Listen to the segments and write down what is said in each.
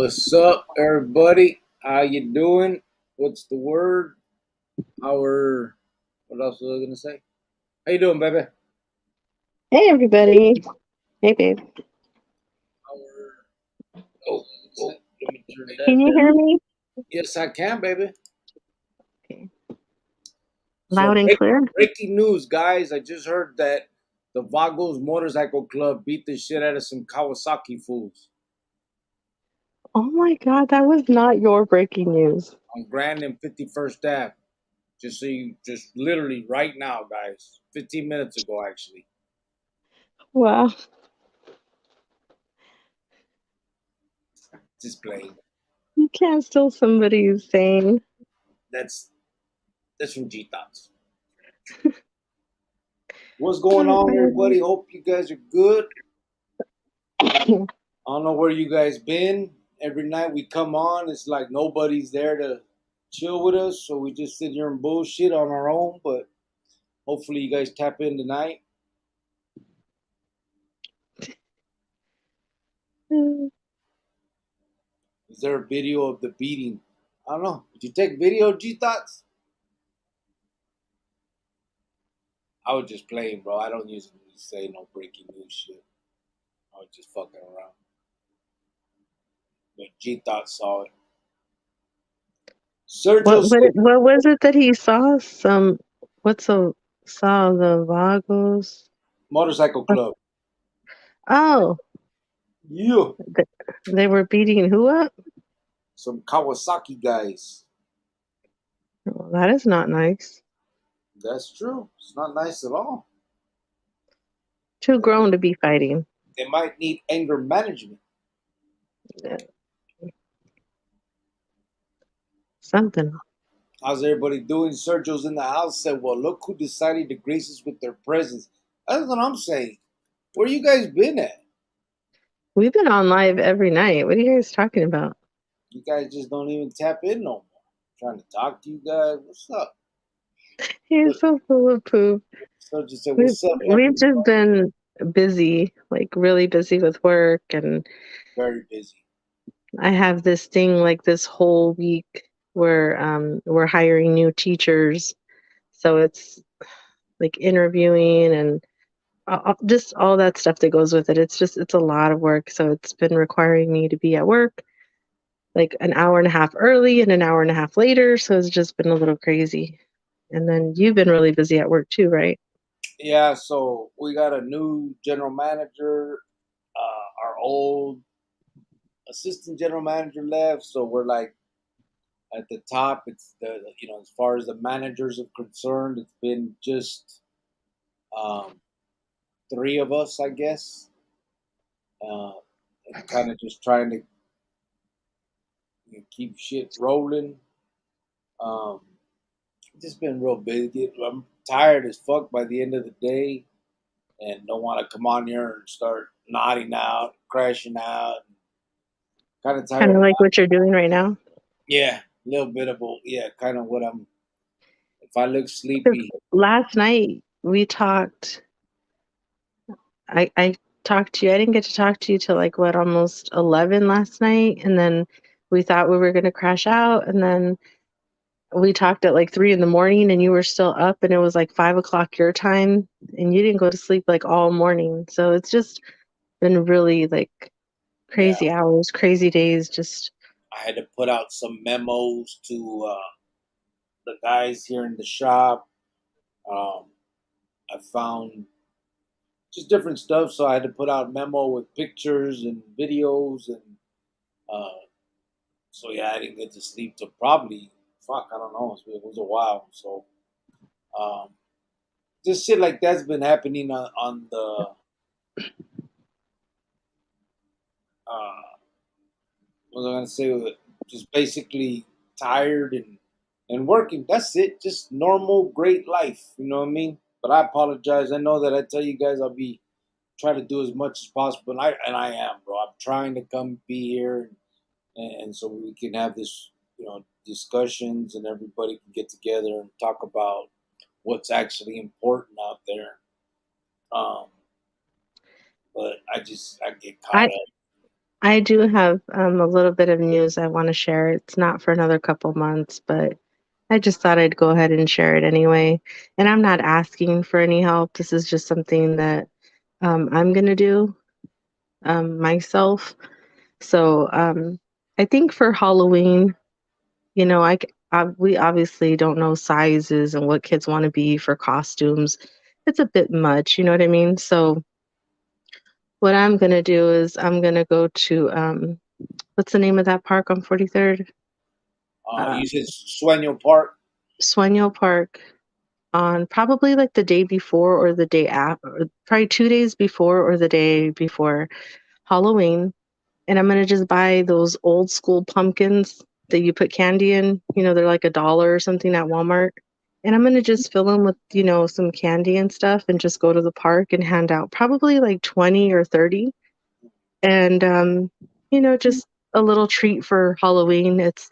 What's up, everybody? How you doing? What's the word? Our what else was I gonna say? How you doing, baby? Hey everybody. Hey babe. Our let me turn that Can you hear down. me? Yes, I can, baby. Okay. So Loud and clear? breaking news, guys! I just heard that the Vagos Motorcycle Club beat the shit out of some Kawasaki fools Oh my god, that was not your breaking news. on Grand and 51st Ave. Just so you, just literally right now, guys. 15 minutes ago, actually. Wow. Just playing. You can't steal somebody's saying. That's that's from G Thoughts. What's going Oh, on, everybody? Hope you guys are good. I don't know where you guys been. Every night we come on, it's like nobody's there to chill with us, so we just sit here and bullshit on our own. But hopefully, you guys tap in tonight. Is there a video of the beating? I don't know. Did you take video, G Thoughts? I was just playing, bro. I don't usually say no breaking news shit. I was just fucking around. But G Thoughts saw it. Sergio said what was it that he saw? What's a saw the Vagos? motorcycle club. Oh, Yeah. th- they were beating who up? Some Kawasaki guys. Well, that is not nice. That's true. It's not nice at all. Too grown to be fighting. They might need anger management. Yeah, something. How's everybody doing? Sergio's in the house. Said, "Well, look who decided to grace us with their presence." That's what I'm saying. Where you guys been at? We've been on live every night. What are you guys talking about? You guys just don't even tap in no more. Trying to talk to you guys. What's up? You're so full of poop. Sergio said, We've "What's up, we've just everybody?" been busy, like really busy with work, and Very busy. I have this thing like this whole week where we're hiring new teachers, so it's like interviewing and just all that stuff that goes with it. It's a lot of work, so it's been requiring me to be at work like an hour and a half early and an hour and a half later, so it's just been a little crazy. And then you've been really busy at work too, right? Yeah. So we got a new general manager. Our old assistant general manager left, so we're like at the top. It's the as far as the managers are concerned, it's been just um, three of us, I guess, uh, and kind of just trying to keep shit rolling. Um, just been real busy. I'm tired as fuck by the end of the day, and don't want to come on here and start nodding out, crashing out. Kind of Kind tired of of like that. what you're doing right now. Yeah, a little bit of yeah, kind of what I'm. If I look 'Cause sleepy, last night we talked. I talked to you. I didn't get to talk to you till like what, almost 11 last night, and then we thought we were gonna crash out, and then we talked at like 3 in the morning, and you were still up, and it was like 5 o'clock your time, and you didn't go to sleep like all morning. So it's just been really like yeah, crazy hours, crazy days. Just I had to put out some memos to the guys here in the shop. Um, I found just different stuff, so I had to put out memo with pictures and videos, and uh, so yeah, I didn't get to sleep till probably fuck, I don't know, it was a while. So um, just shit like that's been happening on the what was I gonna say? Just basically tired and working. That's it. Just normal, great life. You know what I mean? But I apologize. I know that I tell you guys I'll be trying to do as much as possible, and I am, bro. I'm trying to come be here, and so we can have this, discussions, and everybody can get together and talk about what's actually important out there. Um, but I get caught I up. I do have a little bit of news I want to share. It's not for another couple months, but I just thought I'd go ahead and share it anyway. And I'm not asking for any help. This is just something that I'm going to do myself. So I think for Halloween, we obviously don't know sizes and what kids want to be for costumes. It's a bit much, you know what I mean? So what I'm going to do is I'm going to go to what's the name of that park on 43rd? Uh, You said Sueño Park. Sueño Park on probably like the day before or the day after, or probably 2 days before or the day before Halloween. And I'm gonna just buy those old school pumpkins that you put candy in. They're like $1 or something at Walmart. And I'm gonna just fill them with, some candy and stuff and just go to the park and hand out probably like 20 or 30. And just a little treat for Halloween. It's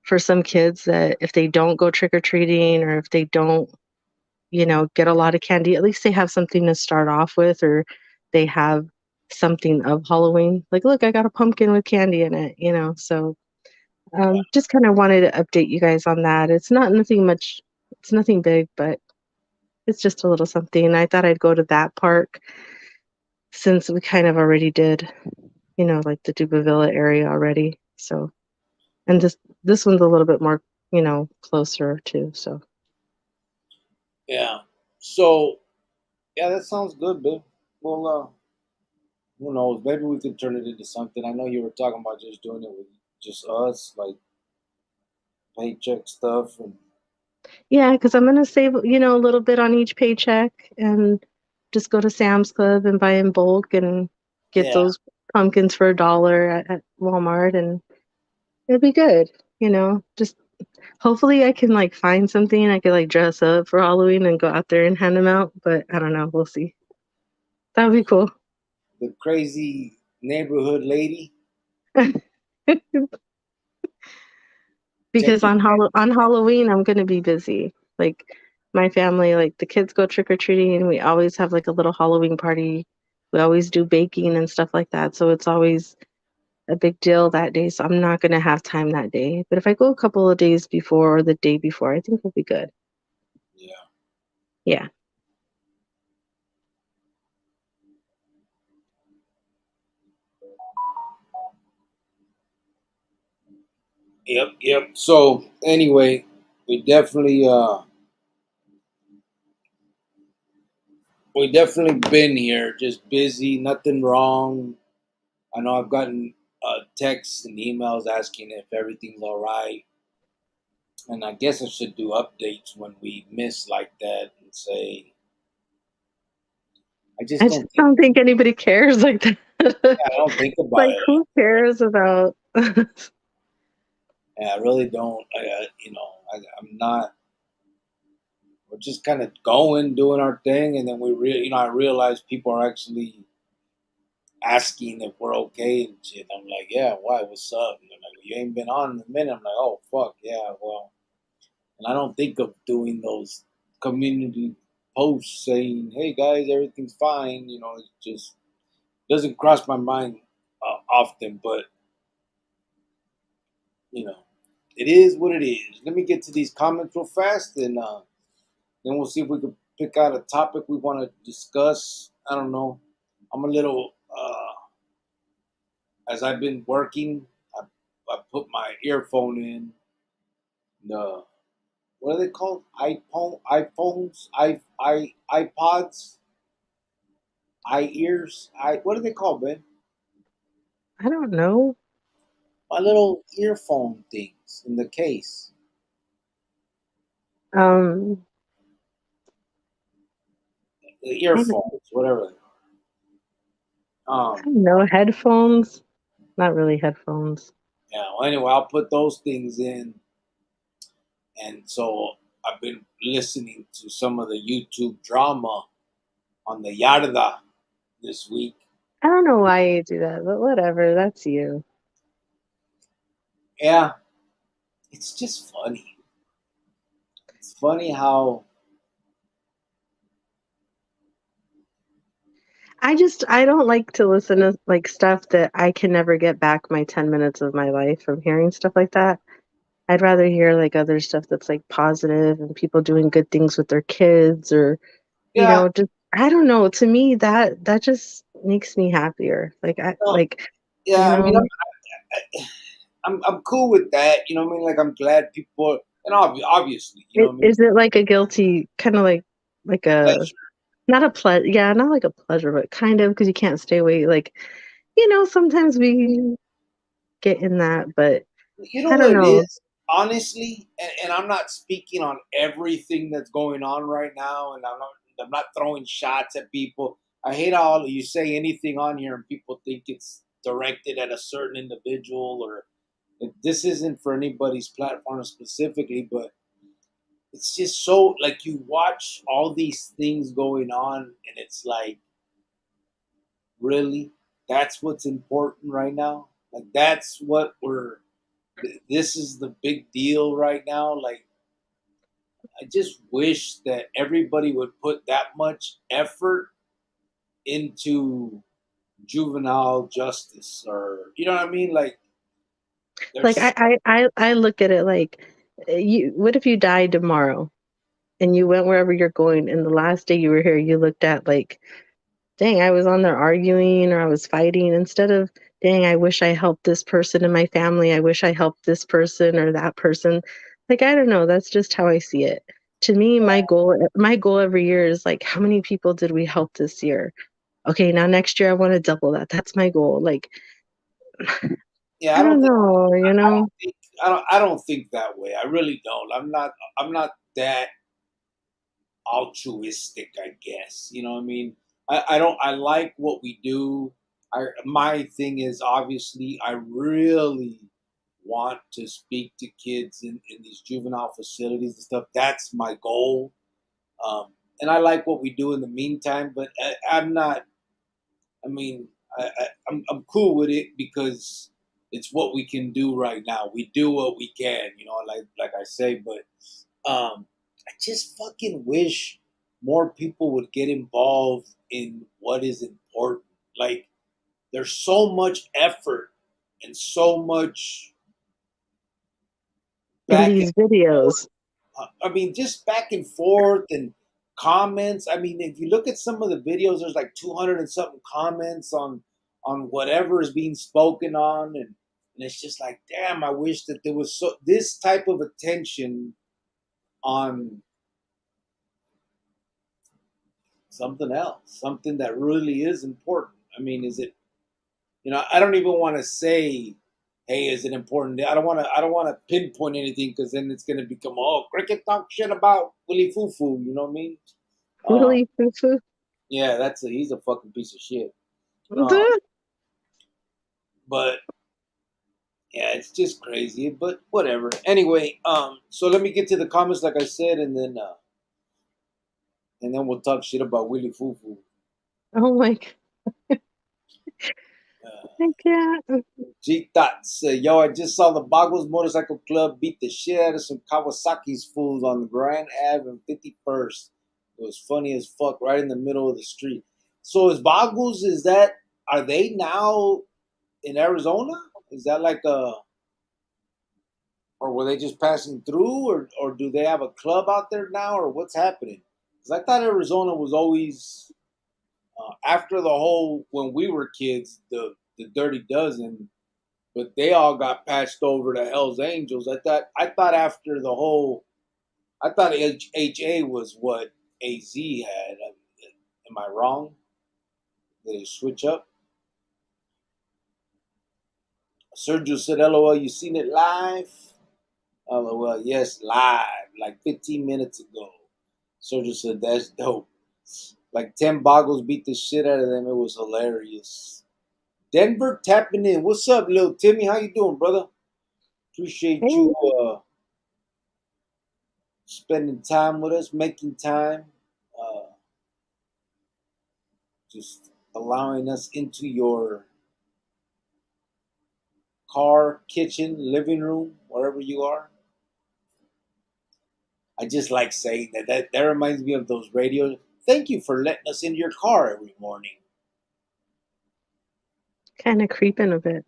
for some kids that if they don't go trick or treating or if they don't get a lot of candy, at least they have something to start off with, or they have something of Halloween. Like, look, I got a pumpkin with candy in it. So just kind of wanted to update you guys on that. It's not nothing much, it's nothing big, but it's just a little something. I thought I'd go to that park since we kind of already did, like the Dubavilla area already. So, and this one's a little bit more, closer too. So Yeah. So yeah, that sounds good, babe. Well, who knows? Maybe we could turn it into something. I know you were talking about just doing it with just us, like paycheck stuff, and yeah, because I'm gonna save, a little bit on each paycheck and just go to Sam's Club and buy in bulk and get yeah, those pumpkins for $1 at Walmart, and it'll be good. Just hopefully I can like find something I could like dress up for Halloween and go out there and hand them out. But I don't know. We'll see. That would be cool. the crazy neighborhood lady Because taking. on Halloween I'm gonna be busy. Like my family, like the kids go trick or treating, and we always have like a little Halloween party. We always do baking and stuff like that. So it's always a big deal that day. So I'm not gonna have time that day. But if I go a couple of days before or the day before, I think we'll be good. Yeah. Yeah. Yep. Yep. So anyway, we definitely we definitely been here, just busy, nothing wrong. I know I've gotten texts and emails asking if everything's all right, and I guess I should do updates when we miss like that and say I just I just don't think don't think anybody cares like that. I don't think about Like it. who cares about Yeah, I really don't. I'm not. We're just kind of going, doing our thing, and then I realize people are actually asking if we're okay and shit. I'm like, yeah, why? What's up? And they're like, you ain't been on in a minute. I'm like, oh fuck, yeah, well. And I don't think of doing those community posts saying, hey guys, everything's fine. It just doesn't cross my mind often, but you know, it is what it is. Let me get to these comments real fast, and then we'll see if we can pick out a topic we want to discuss. I don't know. I'm a little, as I've been working, I put my earphone in the, what are they called? iPhones, iPods, ears. What are they called, man? I don't know. My little earphone things in the case, Um the I don't, earphones, whatever. I don't know, headphones? Not really headphones. Yeah. Well, anyway, I'll put those things in, and so I've been listening to some of the YouTube drama on the Yarda this week. I don't know why you do that, but whatever, that's you. Yeah, it's just funny. It's funny how I don't like to listen to like stuff that I can never get back my 10 minutes of my life from hearing stuff like that. I'd rather hear like other stuff that's like positive and people doing good things with their kids or, Yeah, just I don't know. To me, that just makes me happier. Like I no, like, you yeah. I mean, know, I'm cool with that. You know what I mean? Like I'm glad people, and obviously, you know what I mean? is it like a guilty kind of like a Pleasure. not a yeah, not like a pleasure, but kind of because you can't stay away. Like, sometimes we get in that, but You know I don't what it know. is, honestly, and I'm not speaking on everything that's going on right now, and I'm not throwing shots at people. I hate how you say anything on here and people think it's directed at a certain individual or this isn't for anybody's platform specifically, but it's just so like you watch all these things going on and it's like really that's what's important right now, like that's what this is the big deal right now. Like I just wish that everybody would put that much effort into juvenile justice, or you know what I mean, like Like there's I look at it like you. What if you died tomorrow and you went wherever you're going, and the last day you were here, you looked at like, dang, I was on there arguing or I was fighting instead of, dang, I wish I helped this person in my family. I wish I helped this person or that person. Like, I don't know. That's just how I see it. To me, my goal every year is like, how many people did we help this year? Okay, now next year I want to double that. That's my goal. Like, yeah, I don't know, I don't think I don't think that way. I really don't. I'm not that altruistic, I guess. You know what I mean? I don't I like what we do. My thing is obviously I really want to speak to kids in these juvenile facilities and stuff. That's my goal. And I like what we do in the meantime, but I'm not. I mean, I'm cool with it because it's what we can do right now. We do what we can, like I say. But I just fucking wish more people would get involved in what is important. Like there's so much effort and so much in back and these forth. videos. I mean, just back and forth and comments. I mean, if you look at some of the videos, there's like 200 and something comments on whatever is being spoken on, and it's just like, damn, I wish that there was this type of attention on something else, something that really is important. I mean, is it? I don't even want to say, "Hey, is it important?" I don't want to. I don't want to pinpoint anything because then it's going to become, "Oh, cricket talk shit about Willie Foo Foo." You know what I mean? Uh, Really? Foo-foo? yeah, he's a fucking piece of shit. Uh, but yeah, it's just crazy. But whatever. Anyway, so let me get to the comments, like I said, and then we'll talk shit about Willie Foo Foo. Oh my, Uh, I can't. G Dots, yo, I just saw the Boggles Motorcycle Club beat the shit out of some Kawasaki's fools on the Grand Ave and 51st. It was funny as fuck, right in the middle of the street. So is Boggles? Are they now in Arizona? Is that like or were they just passing through, or do they have a club out there now, or what's happening? Because I thought Arizona was always after the whole when we were kids, the Dirty Dozen, but they all got patched over to Hell's Angels. I thought after the whole, I thought HA was what AZ had. Am I wrong? Did they switch up? Sergio said, "LOL, you seen it live?" LOL, yes, live, like 15 minutes ago. Sergio said, "That's dope." Like 10 boggles beat the shit out of them. It was hilarious. Denver tapping in. What's up, little Timmy? How you doing, brother? Appreciate Hey, you spending time with us, making time, uh, just allowing us into your car, kitchen, living room, wherever you are. I just like saying that. That reminds me of those radios. Thank you for letting us into your car every morning. Kind of creeping a bit.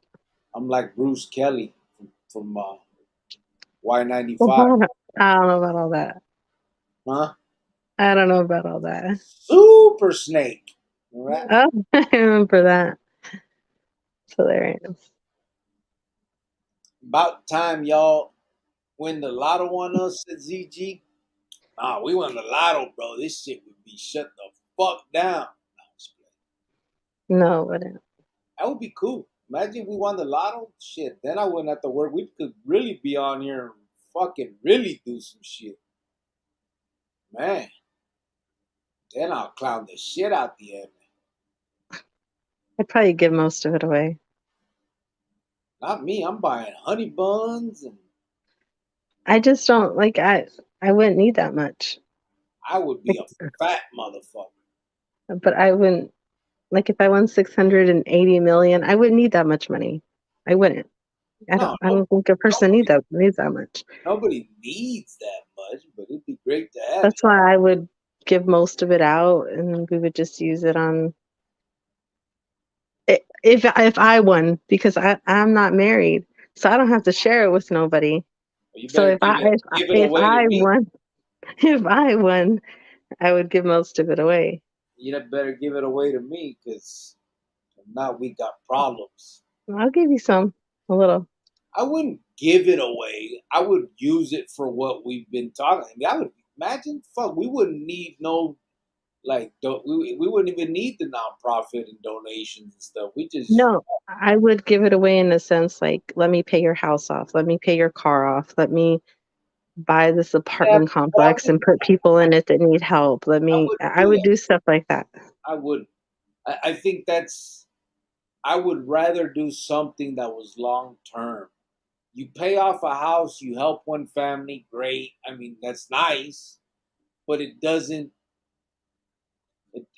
I'm like Bruce Kelly from Well, Y95. I don't know about all that. Huh? I don't know about all that. Super Snake. All right. Oh, I remember that. It's hilarious. About time y'all win the lotto on us, said ZG. Nah, we won the lotto, bro. This shit would be shut the fuck down. No, No, but that would be cool. Imagine if we won the lotto. Shit, then I wouldn't have to work. We could really be on here and fucking really do some shit. Man, then I'll clown the shit out the end. I'd probably give most of it away. Not me. I'm buying honey buns and I just don't like I wouldn't need that much. I would be Like, a fat motherfucker. but I wouldn't like if I won 680 million, I wouldn't need that much money. I wouldn't. No, I don't think a person nobody, needs that much. nobody needs that much, but it'd be great to have it. That's why I would give most of it out and we would just use it on if I won because I'm not married. So I don't have to share it with nobody. But you So better give it if away to I me. won if I won, I would give most of it away. You better give it away to me, because now we got problems. I'll give you some, a little. I wouldn't give it away. I would use it for what we've been talking. I mean, I would imagine, fuck, we wouldn't need no we wouldn't even need the nonprofit and donations and stuff. We just No, I would give it away in a sense like, let me pay your house off, let me pay your car off, let me buy this yeah, apartment but complex and put people in it that need help. I wouldn't I do would that. do stuff like that. I would. I think that's. I would rather do something that was long term. You pay off a house, you help one family, great. I mean, that's nice, but it doesn't.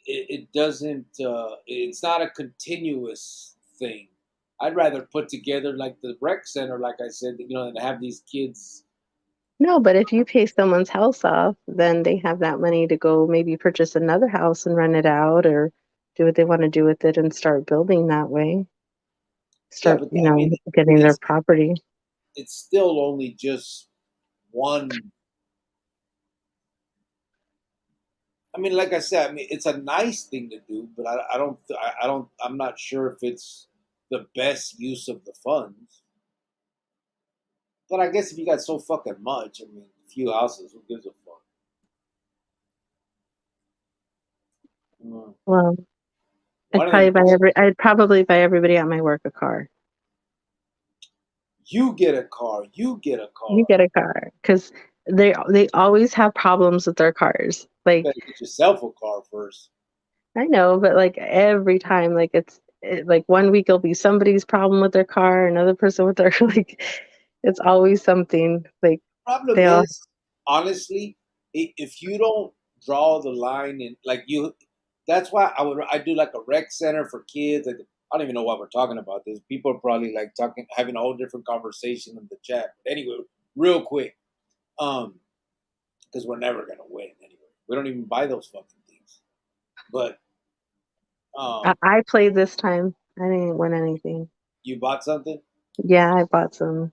It doesn't. It's not a continuous thing. I'd rather put together like the rec center, like I said, and have these kids. No, but if you pay someone's house off, then they have that money to go maybe purchase another house and rent it out or do what they want to do with it and start building that way. Yeah, Start, but I mean, getting their it's property. it's still only just one. I mean, like I said, I mean, it's a nice thing to do, but I don't, I'm not sure if it's the best use of the funds. But I guess if you got so fucking much, I mean, a few houses, who gives a fuck? Mm. Well, One of them days, I'd probably buy everybody at my work a car. you get a car, you get a You car. get a car because they always have problems with their cars. You Like better get yourself a car first. I know, but like every time, like like one week it'll be somebody's problem with their car, another person with their like it's always something. Like Problem they all is, honestly, if you don't draw the line in, like you, that's why I do like a rec center for kids. Like, I don't even know why we're talking about this. People are probably like having a whole different conversation in the chat. But anyway, real quick, um, because we're never gonna win anyway. We don't even buy those fucking things. But I played this time. I didn't win anything. you bought something, Yeah, I bought some.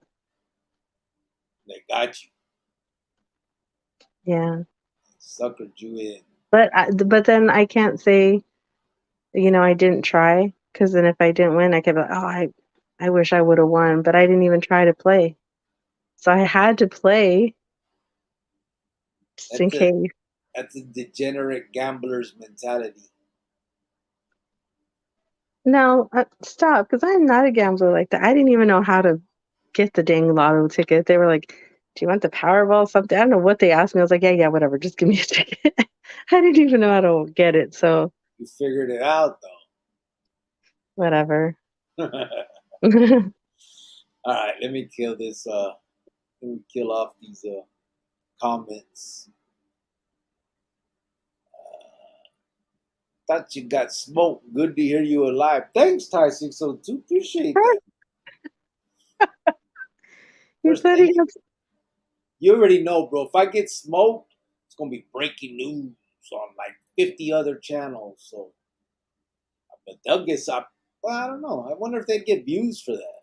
they got you, Yeah, suckered you in. but then I can't say I didn't try because then if I didn't win, I could be like, oh, I wish I would have won, but I didn't even try to play. So I had to play just in That's a case. that's a degenerate gambler's mentality. No, stop, because I'm not a gambler like that. I didn't even know how to get the dang lotto ticket. They were like, "Do you want the Powerball?" Something. I don't know what they asked me. I was like, "Yeah, yeah, whatever. Just give me a ticket." I didn't even know how to get it, so You figured it out whatever. though. All right, let me kill this. Let me kill off these comments. Thought you got smoked. Good to hear you alive. Thanks, Ty602. Appreciate that. He First said thing he has. you already know, bro. If I get smoked, it's gonna be breaking news on like 50 other channels. So, but they'll get up. Well, I don't know. I wonder if they'd get views for that.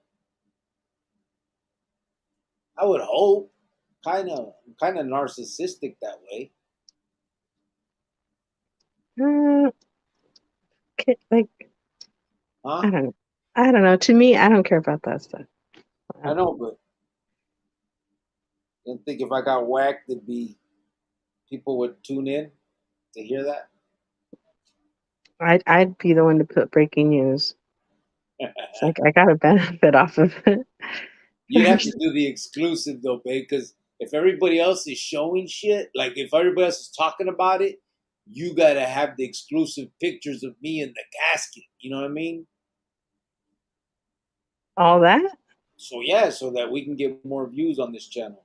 I would hope. Kind of narcissistic that way, Uh, like huh? I don't know. I don't know. To me, I don't care about that stuff. I know, but I think if I got whacked, it'd be people would tune in to hear that. I'd be the one to put breaking news. It's like I got a benefit off of it. You'd have to do the exclusive though, babe, because if everybody else is showing shit, like if everybody else is talking about it, you gotta have the exclusive pictures of me in the casket. You know what I mean? All that? So yeah, so that we can get more views on this channel.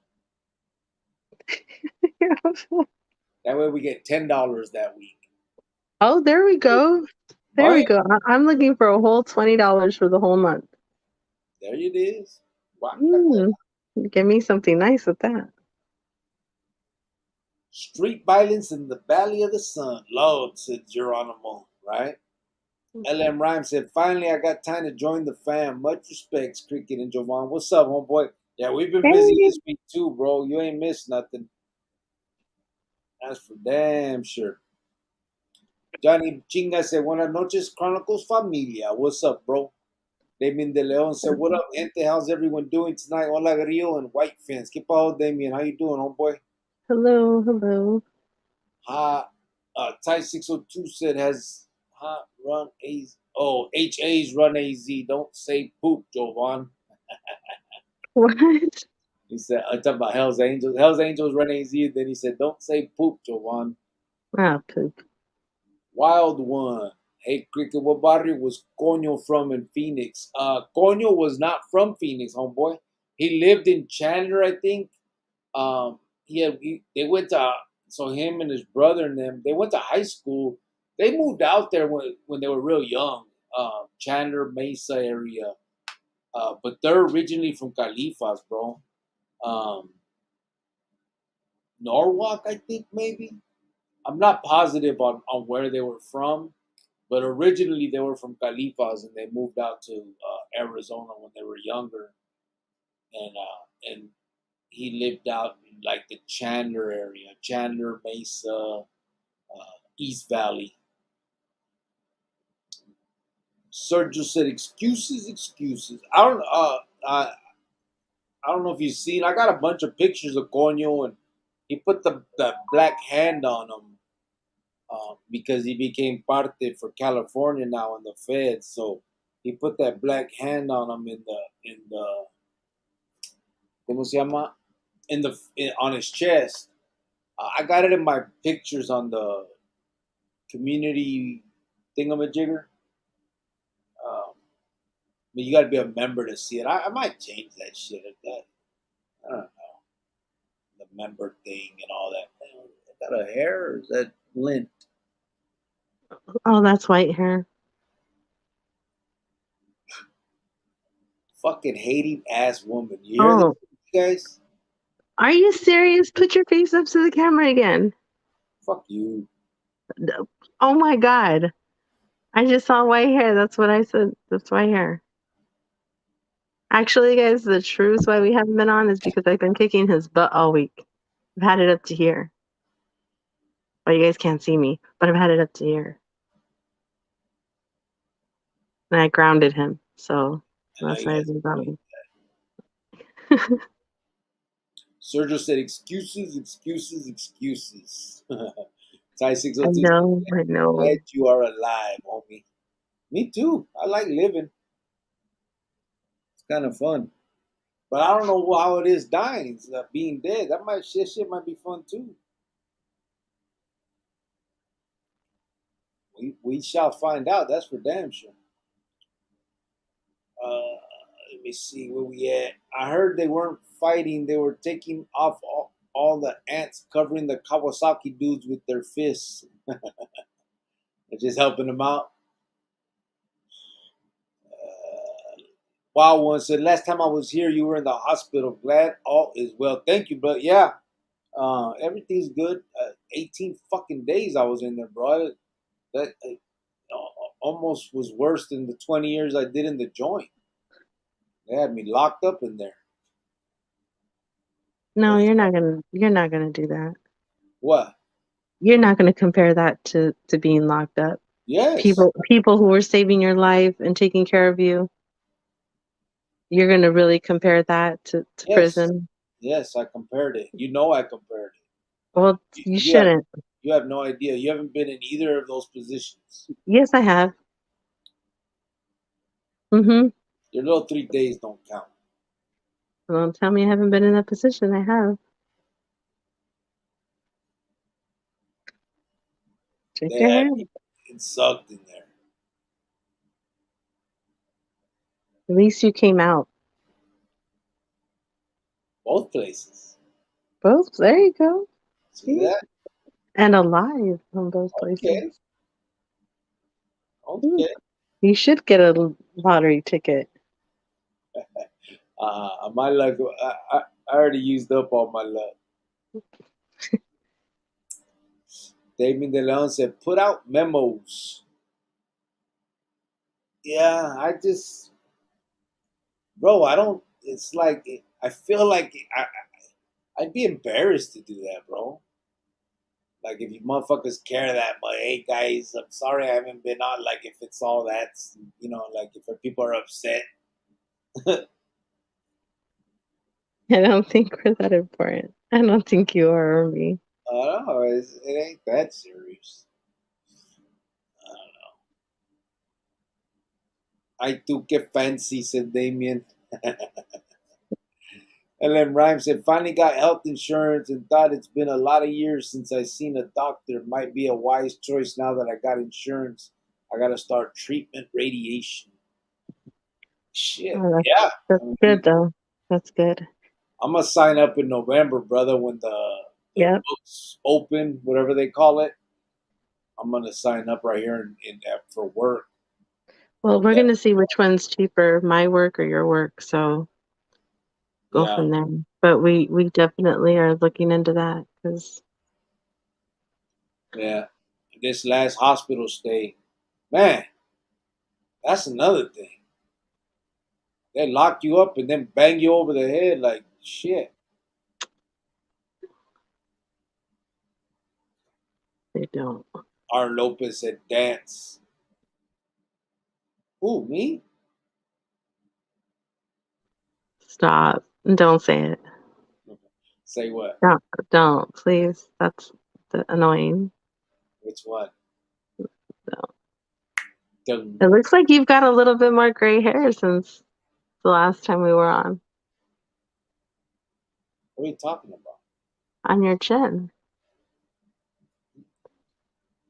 That way we get $10 that week. Oh, there we go. There we Right? go. I'm looking for a whole $20 for the whole month. There it is. Mm, give me something nice with that. Street violence in the Valley of the Sun. Lord, said Geronimo, right? LM Rhyme said, finally I got time to join the fam. Much respects, Cricket and Jovan. What's up, homeboy? Yeah, we've been busy Hey, this week too, bro. You ain't missed nothing. That's for damn sure. Johnny Chinga said, buenas noches, Chronicles familia. What's up, bro? Damien De Leon said, what up, gente? How's everyone doing tonight? Hola, Grillo and White Fence. ¿Qué pasó, Damien? How you doing, homeboy? hello, hello. Ty 602 said, has run AZ. Oh, HA's run AZ. Don't say poop, Jovan. What? He said, I'm talking about Hell's Angels. Hell's Angels run AZ. Then he said, don't say poop, Jovan. Ah, poop. Wild one. Hey, Cricket, what barrio was Coño from in Phoenix? Coño was not from Phoenix, homeboy. He lived in Chandler, I think. They went to, so him and his brother and them, they went to high school. They moved out there when they were real young, Chandler, Mesa area. But they're originally from Califas, bro. Um, Norwalk, I think, maybe. I'm not positive on where they were from, but originally they were from Califas and they moved out to Arizona when they were younger, and he lived out in like the Chandler area, Chandler, Mesa, East Valley. Sergio said, "Excuses, excuses." I don't know if you've seen. I got a bunch of pictures of Coño, and he put the black hand on him because he became parte for California now in the Feds. So he put that black hand on him in the ¿cómo se llama? On his chest. I got it in my pictures on the community thingamajigger. But you got to be a member to see it. I might change that shit at that. I don't know, the member thing and all that. Is that a hair or is that lint? Oh, that's white hair. Fucking hating ass woman. You hear Oh, this, guys? are you serious? Put your face up to the camera again. Fuck you. Oh my God. I just saw white hair. That's what I said. That's white hair. Actually, guys, the truth why we haven't been on is because I've been kicking his butt all week. I've had it up to here. Well, you guys can't see me, but I've had it up to here. And I grounded him. So I know that's you why guys I've been are funny. grounded. Sergio said, excuses, excuses, excuses. Ty I 602 said, know, I know. glad you are alive, homie. Me too. I like living. It's kind of fun. But I don't know how it is dying, being dead. That shit might be fun too. We shall find out. That's for damn sure. Uh, Let me see where we at. I heard they weren't fighting. They were taking off all the ants, covering the Kawasaki dudes with their fists. They're just helping them out. Wow, one said, last time I was here, you were in the hospital. Glad all is well. Thank you, but yeah, everything's good. 18 fucking days I was in there, bro. That almost was worse than the 20 years I did in the joint. They had me locked up in there. No, And you're not gonna do that. what? You're not gonna compare that to being locked up. Yes, People who were saving your life and taking care of you, you're gonna really compare that to yes, prison. yes. I compared it. You know, I compared it. Well, You, you you have shouldn't. you have no idea. You haven't been in either of those positions. Yes, I have. Mm-hmm. Your little 3 days don't count. Don't tell me I haven't been in that position. I have. Check They your had hair. me sucked in there. At least you came out. Both places. Both. There you go. See See? that? And alive in both Okay, places. Ooh, okay. you should get a lottery ticket. My luck. I already used up all my luck. Damien DeLeon said, "Put out memos." Yeah, I just, bro. I don't. It's like I feel like I'd be embarrassed to do that, bro. Like if you motherfuckers care that much, hey guys, I'm sorry I haven't been on. Like if it's all that, like if people are upset, I don't think we're that important. I don't think you are or me. no, it ain't that serious. I do get fancy, said Damien. LM Rhymes said, finally got health insurance and thought it's been a lot of years since I seen a doctor. Might be a wise choice now that I got insurance. I got to start treatment radiation. Shit, Oh, yeah. that's I good mean, though. That's good. I'm going to sign up in November, brother, when the Yep. books open, whatever they call it. I'm going to sign up right here in for work. Well, we're gonna see which one's cheaper, my work or your work. So go Yeah, from there. But we definitely are looking into that because yeah. This last hospital stay, man, that's another thing. They lock you up and then bang you over the head like shit. they don't. R. Lopez said dance. Who, me? Stop. Don't say it. Say what? Don't, please. That's annoying. Which one? Don't. Dun. It looks like you've got a little bit more gray hair since the last time we were What are you talking about? on your chin.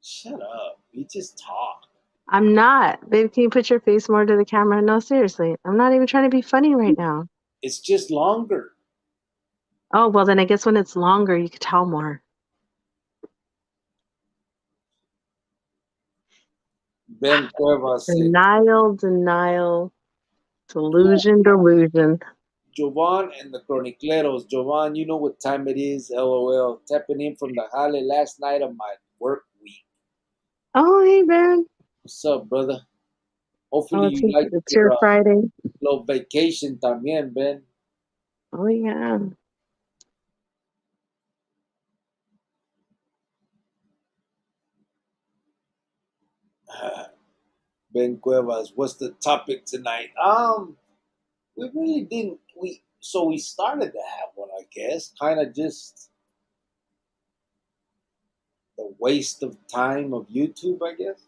Shut up. We just talk. I'm not. Babe, can you put your face more to the camera? No, seriously. I'm not even trying to be funny right now. It's just longer. Oh, well, then I guess when it's longer, you could tell more. Ben Cuevas said, Denial, "Yo, delusion. Jovan and the Chronicleros. Jovan, you know what time it is. LOL. Tapping in from the Halle last night of my work week. Oh, hey, Ben. What's up, brother? Oh, Hopefully it's, you like it's your your Friday. little vacation también, Ben. Oh, yeah. Ben Cuevas, what's the topic tonight? We really didn't. We started to have one, I guess. Kind of just the waste of time of YouTube, I guess.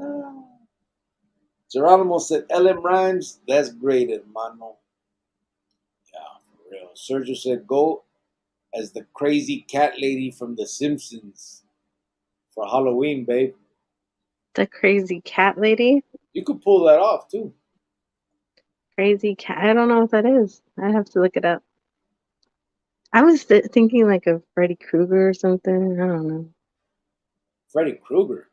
Uh, Geronimo said, "LM rhymes. That's great, hermano." Yeah, for real. Sergio said, "Go as the crazy cat lady from The Simpsons for Halloween, babe. The crazy cat lady. You could pull that off too." Crazy cat. I don't know what that is. I have to look it up. I was thinking like of Freddy Krueger or something. I don't know. Freddy Krueger.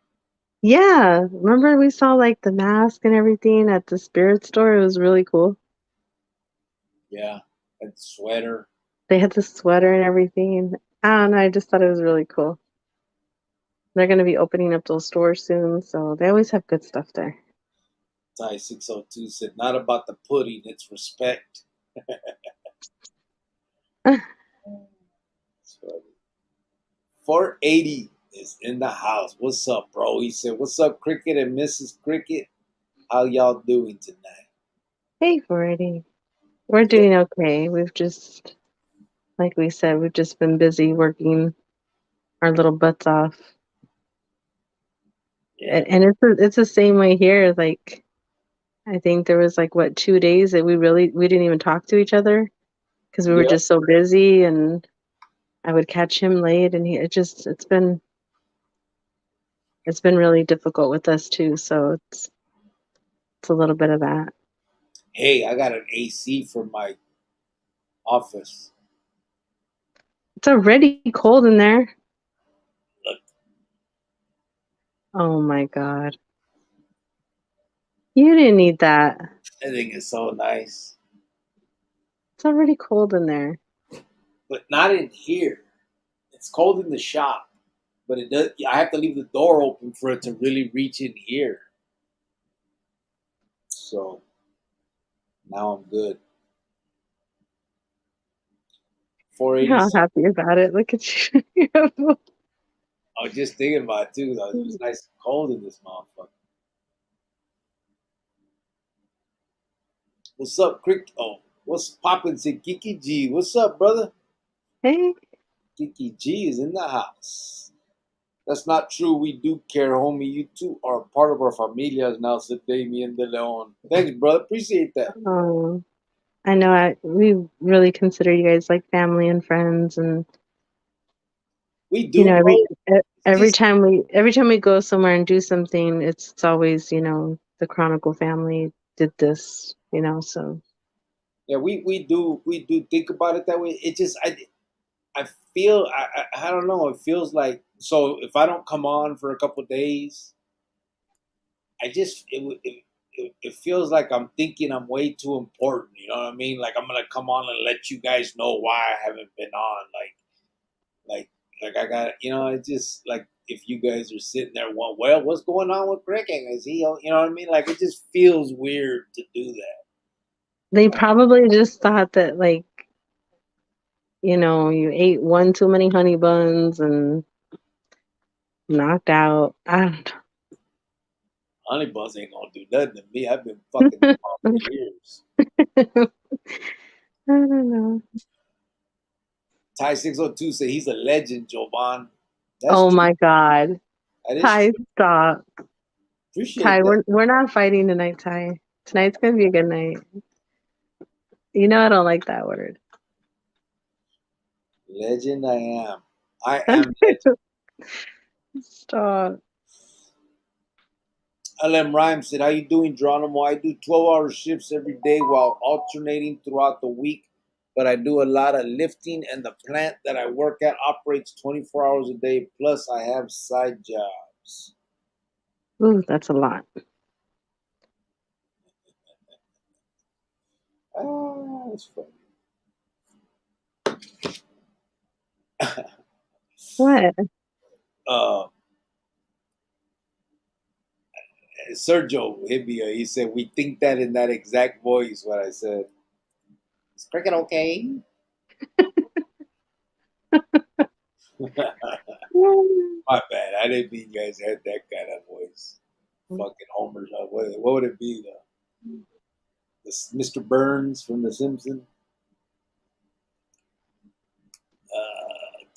Yeah, remember we saw like the mask and everything at the spirit store? It was really cool. Yeah, that sweater. They had the sweater and everything. I don't know. I just thought it was really cool. They're going to be opening up those stores soon, so they always have good stuff there. Thai 602 said, not about the pudding, it's respect. So, 480 is in the house. What's up, bro? He said, what's up, Cricket and Mrs. Cricket? How y'all doing tonight? Hey, Freddie. We're Yeah, doing okay. We've just, like we said, we've just been busy working our little butts off. yeah, And it's the same way here. Like, I think there was like what 2 days that we didn't even talk to each other because we were yeah. just so busy, and I would catch him late, and it's been really difficult with us too. So it's a little bit of that. Hey, I got an AC for my office. It's already cold in there. Look, Oh my God. You didn't need that. I think it's so nice. It's already cold in there. But not in here. It's cold in the shop. But it does. I have to leave the door open for it to really reach in here. So now I'm good. You're all 487. happy about it. Look at you. I was just thinking about it too. Though. It was nice and cold in this motherfucker. What's up, Crick? Oh, what's poppin'? Say Kiki G. What's up, brother? Hey, Kiki G is in the house. That's not true. We do care, homie. You two are part of our familias now, said Damien De Leon. Thanks, brother. Appreciate that. oh, I know. We really consider you guys like family and friends, and We do, bro. It's just every time we go somewhere and do something, it's always the Chronicle family did this, so. yeah, we do think about it that way. It just I feel I don't know. It feels like so if I don't come on for a couple of days, I just it feels like I'm thinking I'm way too important. You know what I mean? Like I'm gonna come on and let you guys know why I haven't been on. Like like I got it's just like if you guys are sitting there, well, what's going on with Cricket? Is he? You know what I mean? Like it just feels weird to do that. They probably just thought that, like, you ate one too many honey buns and knocked out. I don't Honey Buns ain't gonna do nothing to me. I've been fucking them off for know. years. I don't know. Ty 602 said he's a legend, Jovan. That's Oh true. my God. That is Ty, true. stop. Appreciate Ty, that. we're not fighting tonight, Ty. Tonight's gonna be a good night. You know I don't like that word. Legend I am. I am legend. Stop. LM Rhymes said, how you doing, Geronimo? I do 12-hour shifts every day while alternating throughout the week, but I do a lot of lifting, and the plant that I work at operates 24 hours a day, plus I have side jobs. Ooh, that's a lot. Ah, that's funny. What? uh, Sergio hit me. He said, we think that in that exact voice, what I said. Is Cricket okay? My bad. I didn't mean you guys had that kind of voice. Fucking Homer's. What would it be? Mr. Burns from The Simpsons?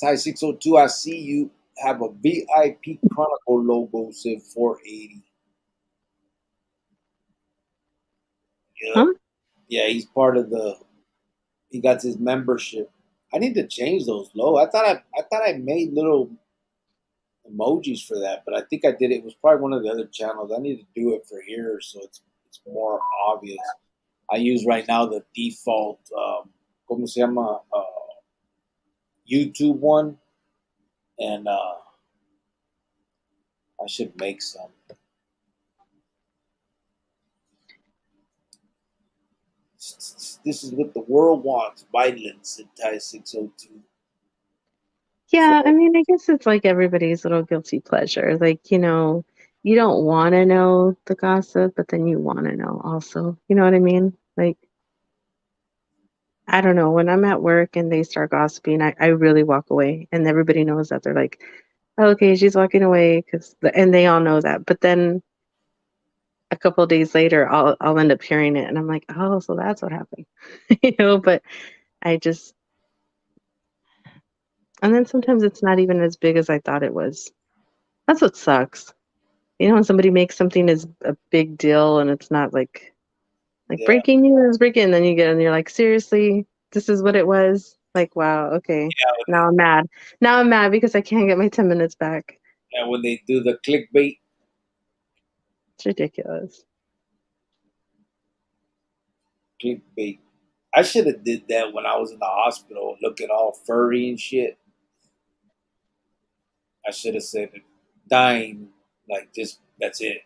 Ty 602, I see you have a VIP Chronicle logo, said 480. Yep. Huh? Yeah, he's part of he got his membership. I need to change those low. I thought I made little emojis for that, but I think I did it. It was probably one of the other channels. I need to do it for here so it's more obvious. I use right now the default como se llama YouTube one, and I should make some. This is what the world wants. Violence at Thai 602. Yeah, I mean, I guess it's like everybody's little guilty pleasure. Like, you don't want to know the gossip, but then you want to know also. You know what I mean? Like, I don't know. When I'm at work and they start gossiping, I really walk away, and everybody knows that. They're like, "Oh, okay, she's walking away," and they all know that. But then a couple of days later, I'll end up hearing it, and I'm like, "Oh, so that's what happened," But I just, and then sometimes it's not even as big as I thought it was. That's what sucks. When somebody makes something as a big deal and it's not like Yeah, breaking news, breaking, and then you get and you're like, seriously, this is what it was? Like, wow, okay. yeah. Now I'm mad. Now I'm mad because I can't get my 10 minutes back. And when they do the clickbait, It's ridiculous. clickbait. I should have did that when I was in the hospital, looking all furry and shit. I should have said dying, like just that's it.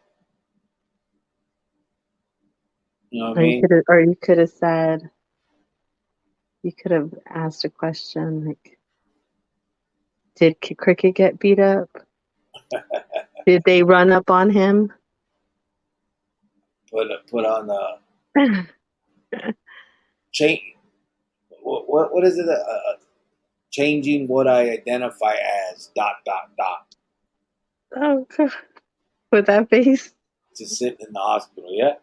You know what I mean? Or you could have asked a question like, did Cricket get beat up? Did they run up on him? Put on change. What is it? Changing what I identify as dot dot dot. Oh, God. With that face? Just sitting in the hospital. Yeah,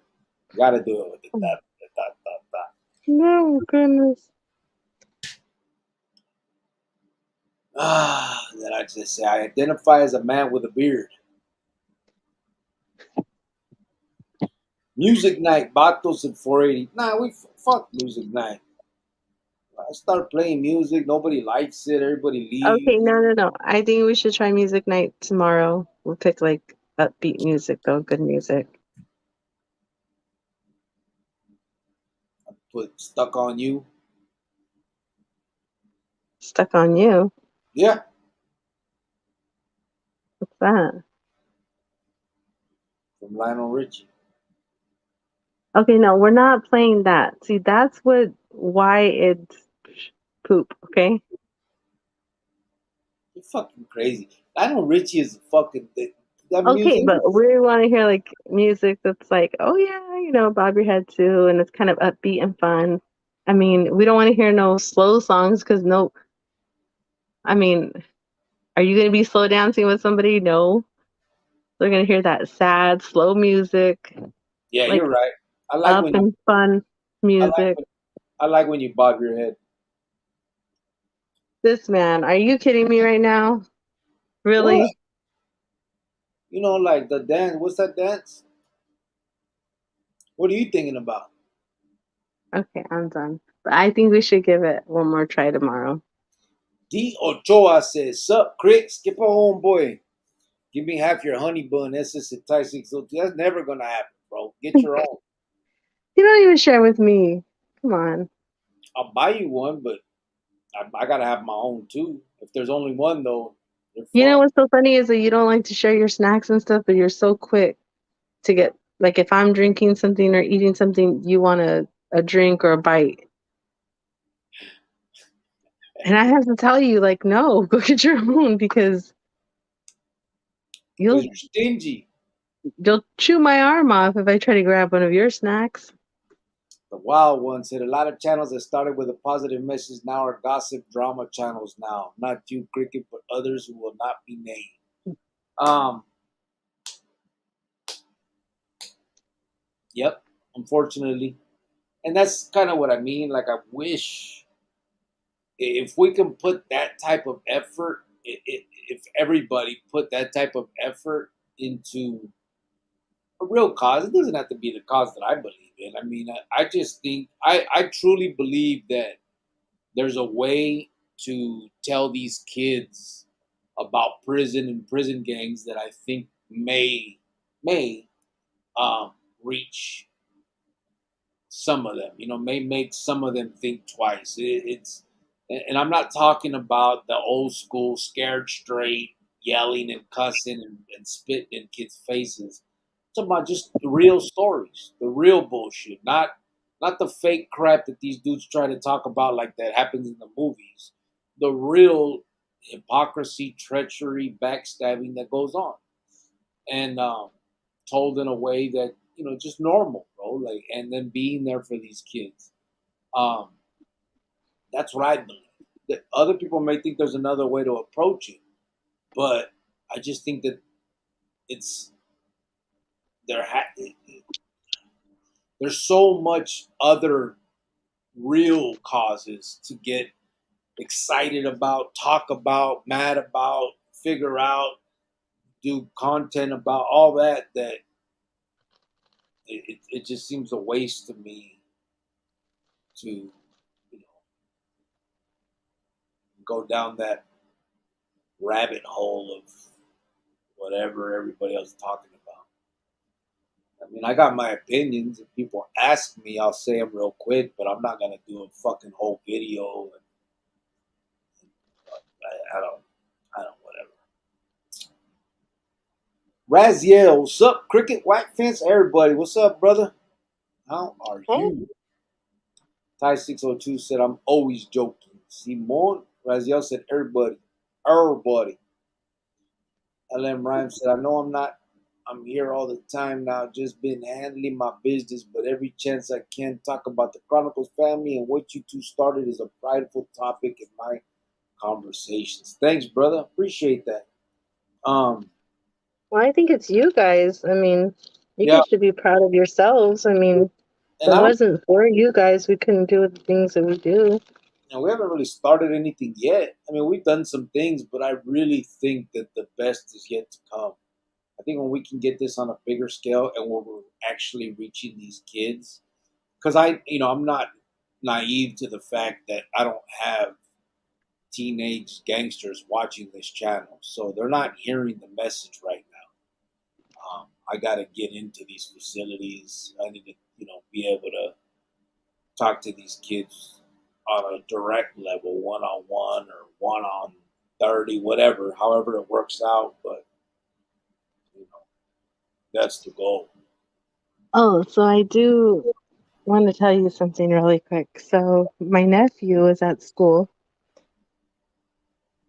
got to do it with the dot dot dot. No, goodness. Then I just say I identify as a man with a beard. Music night, Batos at 480. Nah, we fuck music night. I start playing music, nobody likes it, everybody Okay, leaves. no, no, no. I think we should try music night tomorrow. We'll pick like upbeat music though, good music. Put stuck on you. Stuck on You. Yeah, What's that? from Lionel Richie. Okay, no, we're not playing that. See, that's why it's poop, okay? You're fucking crazy. Lionel Richie is a fucking that Okay, music. but we want to hear like music that's like, oh yeah, bob your head too, and it's kind of upbeat and fun. I mean, we don't want to hear no slow songs because no, I mean, are you gonna be slow dancing with somebody? No, they're gonna hear that sad, slow music, Yeah, like you're right. I like up when you. and fun I like music. when, I like when you bob your head. This man, are you kidding me right now? What? Really? Like the dance. What's that dance? What are you thinking about? Okay, I'm done. But I think we should give it one more try tomorrow. D. Ochoa says, "Sup, Crick? Skip a homeboy. Give me half your honey bun. That's just enticing. So that's never gonna happen, bro. Get your own. You don't even share with me. Come on. I'll buy you one, but I gotta have my own too. If there's only one though, you're You know fucked. what's so funny is that you don't like to share your snacks and stuff, but you're so quick to get like if I'm drinking something or eating something, you want a drink or a bite. And I have to tell you, like, no, go get your own because Because you'll you're stingy. you'll chew my arm off if I try to grab one of your snacks. The wild one said a lot of channels that started with a positive message now are gossip drama channels now. Not you, Cricket, but others who will not be named. Um, yep, unfortunately. And that's kind of what I mean. Like I wish if we can put that type of effort, if everybody put that type of effort into a real cause, it doesn't have to be the cause that I believe in. I mean, I just think, I truly believe that there's a way to tell these kids about prison and prison gangs that I think may reach some of them. May make some of them think twice. And I'm not talking about the old school scared straight yelling and cussing and spitting in kids' faces. I'm talking about just the real stories, the real bullshit, not the fake crap that these dudes try to talk about like that happens in the movies. The real. hypocrisy, treachery, backstabbing that goes on, and told in a way that just normal, bro. Like, and then being there for these kids. Um, that's what I believe. That other people may think there's another way to approach it, but I just think that it's there. There's so much other real causes to get excited about, talk about, mad about, figure out, do content about, all that it just seems a waste to me to go down that rabbit hole of whatever everybody else is talking about. I mean, I got my opinions. If people ask me, I'll say them real quick, but I'm not gonna do a fucking whole video. And I don't, whatever. Raziel, what's up? Cricket, White Fence, everybody. What's up, brother? How are Hey. you? Ty602 said, I'm always joking. Simon Raziel said, everybody. Everybody. LM Rhymes said, I know I'm here all the time now, just been handling my business, but every chance I can talk about the Chronicles family and what you two started is a prideful topic in my conversations. Thanks, brother. Appreciate that. Um, Well, I think it's you guys. I mean, you yeah, guys should be proud of yourselves. I mean, if and it I don't wasn't for you guys, we couldn't do the things that we do. we haven't really started anything yet. I mean, we've done some things, but I really think that the best is yet to come. I think when we can get this on a bigger scale and where we're actually reaching these kids, because I'm not naive to the fact that I don't have teenage gangsters watching this channel, so they're not hearing the message right now. I got to get into these facilities. I need to, be able to talk to these kids on a direct level, one on one or one on 30, whatever, however it works out. But you know, that's the goal. Oh, so I do want to tell you something really quick. So my nephew is at school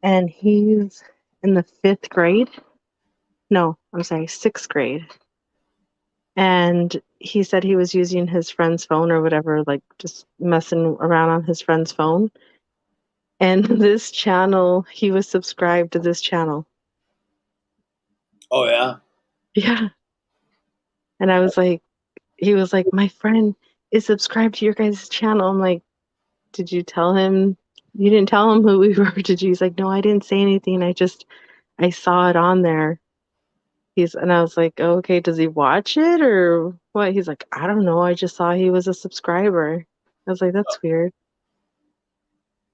and he's in the fifth grade. No, I'm sorry, sixth grade. And he said he was using his friend's phone or whatever, like just messing around on his friend's phone. And this channel, he was subscribed to this channel. Oh yeah, Yeah. And I was like, he was like, my friend is subscribed to your guys' channel. I'm like, did you tell him? You didn't tell him who we were, did you? He's like, no, I didn't say anything. I saw it on there. And I was like, oh, okay, does he watch it or what? He's like, I don't know. I just saw he was a subscriber. I was like, that's weird.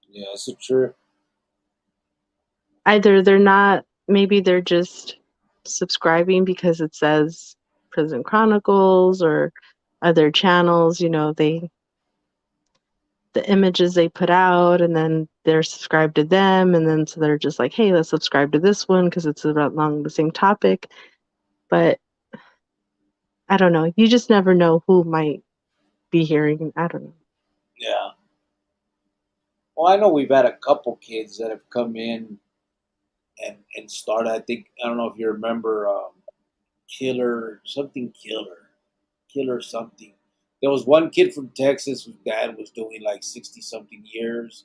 yeah, that's a true. Either they're not, maybe they're just subscribing because it says Prison Chronicles or other channels, the images they put out and then they're subscribed to them and then so they're just like, hey, let's subscribe to this one because it's along the same topic. But I don't know. You just never know who might be hearing. I don't know. Yeah. Well, I know we've had a couple kids that have come in and started. I don't know if you remember Killer something. There was one kid from Texas whose dad was doing like 60 something years,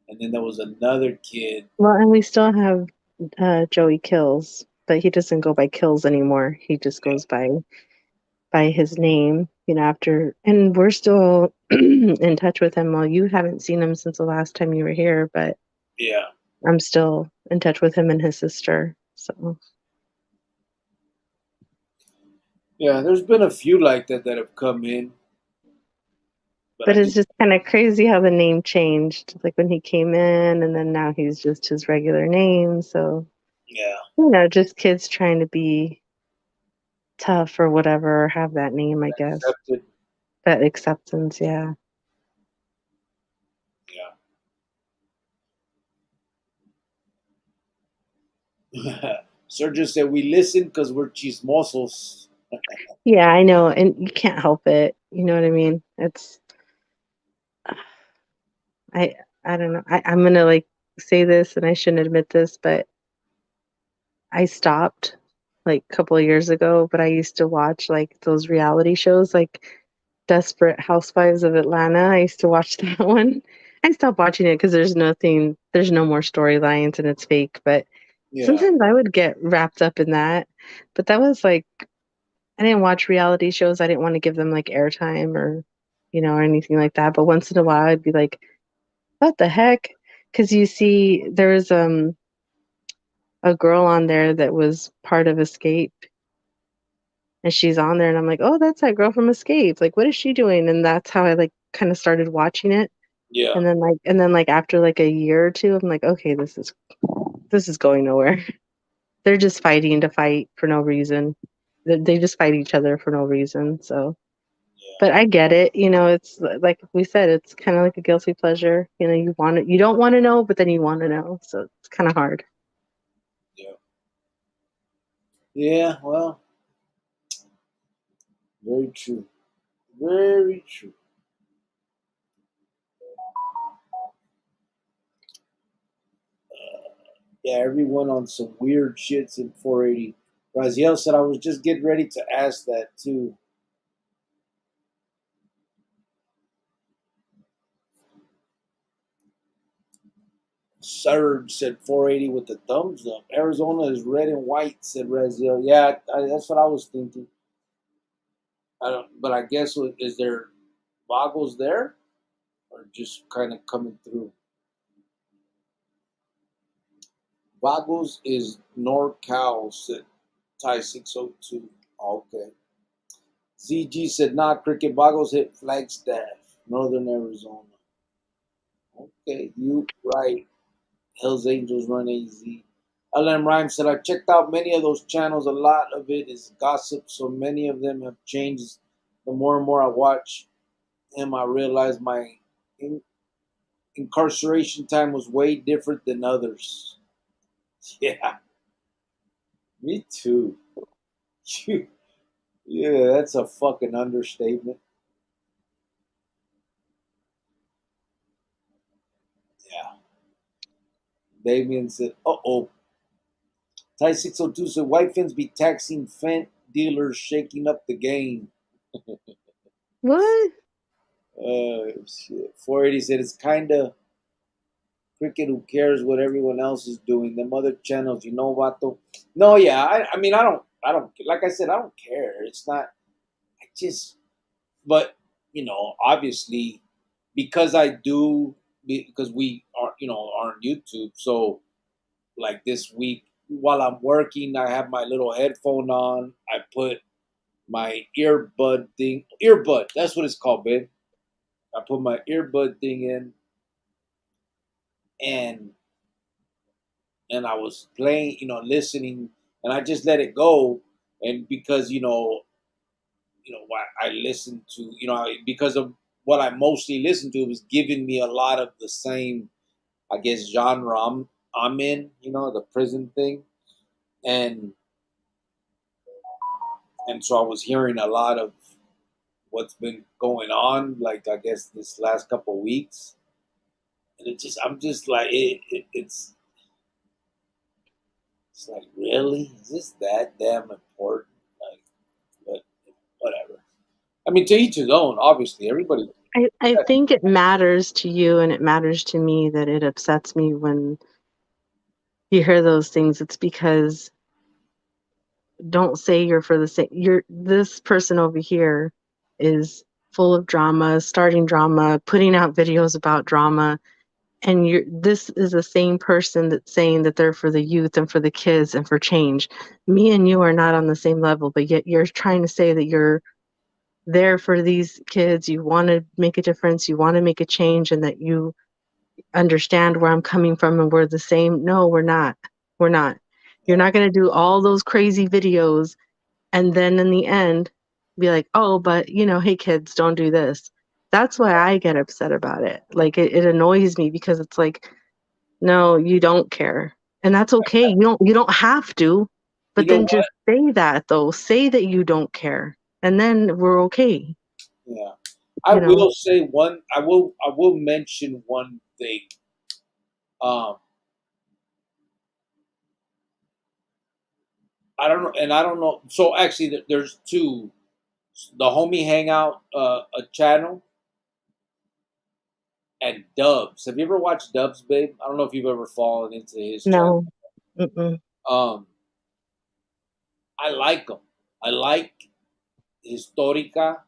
and then there was another kid. Well, and we still have Joey Kills, but he doesn't go by Kills anymore. He just goes by his name, after, and we're still in touch with him. Well, you haven't seen him since the last time you were here, but Yeah, I'm still in touch with him and his sister. So, yeah. There's been a few like that have come in, but but I it's just just kind of crazy how the name changed. Like when he came in, and then now he's just his regular name. So, yeah, just kids trying to be tough or whatever, or have that name, I guess. accepted. That acceptance, yeah. Yeah. Sergio said we listen because we're chismosos. Yeah, I know, and you can't help it. You know what I mean? I I don't know. I'm gonna like say this and I shouldn't admit this, but I stopped like a couple of years ago, but I used to watch like those reality shows like Desperate Housewives of Atlanta. I used to watch that one. I stopped watching it because there's no more storylines and it's fake. But Yeah, sometimes I would get wrapped up in that. But that was like, I didn't watch reality shows. I didn't want to give them like airtime or, or anything like that. But once in a while, I'd be like, what the heck? Because you see, there's a girl on there that was part of Escape, and she's on there, and I'm like, oh, that's that girl from Escape. Like, what is she doing? And that's how I like kind of started watching it. yeah, And then after like a year or two, I'm like, okay, this is going nowhere. They're just fighting to fight for no reason. They just fight each other for no reason. So, yeah, but I get it. It's like we said, it's kind of like a guilty pleasure. You don't want to know, but then you want to know. So it's kind of hard. yeah. Yeah, well, very true. Very true. Yeah, everyone on some weird shits in 480. Raziel said I was just getting ready to ask that too. Surge said 480 with the thumbs up. Arizona is red and white, said Raziel. Yeah, that's what I was thinking. I don't, but I guess is there boggles there or just kind of coming through? Boggles is NorCal, said Ty 602. Okay. ZG said, nah, Cricket Boggles hit Flagstaff, Northern Arizona. Okay, you right. Hells Angels run AZ. LM Rhyme said, I checked out many of those channels. A lot of it is gossip, so many of them have changed. The more and more I watch him, I realize my in- incarceration time was way different than others. Yeah, me too. Yeah, that's a fucking understatement. Yeah. Damien said, uh oh. Ty 602 said, white fins be taxing fent dealers, shaking up the game. What? Shit. 480 said, it's kind of cricket who cares what everyone else is doing. Them other channels, vato. No, yeah. I mean, I don't, like I said, I don't care. It's not, I just, but, obviously, because I do, because we are, are on YouTube. So, like this week, while I'm working, I have my little headphone on. I put my earbud, that's what it's called, babe. I put my earbud thing in, and I was playing, listening, and I just let it go. And because what I listened to, because of what I mostly listened to, was giving me a lot of the same, I guess, genre I'm in, the prison thing, and so I was hearing a lot of what's been going on, like I guess this last couple of weeks, and I'm just like it's like, really, is this that damn important? Like, but whatever. I mean, to each his own. Obviously, everybody. I think it matters to you and it matters to me that it upsets me when you hear those things. It's because don't say you're for the same. You're this person over here is full of drama, starting drama, putting out videos about drama, and this is the same person that's saying that they're for the youth and for the kids and for change. Me and you are not on the same level, but yet you're trying to say that you're there for these kids, you want to make a difference, you want to make a change, and that you understand where I'm coming from and we're the same. No, we're not. We're not. You're Yeah, not going to do all those crazy videos and then in the end be like, oh, but hey kids, don't do this. That's why I get upset about it. Like it annoys me because it's like, no, you don't care. And that's okay. You don't have to, you but know then what? just say that though. Say that you don't care. And then we're okay, Yeah, I you know. will say one. I will mention one thing. I don't know, and I don't know. So actually, there's two. The homie hangout a channel and Dubs. Have you ever watched Dubs, babe? I don't know if you've ever fallen into his channel. No. Mm-mm. Um, I like him. I like Historica.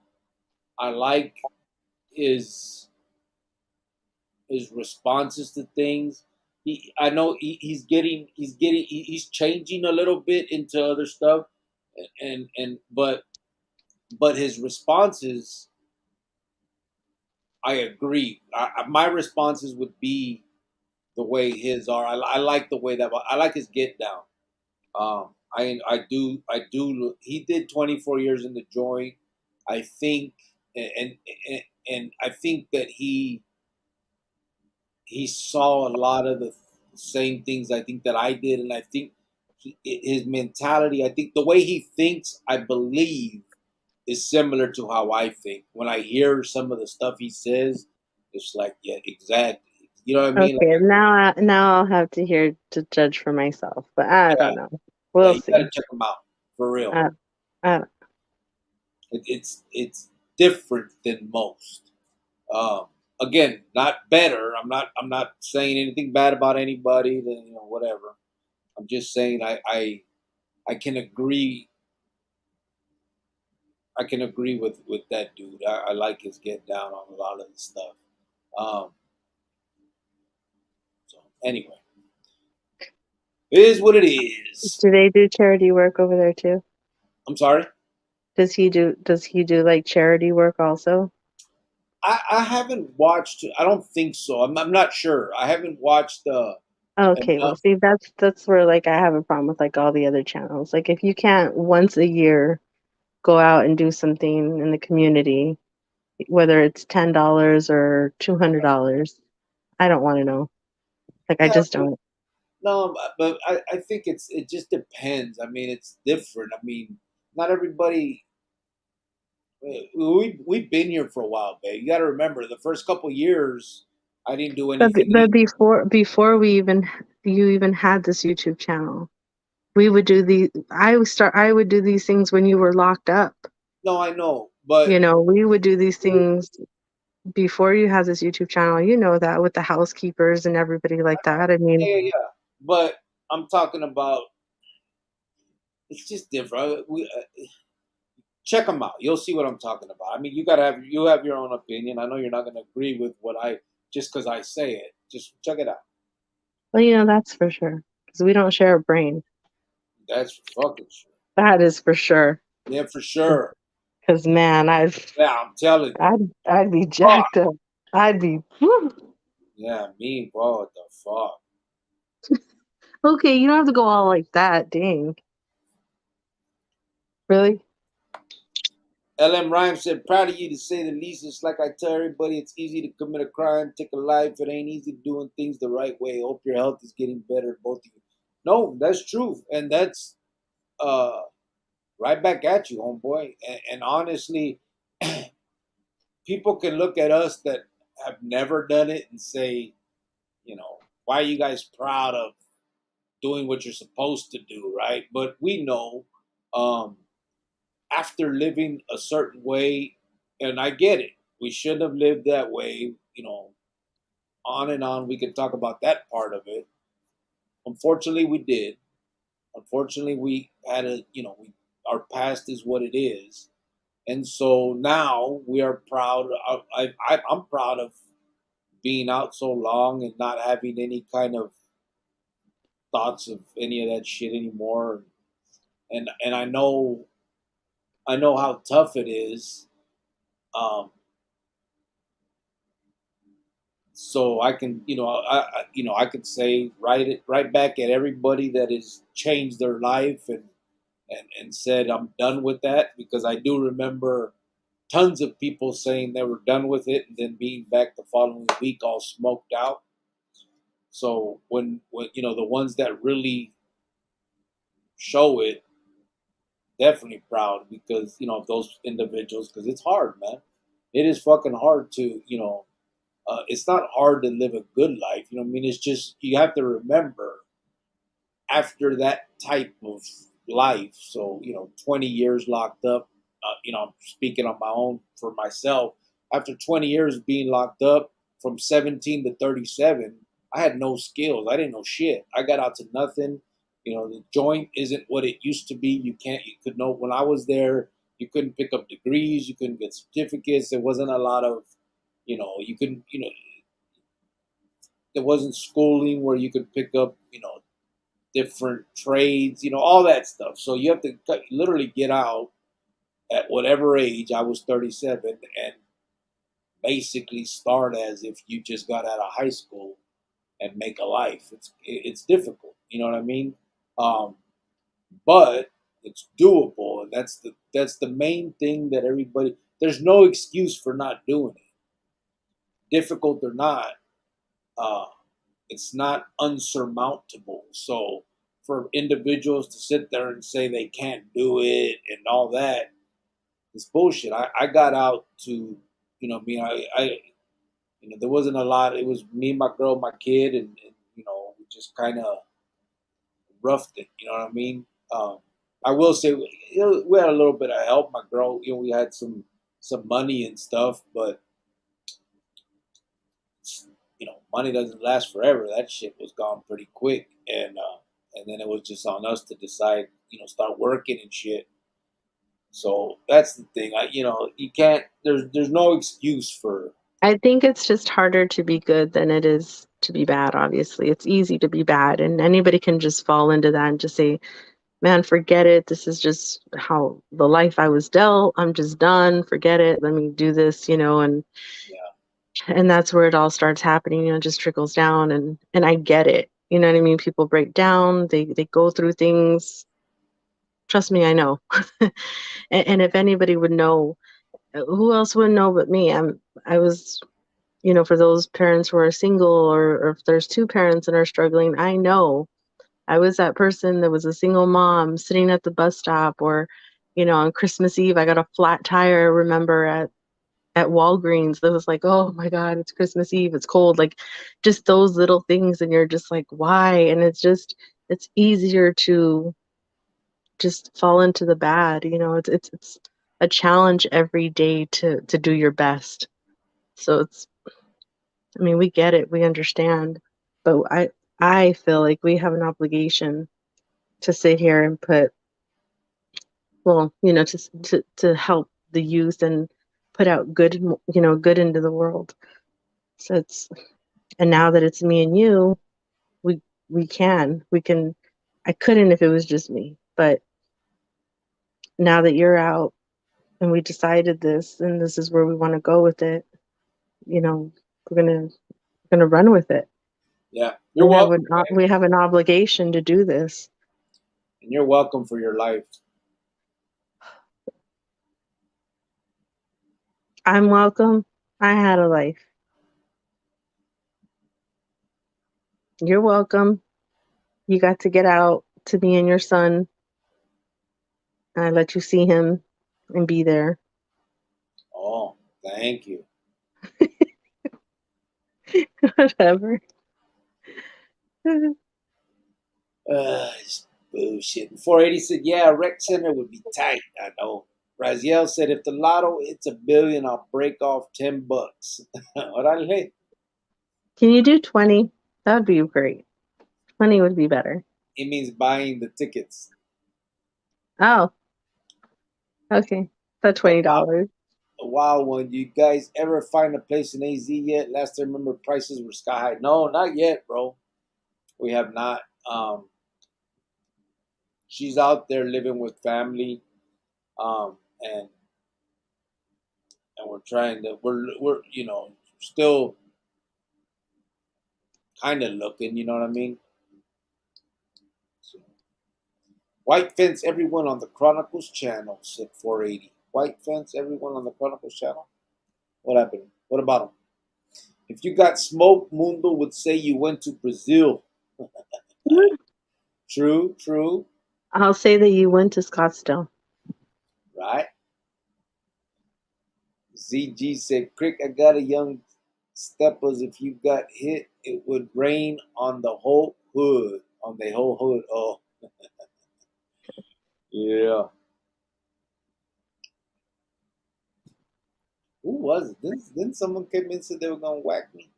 I like his his responses to things. I know he's changing a little bit into other stuff, and but his responses, I agree. My responses would be the way his are. I like the way that I like his get down. I do. He did 24 years in the joint. I think, and and I think that he saw a lot of the same things I think that I did, and I think his mentality. I think the way he thinks, I believe, is similar to how I think. When I hear some of the stuff he says, it's like, yeah, exactly. You know what I mean? Okay, Like, now I'll have to hear to judge for myself, but I yeah, don't know. yeah, We'll you got to see. check him out for real. I, I, It's different than most. Um, Again, not better. I'm not saying anything bad about anybody. Then whatever. I'm just saying I can agree. I can agree with that dude. I like his get down on a lot of the stuff. Um, so anyway, it is what it is. do they do charity work over there too? I'm sorry. Does he do like charity work also? I haven't watched. I don't think so. I'm not sure. I haven't watched Okay, well, enough. see, that's where like I have a problem with like all the other channels. Like if you can't once a year go out and do something in the community, whether it's $10 or $200, I don't want to know. Like I Yeah, just but don't. no, but I think it just depends. I mean, it's different. I mean, not everybody. We've been here for a while, babe. You got to remember the first couple years, I didn't do anything But either. before we even you even had this YouTube channel, we would do I would do these things when you were locked up. No, I know, but You know, we would do these things before you had this YouTube channel. You know that with the housekeepers and everybody like that. I mean, yeah, yeah, yeah. But I'm talking about. It's just different. Check them out. You'll see what I'm talking about. I mean, you have your own opinion. I know you're not going to agree with what I just because I say it. Just check it out. well, that's for sure because we don't share a brain. That's for fucking sure. That is for sure. Yeah, for sure. Because man, Yeah, I'm telling you. I'd be Fuck. jacked up. I'd be whew. Yeah, me, boy, what the fuck? Okay. You don't have to go all like that. Dang, really? LM Rhymes said, proud of you to say the least. It's like I tell everybody, it's easy to commit a crime, take a life. It ain't easy doing things the right way. Hope your health is getting better, both of you. No, that's true. And that's uh, right back at you, homeboy. And honestly, people can look at us that have never done it and say, why are you guys proud of doing what you're supposed to do, right? But we know um, after living a certain way, and I get it, we shouldn't have lived that way, on and on. We can talk about that part of it. Unfortunately, we did. Unfortunately, we had our past is what it is. And so now we are proud. I'm proud of being out so long and not having any kind of thoughts of any of that shit anymore. And I know how tough it is. Um, so I can I could say right back at everybody that has changed their life and said I'm done with that, because I do remember tons of people saying they were done with it and then being back the following week all smoked out. So when the ones that really show it, definitely proud because of those individuals, because it's hard, man. It is fucking hard to it's not hard to live a good life. I mean, it's just you have to remember after that type of life. So, 20 years locked up. I'm speaking on my own for myself. After 20 years being locked up from 17 to 37, I had no skills. I didn't know shit. I got out to nothing. The joint isn't what it used to be. You could know when I was there, you couldn't pick up degrees, you couldn't get certificates. There wasn't a lot of, you couldn't, there wasn't schooling where you could pick up, different trades, all that stuff. So you have to literally get out at whatever age. I was 37 and basically start as if you just got out of high school and make a life. It's difficult, you know what I mean? Um, but it's doable, and that's the main thing that everybody. There's no excuse for not doing it, difficult or not. Uh, it's not unsurmountable. So for individuals to sit there and say they can't do it and all that, it's bullshit. I got out to, there wasn't a lot. It was me, my girl, my kid, and we just kind of roughed it. You know what I mean? I will say we had a little bit of help. My girl, we had some money and stuff, but money doesn't last forever. That shit was gone pretty quick, and then it was just on us to decide, start working and shit. So that's the thing. You can't. There's no excuse for. I think it's just harder to be good than it is to be bad, obviously. It's easy to be bad, and anybody can just fall into that and just say, man, forget it. This is just how the life I was dealt. I'm just done. Forget it. Let me do this, Yeah, and that's where it all starts happening, it just trickles down, and I get it. You know what I mean? People break down, they go through things. Trust me, I know. And if anybody would know, who else would know but me? I was, for those parents who are single, or if there's two parents and are struggling, I know I was that person that was a single mom sitting at the bus stop, or, on Christmas Eve, I got a flat tire, I remember, at Walgreens. It was like, oh my God, it's Christmas Eve, it's cold. Like, just those little things, and you're just like, why? And it's easier to just fall into the bad. It's a challenge every day to do your best. So I mean, we get it, we understand, but I feel like we have an obligation to sit here and put, well, to help the youth and put out good, good into the world. So and now that it's me and you, we we can. I couldn't if it was just me, but now that you're out and we decided this, and this is where we want to go with it, you know we're gonna run with it. yeah. You're welcome, We have an obligation to do this. and you're welcome for your life. I'm welcome. I had a life. You're welcome. You got to get out to me and your son. I let you see him and be there. Oh, thank you. Whatever. It's bullshit. 480 said, yeah, rec center would be tight. I know. Raziel said, if the lotto hits a billion, I'll break off $10. Orale. Can you do 20? That would be great. 20 would be better. It means buying the tickets. Oh, okay. So A $20. wild one. You guys ever find a place in AZ yet? Last I remember, prices were sky high. No, not yet, bro. We have not. She's out there living with family, and we're trying to. We're still kind of looking. You know what I mean? So, white fence everyone on the Chronicles channel, said 480. White fence everyone on the Chronicles channel? What happened? What about them? If you got smoke, Mundo would say you went to Brazil. True, true, I'll say that you went to Scottsdale. right? ZG said, Crick, I got a young steppers. If you got hit, it would rain on the whole hood. On the whole hood. Oh, Yeah. Who was it? Then someone came in and said they were gonna whack me.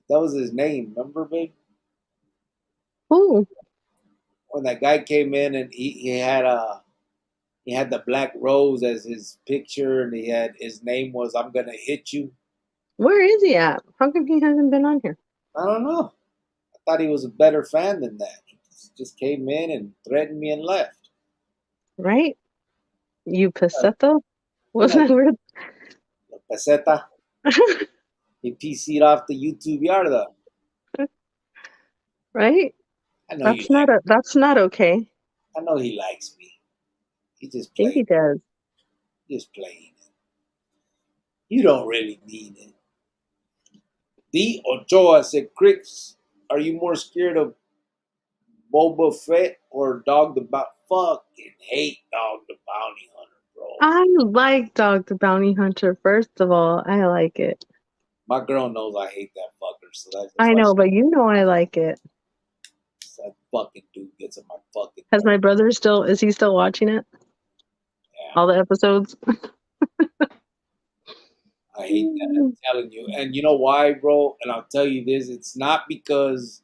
That was his name, remember, babe? Ooh, When that guy came in and he had the black rose as his picture, and he had his name was "I'm gonna hit you." where is he at? How come he hasn't been on here? I don't know. I thought he was a better fan than that. He just came in and threatened me and left. Right? You Uh, Paceto? You Wasn't know, that weird? peseta. He PC'd off the YouTube yarda. Right? I know you That's not okay. I know he likes me. He just I think playing. he does. Just playing. You don't really mean it. D. Ochoa said, Cricks, are you more scared of Boba Fett or Dog the fucking hate Dog the Bounty Hunter, bro. I like Dog the Bounty Hunter, first of all. I like it. My girl knows I hate that fucker, so that's I why know, but you know I like it. that fucking dude gets on my fucking Has nerve. my brother still, is he still watching it? Yeah, All the episodes? I hate that. I'm telling you. And you know why, bro? And I'll tell you this, it's not because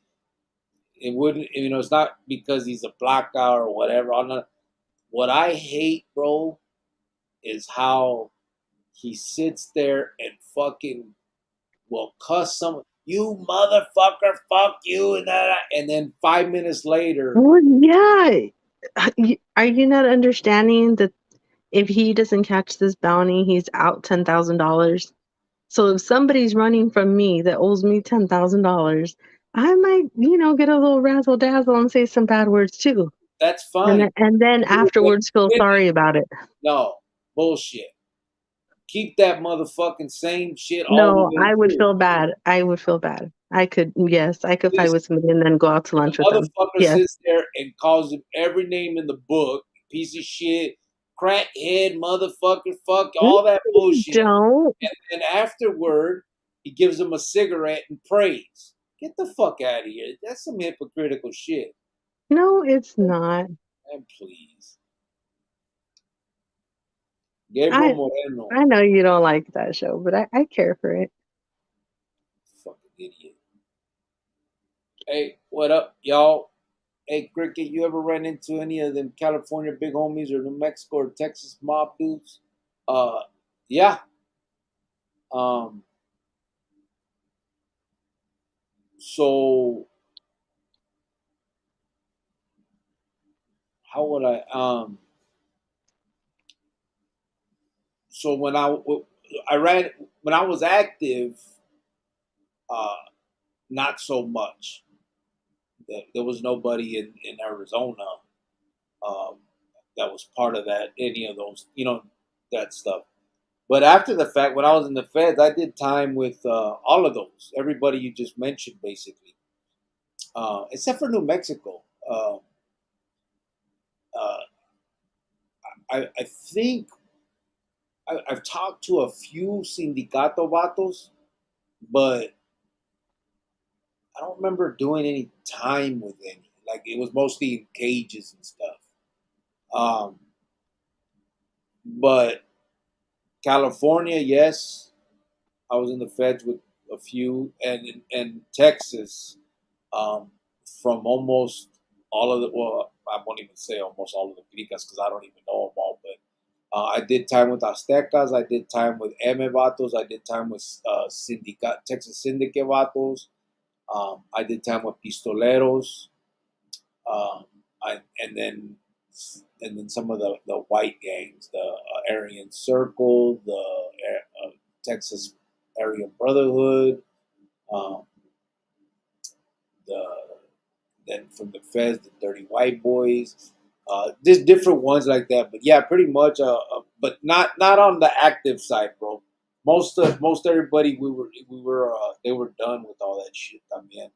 it wouldn't, it's not because he's a black guy or whatever. I'm not, what I hate, bro, is how he sits there and fucking will cuss someone, you motherfucker, fuck you, and then 5 minutes later, Well, yeah. Are you not understanding that if he doesn't catch this bounty, he's out $10,000? So if somebody's running from me that owes me $10,000, I might, get a little razzle dazzle and say some bad words too. that's And fine. then When afterwards feel you sorry about it. no, bullshit. Keep that motherfucking same shit all the No, way I would through. feel bad. I would feel bad. Yes, I could fight Listen, with somebody and then go out to the lunch with them. motherfucker Yes. sits there and calls him every name in the book, piece of shit, crackhead, motherfucker, fuck, No, all that you bullshit. don't. And then afterward, he gives him a cigarette and prays. Get the fuck out of here. That's some hypocritical shit. No, it's not. And please. Gabriel I Moreno, I know you don't like that show, but I care for it. fucking idiot. Hey, what up, y'all? Hey, Cricket, you ever ran into any of them California big homies or New Mexico or Texas mob dudes? Uh, yeah. Um, so how would so I ran when I was active, uh, not so much. There was nobody in Arizona um, that was part of that, any of those, that stuff. But after the fact, when I was in the feds, I did time with all of those, everybody you just mentioned, basically, except for New Mexico. Uh, I think I've talked to a few sindicato vatos, but I don't remember doing any time with any. Like it was mostly in cages and stuff. Um, but California, yes, I was in the feds with a few, and in Texas, um, from almost all of the. Well, I won't even say almost all of the Gricas because I don't even know them all. But I did time with Aztecas. I did time with M Vatos. I did time with Texas Syndicate Vatos. I did time with Pistoleros. Um, and then some of the white gangs, the Aryan Circle, the Texas Area Brotherhood, um, the then from the Feds, the Dirty White Boys, just different ones like that. But yeah, pretty much. But not on the active side, bro. Most everybody we were they were done with all that shit. I mean,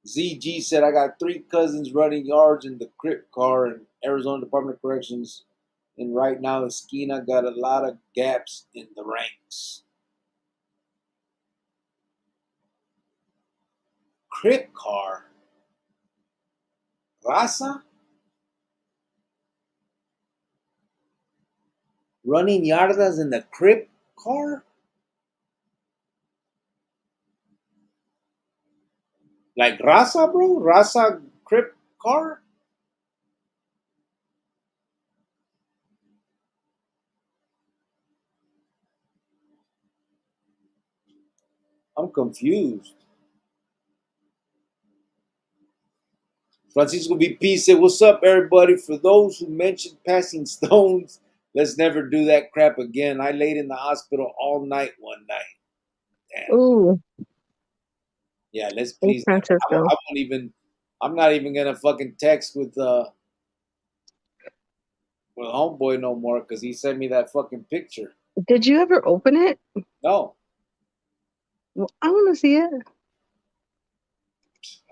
ZG said, I got three cousins running yards in the Crip car in Arizona Department of Corrections. And right now, Esquina got a lot of gaps in the ranks. Crip car? Raza running yardas in the crip car? Like Raza, bro? Raza crip car? I'm confused. Francisco BP said, "What's up, everybody? For those who mentioned passing stones, let's never do that crap again. I laid in the hospital all night one night. Damn. Ooh, Yeah, let's thanks, please never. Francisco. I won't even. I'm not even gonna fucking text with homeboy no more because he sent me that fucking picture. Did you ever open it? No, Well, I want to see it.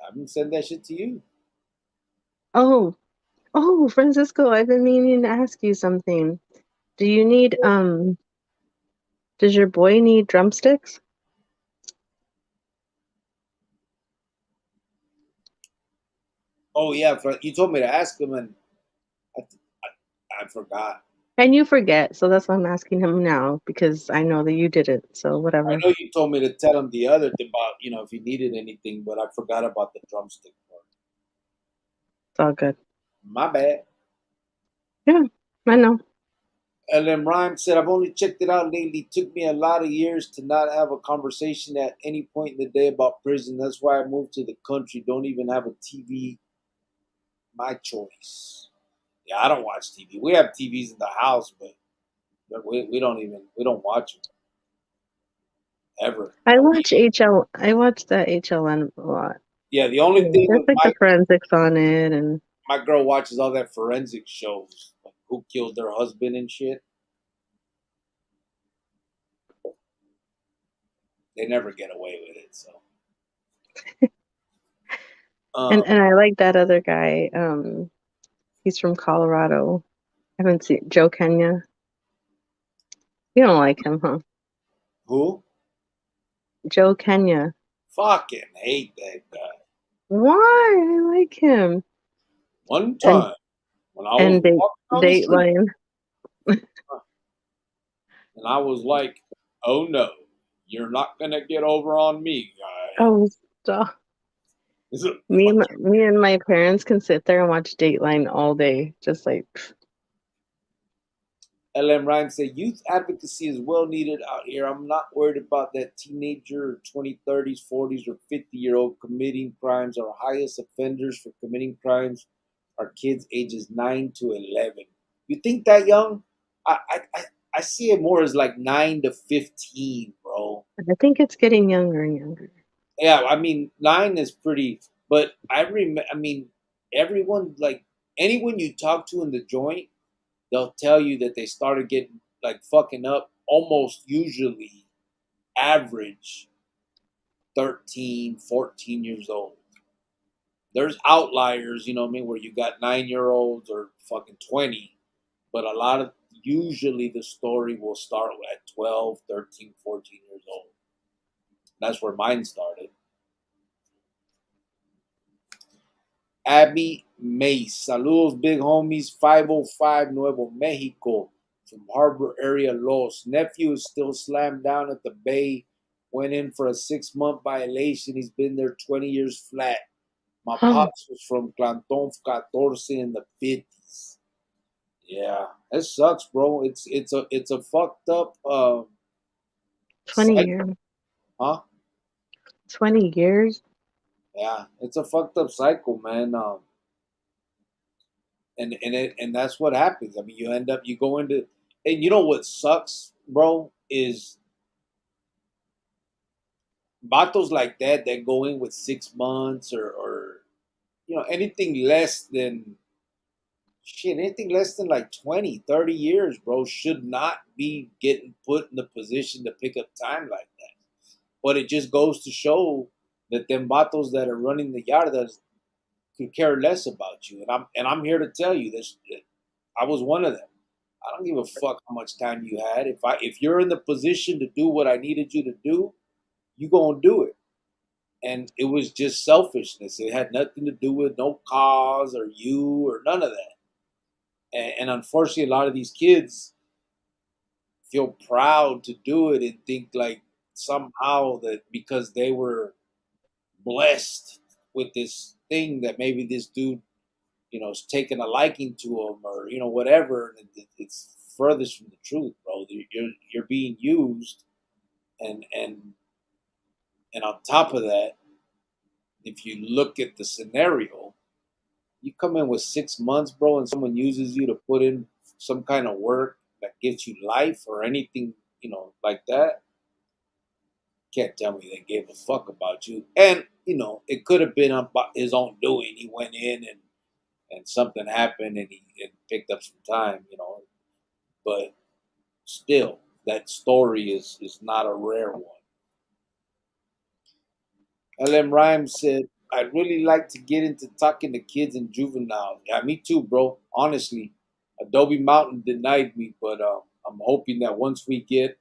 I haven't sent that shit to you. Oh, oh, Francisco, I've been meaning to ask you something. Do you need does your boy need drumsticks? Oh yeah, you told me to ask him, and I, I forgot. And you forget, so that's why I'm asking him now because I know that you did it. So I whatever. know you told me to tell him the other thing about if he needed anything, but I forgot about the drumstick part. It's all good. My bad. Yeah, I know. LM Rhyme said, "I've only checked it out lately. Took me a lot of years to not have a conversation at any point in the day about prison. That's why I moved to the country. Don't even have a TV. My choice." Yeah, I don't watch TV. We have TVs in the house, but we don't even we don't watch them ever. I watch HL. I watch that HLN a lot. Yeah, the only Yeah, thing there's with like the forensics on it, and my girl watches all that forensic shows, like who killed their husband and shit. They never get away with it. So, and um, and I like that other guy. He's from Colorado. I haven't seen Joe Kenya. You don't like him, huh? who? Joe Kenya. Fucking hate that guy. Why? I like him. One And time when I was and walking down the street, Dateline. and I was like, "Oh no, you're not gonna get over on me, guy." Oh, stop. Is it Me and fucking me and my parents can sit there and watch Dateline all day, just like LM Ryan said, "Youth advocacy is well needed out here. I'm not worried about that teenager, 20, 30s, 40s, or 50-year-old committing crimes. Our highest offenders for committing crimes are kids ages 9 to 11. You think that young? I, I, I I see it more as like 9 to 15, bro. I think it's getting younger and younger. Yeah, I mean, 9 is pretty, but I mean, everyone, like, anyone you talk to in the joint, they'll tell you that they started getting like fucking up almost usually average 13, 14 years old. There's outliers, you know what I mean, where you got 9 year olds or fucking 20, but a lot of usually the story will start at 12, 13, 14 years old. That's where mine started. Abby Mace. Saludos, big homies. 505 Nuevo Mexico from Harbor area Los. Nephew is still slammed down at the Bay. Went in for a 6 month violation. He's been there 20 years flat. My Oh, pops was from Clanton 14 in the 50s. Yeah, it sucks, bro. It's a fucked up 20 cycle, years. huh? 20 years? Yeah, it's a fucked up cycle, man. And that's what happens. I mean, you go into, and you know what sucks, bro, is vatos like that go in with 6 months or anything less than shit, anything less than like 20, 30 years, bro, should not be getting put in the position to pick up time like that. But it just goes to show that them vatos that are running the yardas could care less about you. And I'm here to tell you this. I was one of them. I don't give a fuck how much time you had. If you're in the position to do what I needed you to do, you gonna do it. and it was just selfishness. It had nothing to do with no cause or you or none of that. And unfortunately, a lot of these kids feel proud to do it and think like somehow that because they were blessed with this thing that maybe this dude, is taking a liking to him or whatever. It's furthest from the truth, bro. You're being used, and on top of that, if you look at the scenario, you come in with 6 months, bro, and someone uses you to put in some kind of work that gives you life or anything, like that. Can't tell me they gave a fuck about you. And it could have been about his own doing. He went in and something happened and he picked up some time, But still, that story is not a rare one. LM Rhymes said, I'd really like to get into talking to kids and juveniles. Yeah, me too, bro. Honestly, Adobe Mountain denied me, but I'm hoping that once we get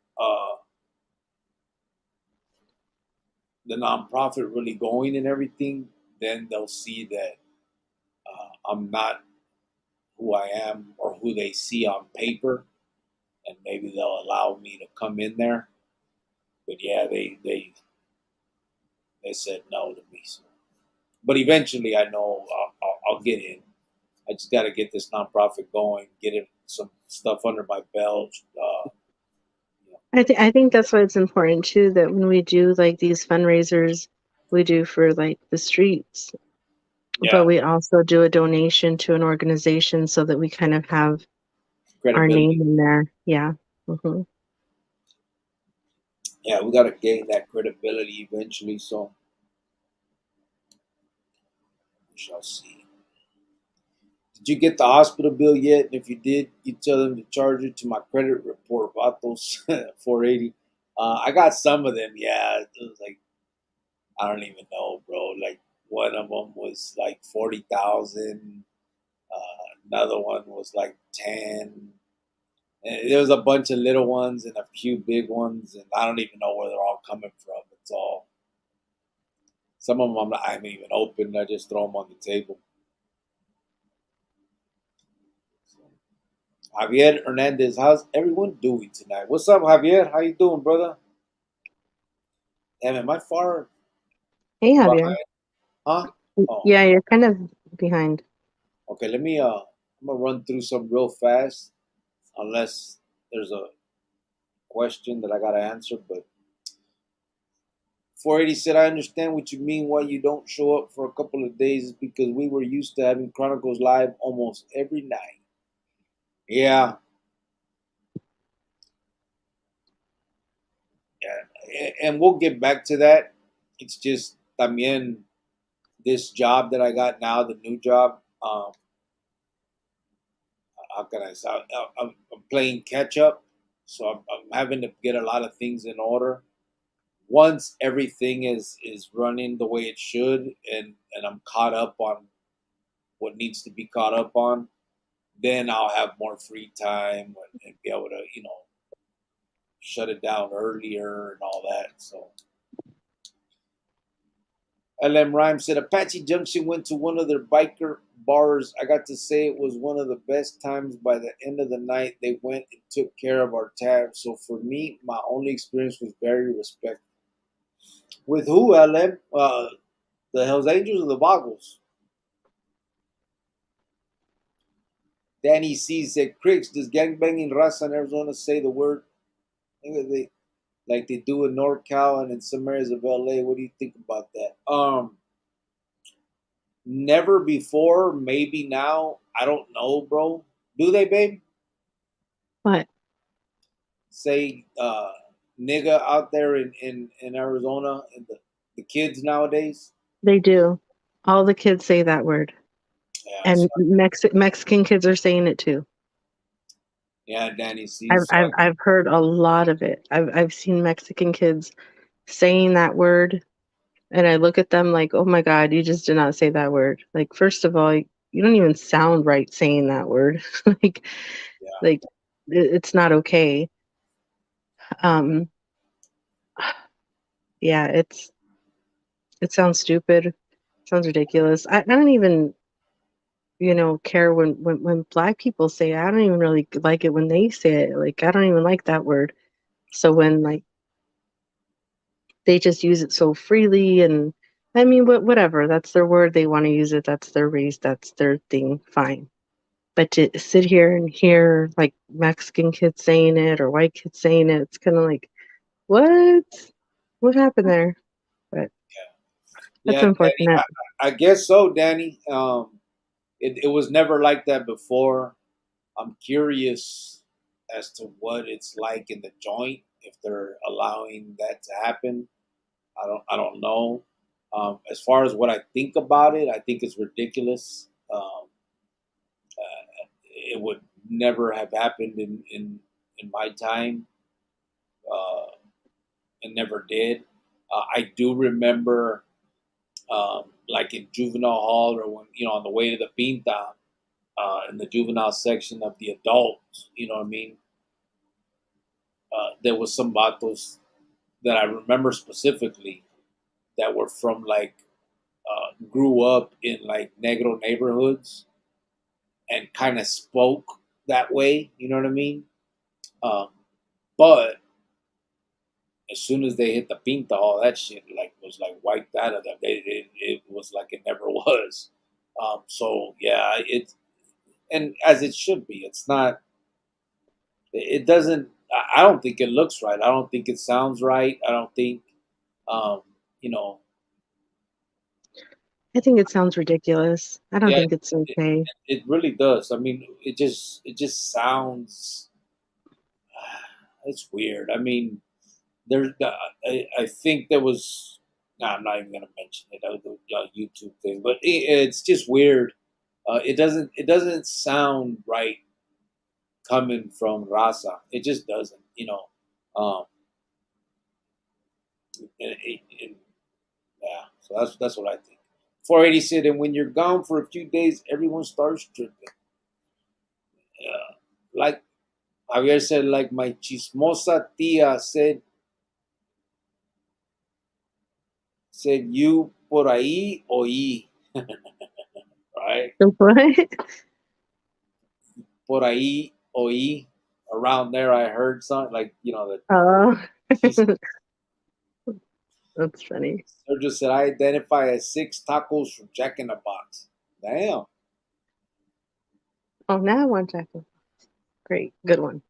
the nonprofit really going and everything, then they'll see that I'm not who I am or who they see on paper, and maybe they'll allow me to come in there. But yeah, they said no to me. So. But eventually, I know I'll get in. I just got to get this nonprofit going, get it some stuff under my belt. I think that's why it's important too that when we do like these fundraisers, we do for like the streets, but Yeah, we also do a donation to an organization so that we kind of have our name credibility. in there. Yeah. Hmm. Yeah, we got to gain that credibility eventually. So we shall see. Did you get the hospital bill yet? And if you did, you tell them to charge it to my credit report about those 480. I got some of them. Yeah, it was like I don't even know, bro. Like one of them was like 40,000. Another one was like 10. And there was a bunch of little ones and a few big ones, and I don't even know where they're all coming from. It's all some of them I haven't even opened. I just throw them on the table. So, Javier Hernandez, how's everyone doing tonight? What's up, Javier? How you doing, brother? Damn, am I far Hey, Javier. behind? Huh? Oh, Yeah, you're kind of behind. okay. Let me. I'm gonna run through some real fast, unless there's a question that I gotta answer. But 480 said, I understand what you mean why you don't show up for a couple of days is because we were used to having Chronicles live almost every night. Yeah, yeah. And we'll get back to that. It's just también this job that I got now, the new job. How can I say? I'm playing catch up, so I'm having to get a lot of things in order. Once everything is running the way it should, and I'm caught up on what needs to be caught up on, then I'll have more free time and be able to, shut it down earlier and all that. So LM Rhyme said Apache Junction went to one of their biker bars. I got to say it was one of the best times. By the end of the night, they went and took care of our tab. So for me, my only experience was very respectful. With who, LM? The Hells Angels or the Boggles? Danny C said, Cricks, does gangbanging raza in Arizona say the word? They, like they do in NorCal and in some areas of LA. What do you think about that? Never before, maybe now. I don't know, bro. Do they, babe? But Say nigga out there in Arizona and the kids nowadays? they do. All the kids say that word. Yeah, so, And Mexican kids are saying it too. yeah, Danny C. I've So I've I've heard a lot of it. I've seen Mexican kids saying that word, and I look at them like, "Oh my God, you just did not say that word." Like, first of all, you don't even sound right saying that word. like yeah, like it's not okay. Um, yeah, It sounds stupid. Sounds ridiculous. I don't even, care when black people say it. I don't even really like it when they say it. Like, I don't even like that word. So when like they just use it so freely, and I mean, whatever. That's their word. They want to use it. That's their race. That's their thing. Fine. But to sit here and hear like Mexican kids saying it or white kids saying it, it's kind of like, what? What happened there? But that's Yeah, Danny, unfortunate. I guess so, Danny. It was never like that before. I'm curious as to what it's like in the joint if they're allowing that to happen. I don't know. As far as what I think about it, I think it's ridiculous. It would never have happened in my time. Uh, it never did. I do remember, like in juvenile hall or when on the way to the pinta, in the juvenile section of the adults. You know what I mean? There was some vatos that I remember specifically that were from like grew up in like negro neighborhoods and kind of spoke that way. You know what I mean? Um, but as soon as they hit the pinta, all that shit like was like wiped out of them. It was like it never was. So yeah, and as it should be. It's not. It doesn't. I don't think it looks right. I don't think it sounds right. I don't think. Um, you know. I think it sounds ridiculous. I don't Yeah, think it's it, okay. it really does. I mean, it just sounds. It's weird. I mean, there's. I think there was. No, I'm not even gonna mention it. That was a YouTube thing, but it's just weird. It doesn't sound right coming from Raza. It just doesn't. Um, and yeah. So that's what I think. 480 said, and when you're gone for a few days, everyone starts tripping. Like Javier said, like my chismosa tia said you por ahí oí, right? The what? Por ahí oí. Around there, I heard something like that. Oh, She that's funny. Sergio said I identify as six tacos from Jack in the Box. Damn. Oh, now I want chocolate. Great, good one.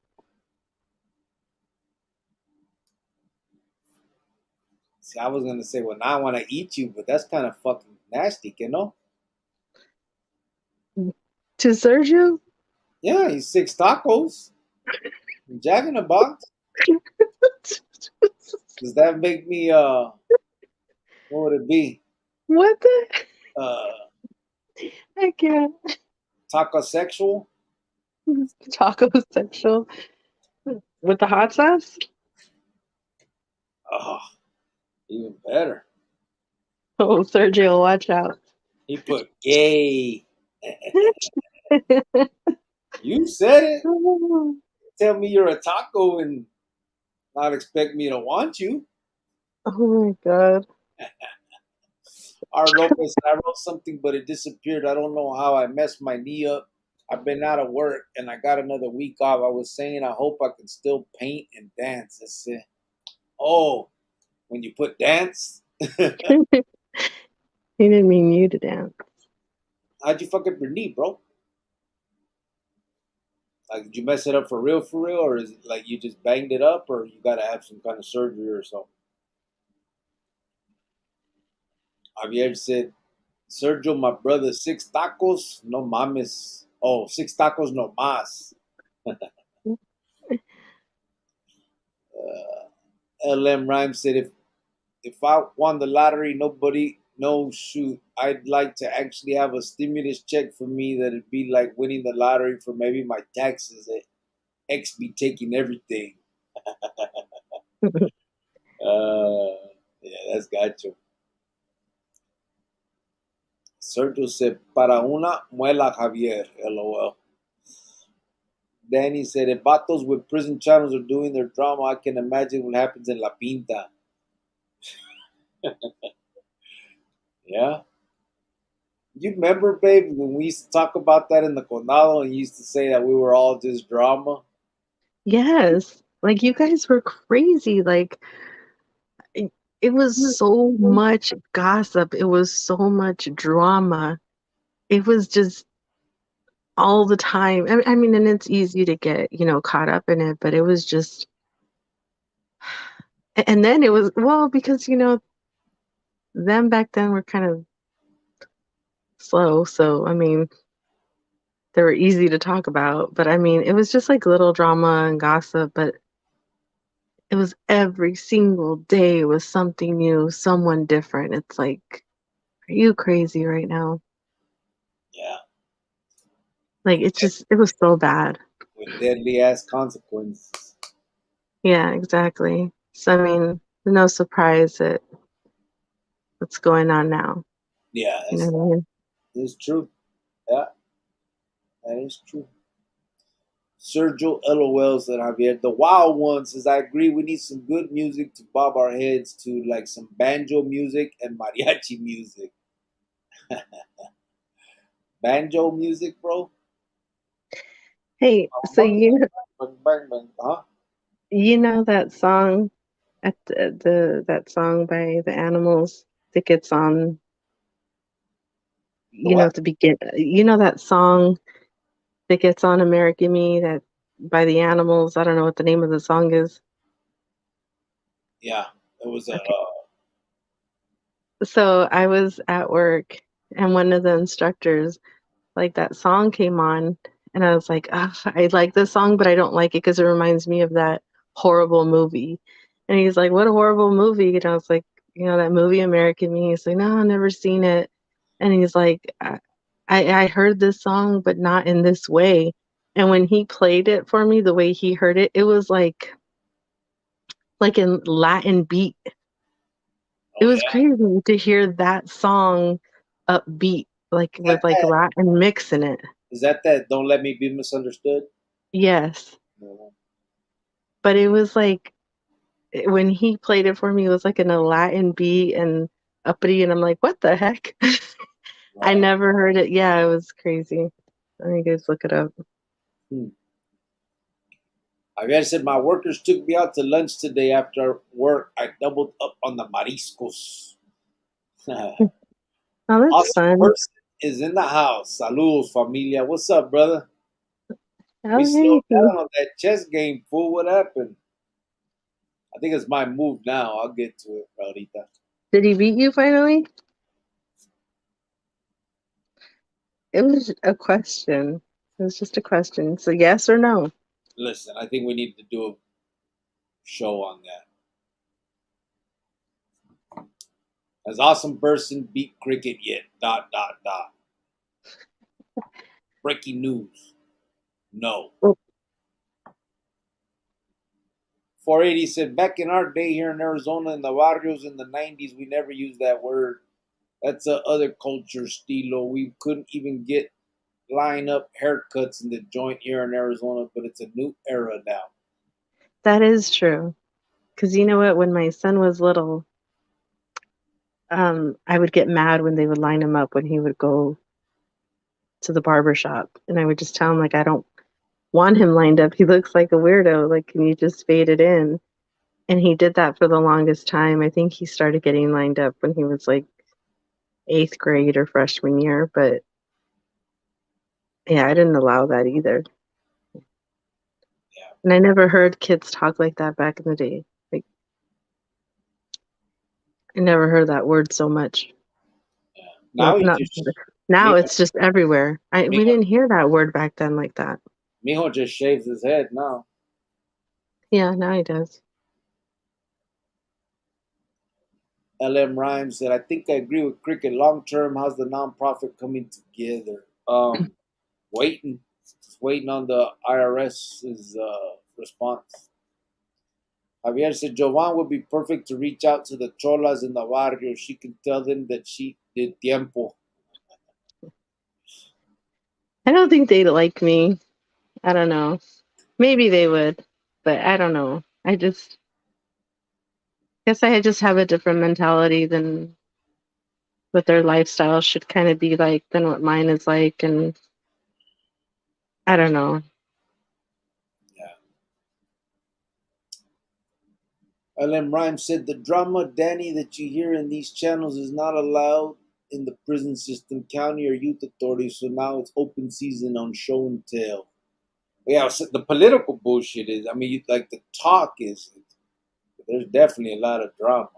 See, I was gonna say, well, now I want to eat you, but that's kind of fucking nasty, you know? To Sergio? Yeah, he's six tacos. Jack in the Box. Does that make me what would it be? What the? Uh I can't. taco sexual? Taco sexual with the hot sauce? Oh, even better. Oh, Sergio, watch out. He put gay. You said it. Tell me you're a taco and not expect me to want you. Oh my God. R. Lopez, I wrote something, but it disappeared. I don't know how. I messed my knee up. I've been out of work and I got another week off. I was saying I hope I can still paint and dance. I said, oh, when you put dance, He didn't mean you to dance. how'd you fuck up your knee, bro? Like, did you mess it up for real, or is it like you just banged it up, or you got to have some kind of surgery or something? Javier said, Sergio, my brother, six tacos, no mames. Oh, six tacos, no mas. LM Rhyme said, if I won the lottery, nobody, no shoot. I'd like to actually have a stimulus check for me that'd be like winning the lottery for maybe my taxes. X be taking everything. Uh, yeah, that's got you. Sergio said, para una muela, Javier. LOL. Danny said, if vatos with prison channels are doing their drama, I can imagine what happens in La Pinta. Yeah. You remember, babe, when we used to talk about that in the Condado and you used to say that we were all just drama? Yes. Like you guys were crazy. Like it, it was so much gossip. It was so much drama. It was just all the time. I mean, and it's easy to get, caught up in it, but it was just, and then it was, well, because, them back then were kind of slow. So, I mean, they were easy to talk about, but I mean, it was just like little drama and gossip, but it was every single day was something new, someone different. It's like, are you crazy right now? Yeah. Like, it was so bad. With deadly ass consequences. Yeah, exactly. So, I mean, no surprise that what's going on now. Yeah, You know what I mean? that's true. Yeah, that is true. Sergio LOL said Javier. The wild one says, I agree, we need some good music to bob our heads to, like some banjo music and mariachi music. Banjo music, bro? Hey, so Bang, bang, bang. Huh? you know that song at that song by the Animals that gets on, The what? at the begin. You know that song that gets on American Me that by the Animals. I don't know what the name of the song is. Yeah, it was a. Okay. So I was at work and one of the instructors, like that song came on and I was like, "Ugh, I like this song, but I don't like it because it reminds me of that horrible movie." And he's like, "What a horrible movie." And I was like, that movie American Me. He's like, "No, I've never seen it." And he's like, I heard this song, but not in this way. And when he played it for me, the way he heard it, it was like in Latin beat. It Oh was yeah, crazy to hear that song upbeat, like that, with like that Latin mix in it. is that. Don't let me be misunderstood. Yes. No. But it was like when he played it for me, it was like in a Latin beat and uppity, and I'm like, what the heck? I Right. never heard it. Yeah, it was crazy. Let me guys look it up. Hmm. Javier said, my workers took me out to lunch today after work. I doubled up on the mariscos. Oh, that's Awesome fun. person is in the house. Saludos, familia. What's up, brother? We Oh, slowed hey. down on that chess game, fool. What happened? I think it's my move now. I'll get to it, Raulita. Did he beat you finally? It was a question. It was just a question. So yes or no? Listen, I think we need to do a show on that. Has awesome person beat cricket yet? Dot dot dot. Breaking news. No. Well, 480 said back in our day here in Arizona in the barrios in the 90s, we never used that word. That's a other culture, Stilo. We couldn't even get line up haircuts in the joint here in Arizona, but it's a new era now. that is true. Because you know what? When my son was little, I would get mad when they would line him up when he would go to the barber shop, and I would just tell him like I don't want him lined up. He looks like a weirdo. Like, can you just fade it in? And he did that for the longest time. I think he started getting lined up when he was like eighth grade or freshman year. But yeah, I didn't allow that either. Yeah. And I never heard kids talk like that back in the day. Like, I never heard that word so much. Yeah. Now Not, he not just now. Mijo, It's just everywhere. We Mijo, didn't hear that word back then like that. Mijo just shaves his head now. Yeah, now he does. LM Rhymes said, I think I agree with Cricket. Long term, how's the nonprofit coming together? Waiting. Just waiting on the IRS's response. Javier said Jovan would be perfect to reach out to the cholas in the barrio. She can tell them that she did tiempo. I don't think they'd like me. I don't know. Maybe they would, but I don't know. I just guess I just have a different mentality than what their lifestyle should kind of be like than what mine is like, and I don't know. Yeah. LM Rhymes said the drama, Danny, that you hear in these channels is not allowed in the prison system, county, or youth authorities, so now it's open season on show and tell. Yeah, so the political bullshit is, I mean, like the talk is, there's definitely a lot of drama.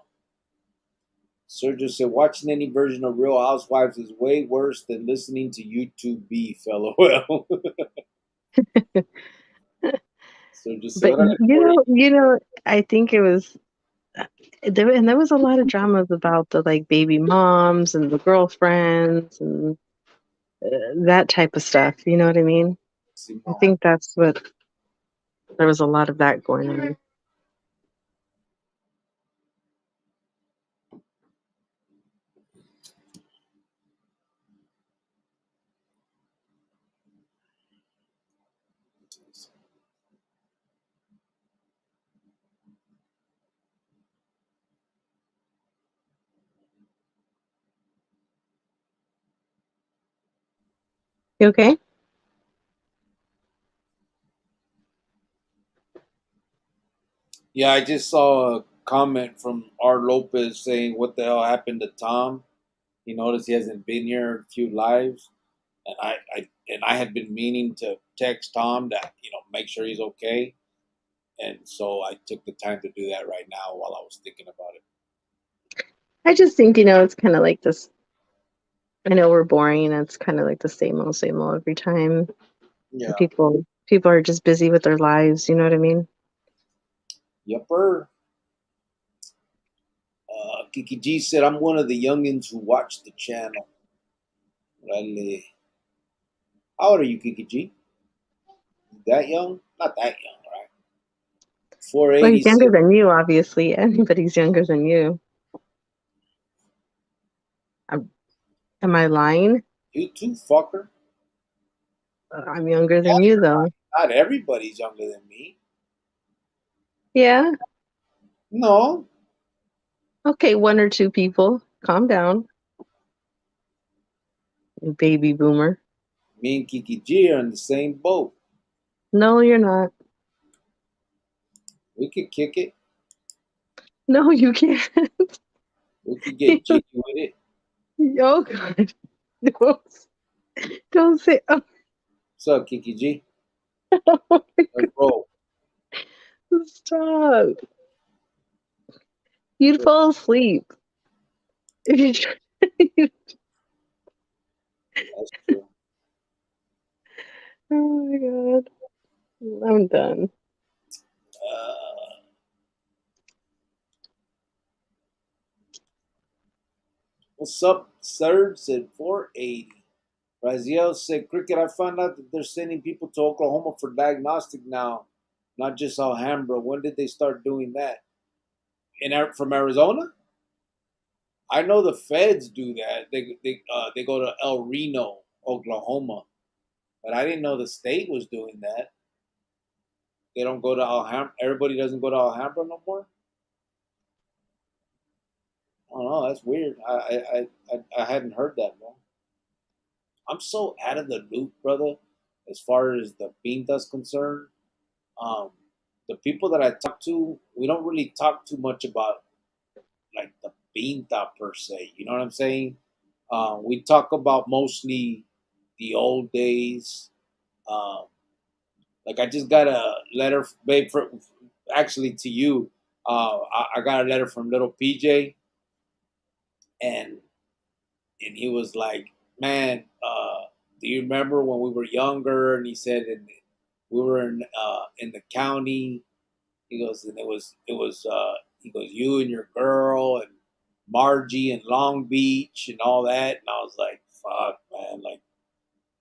Sergio said, watching any version of Real Housewives is way worse than listening to YouTube beef, LOL. Sergio said, But "Órale, Corey." I think it was there was a lot of dramas about the like baby moms and the girlfriends and that type of stuff. You know what I mean? I Simón. think that's what there was a lot of that going on. You okay? Yeah, I just saw a comment from R. Lopez saying, what the hell happened to Tom? He noticed he hasn't been here a few lives. And I had been meaning to text Tom that, make sure he's okay. And so I took the time to do that right now while I was thinking about it. I just think, it's kind of like this. I know we're boring. It's kind of like the same old every time. Yeah. People are just busy with their lives. You know what I mean? Yepper. Kiki G said, I'm one of the youngins who watch the channel. Rale. How old are you, Kiki G? That young? Not that young, right? Well, he's younger 486. than you, obviously. Anybody's younger than you. Am, am I lying? You too, fucker. I'm younger Yeah, than you, though. not everybody's younger than me. Yeah. No, Okay, one or two people. Calm down, you baby boomer. me and Kiki G are in the same boat. No, you're not. We could kick it. No, you can't. We could get jiggy with it. Oh God. Don't, don't say, oh, What's up, Kiki G? my Let's roll. God, stop. You'd fall asleep if you tried. That's true. Oh my God. I'm done. Uh, what's up, Serge? Said 480. Raziel said, Cricket, I found out that they're sending people to Oklahoma for diagnostic now, not just Alhambra. When did they start doing that? From Arizona? I know the feds do that. They go to El Reno, Oklahoma, but I didn't know the state was doing that. They don't go to Alhambra. Everybody doesn't go to Alhambra no more. I don't know. That's weird. I hadn't heard that, bro. I'm so out of the loop, brother, as far as the pinta's concerned. Um, the people that I talk to, we don't really talk too much about like the pinta per se. You know what I'm saying? We talk about mostly the old days. Um, like I just got a letter, babe, actually to you. I got a letter from little PJ, and he was like, "Man, do you remember when we were younger?" And he said, and we were in the county. He goes, and it was. He goes, you and your girl and Margie and Long Beach and all that. And I was like, fuck, man, like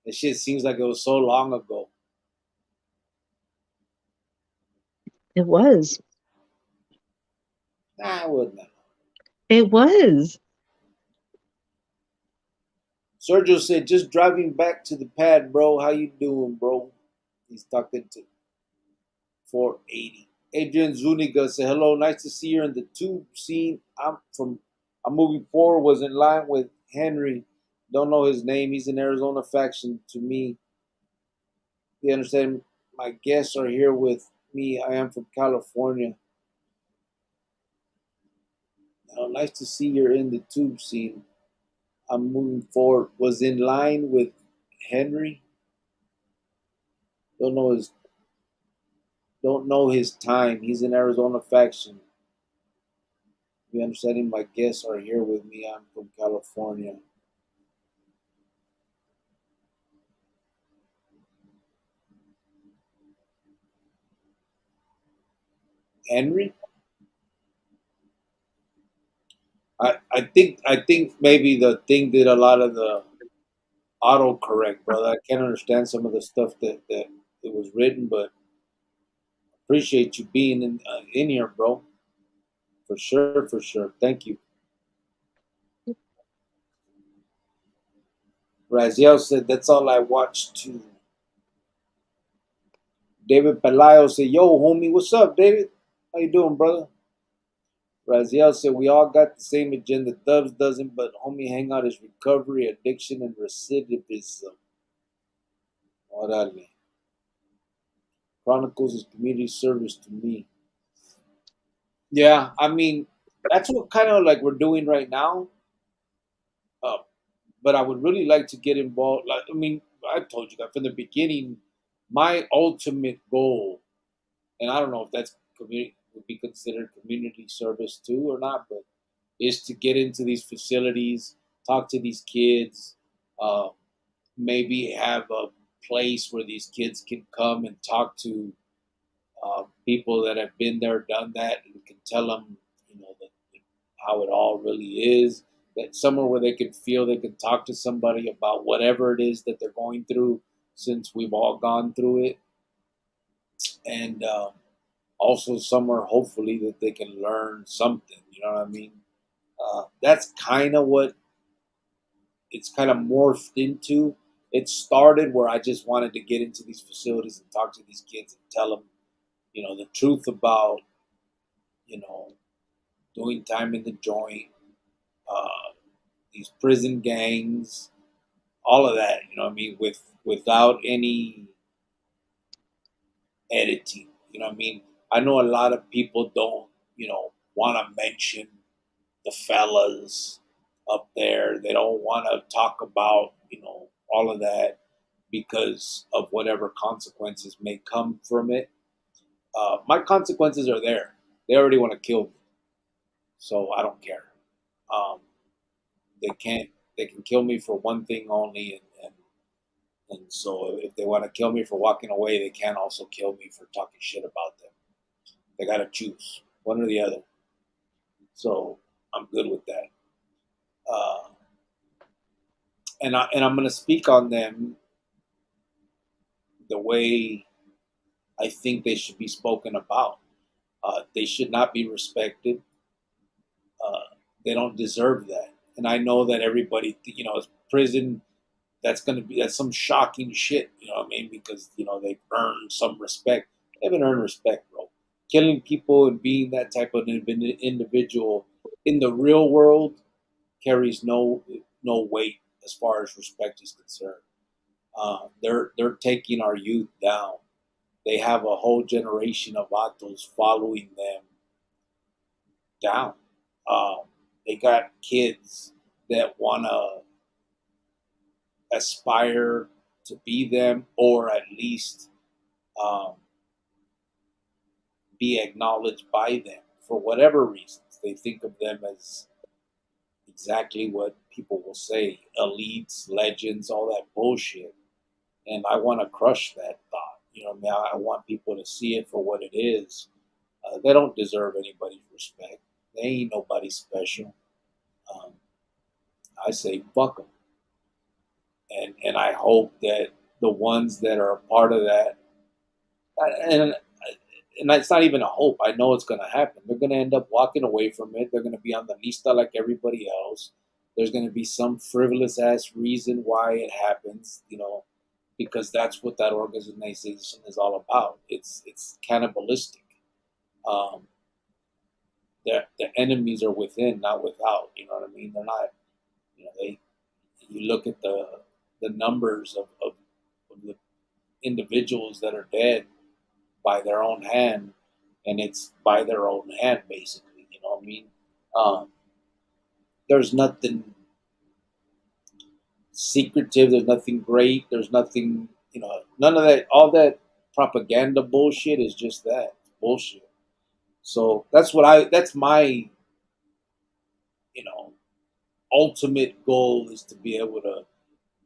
this shit seems like it was so long ago. It was. Nah, I wouldn't have. It was. Sergio said, just driving back to the pad, bro. How you doing, bro? He's talking to 480. Adrian Zuniga said, hello, nice to see you in the tube scene. I'm from I'm moving forward was in line with Henry. Don't know his name. He's an Arizona faction to me. You understand? My guests are here with me. I am from California. Nice to see you're in the tube scene. I'm moving forward. Was in line with Henry. Don't know his don't know his time. He's an Arizona faction. You understand? My guests are here with me. I'm from California. Henry? I think maybe the thing did a lot of the autocorrect, brother. I can't understand some of the stuff that it was written, but appreciate you being in here, bro. For sure, for sure. Thank you. Raziel said that's all I watched too. David Pelayo said, "Yo, homie, what's up, David? How you doing, brother?" Raziel said, "We all got the same agenda. Dubs doesn't, but homie hangout is recovery, addiction, and recidivism." Orale. Chronicles is community service to me. Yeah, I mean, that's what kind of like we're doing right now. Uh, but I would really like to get involved. Like, I mean, I told you that from the beginning. My ultimate goal, and I don't know if that's community would be considered community service too or not, but is to get into these facilities, talk to these kids, uh, maybe have a place where these kids can come and talk to people that have been there, done that, and can tell them, how it all really is. That somewhere where they can feel they can talk to somebody about whatever it is that they're going through, since we've all gone through it, and also somewhere hopefully that they can learn something. You know what I mean? That's kind of what it's kind of morphed into. It started where I just wanted to get into these facilities and talk to these kids and tell them, the truth about, you know, doing time in the joint, uh, these prison gangs, all of that. You know what I mean? Without any editing. You know what I mean? I know a lot of people don't, want to mention the fellas up there. They don't want to talk about, all of that because of whatever consequences may come from it. My consequences are there. They already want to kill me, so I don't care. Um, they can't. They can kill me for one thing only, and so if they want to kill me for walking away, they can also kill me for talking shit about them. They got to choose one or the other. So I'm good with that. Uh, and I'm going to speak on them the way I think they should be spoken about. They should not be respected. Uh, they don't deserve that. And I know that everybody, prison. That's some shocking shit. You know what I mean? Because they've earned some respect. They haven't earned respect, bro. Killing people and being that type of individual in the real world carries no weight as far as respect is concerned. They're taking our youth down. They have a whole generation of vatos following them down. Um, they got kids that want to aspire to be them, or at least um, be acknowledged by them for whatever reasons. They think of them as exactly what people will say elites, legends, all that bullshit. And I want to crush that thought. I mean, I want people to see it for what it is. They don't deserve anybody's respect. They ain't nobody special. Um, I say fuck them, and I hope that the ones that are a part of that, and it's not even a hope. I know it's going to happen. They're going to end up walking away from it. They're going to be on the lista like everybody else. There's going to be some frivolous ass reason why it happens, because that's what that organization is all about. It's cannibalistic. Um, the enemies are within, not without. You know what I mean? They're not. They. You look at the numbers of the individuals that are dead by their own hand, and it's by their own hand, basically. You know what I mean? Um, there's nothing secretive. There's nothing great. There's nothing. None of that. All that propaganda bullshit is just that bullshit. So that's what I. That's my you know ultimate goal is to be able to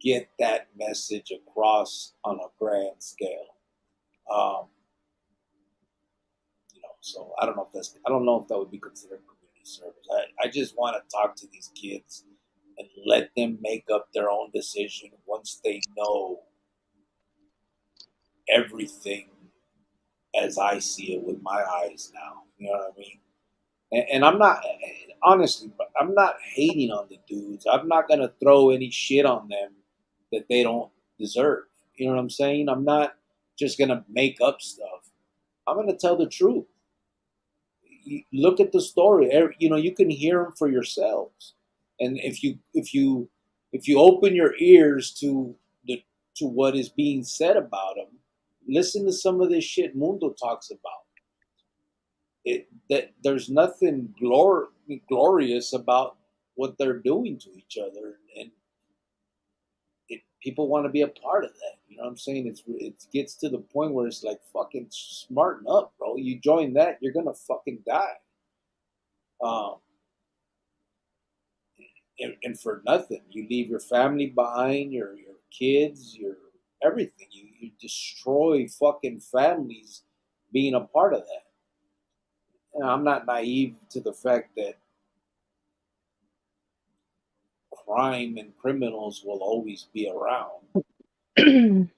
get that message across on a grand scale. Um, so I don't know if that would be considered community service. I just want to talk to these kids and let them make up their own decision once they know everything as I see it with my eyes now. You know what I mean? And I'm not honestly, but I'm not hating on the dudes. I'm not gonna throw any shit on them that they don't deserve. You know what I'm saying? I'm not just gonna make up stuff. I'm gonna tell the truth. You look at the story. You can hear them for yourselves. And if you open your ears the to what is being said about them, listen to some of this shit Mundo talks about. That there's nothing glorious about what they're doing to each other, and people want to be a part of that. You know what I'm saying? It gets to the point where it's like fucking smarten up, bro. You join that, you're gonna fucking die. Um, and for nothing. You leave your family behind, your kids, your everything. You destroy fucking families being a part of that. And I'm not naive to the fact that crime and criminals will always be around,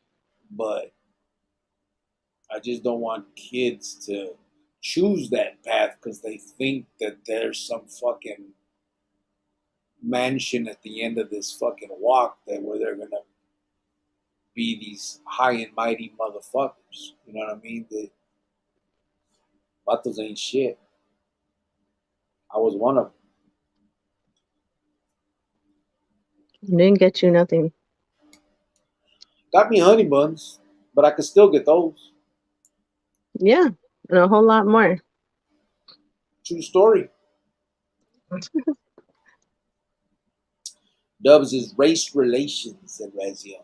but I just don't want kids to choose that path because they think that there's some fucking mansion at the end of this fucking walk that where they're gonna be these high and mighty motherfuckers. You know what I mean? The vatos ain't shit. I was one of them. Didn't get you nothing. Got me honey buns, but I could still get those. Yeah, and a whole lot more. True story. Dubs is race relations at Razio.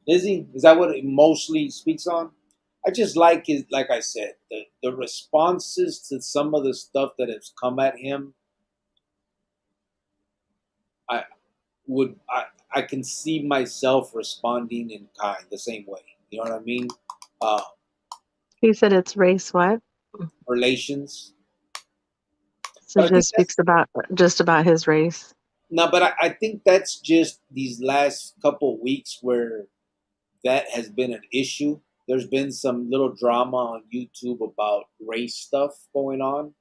Is he? Is that what it mostly speaks on? I just like his, like I said, the responses to some of the stuff that has come at him. I I can see myself responding in kind, the same way. You know what I mean? Uh, He said it's race what? relations, So but it I think just that's speaks about just about his race. no, but I think that's just these last couple weeks where that has been an issue. There's been some little drama on YouTube about race stuff going on.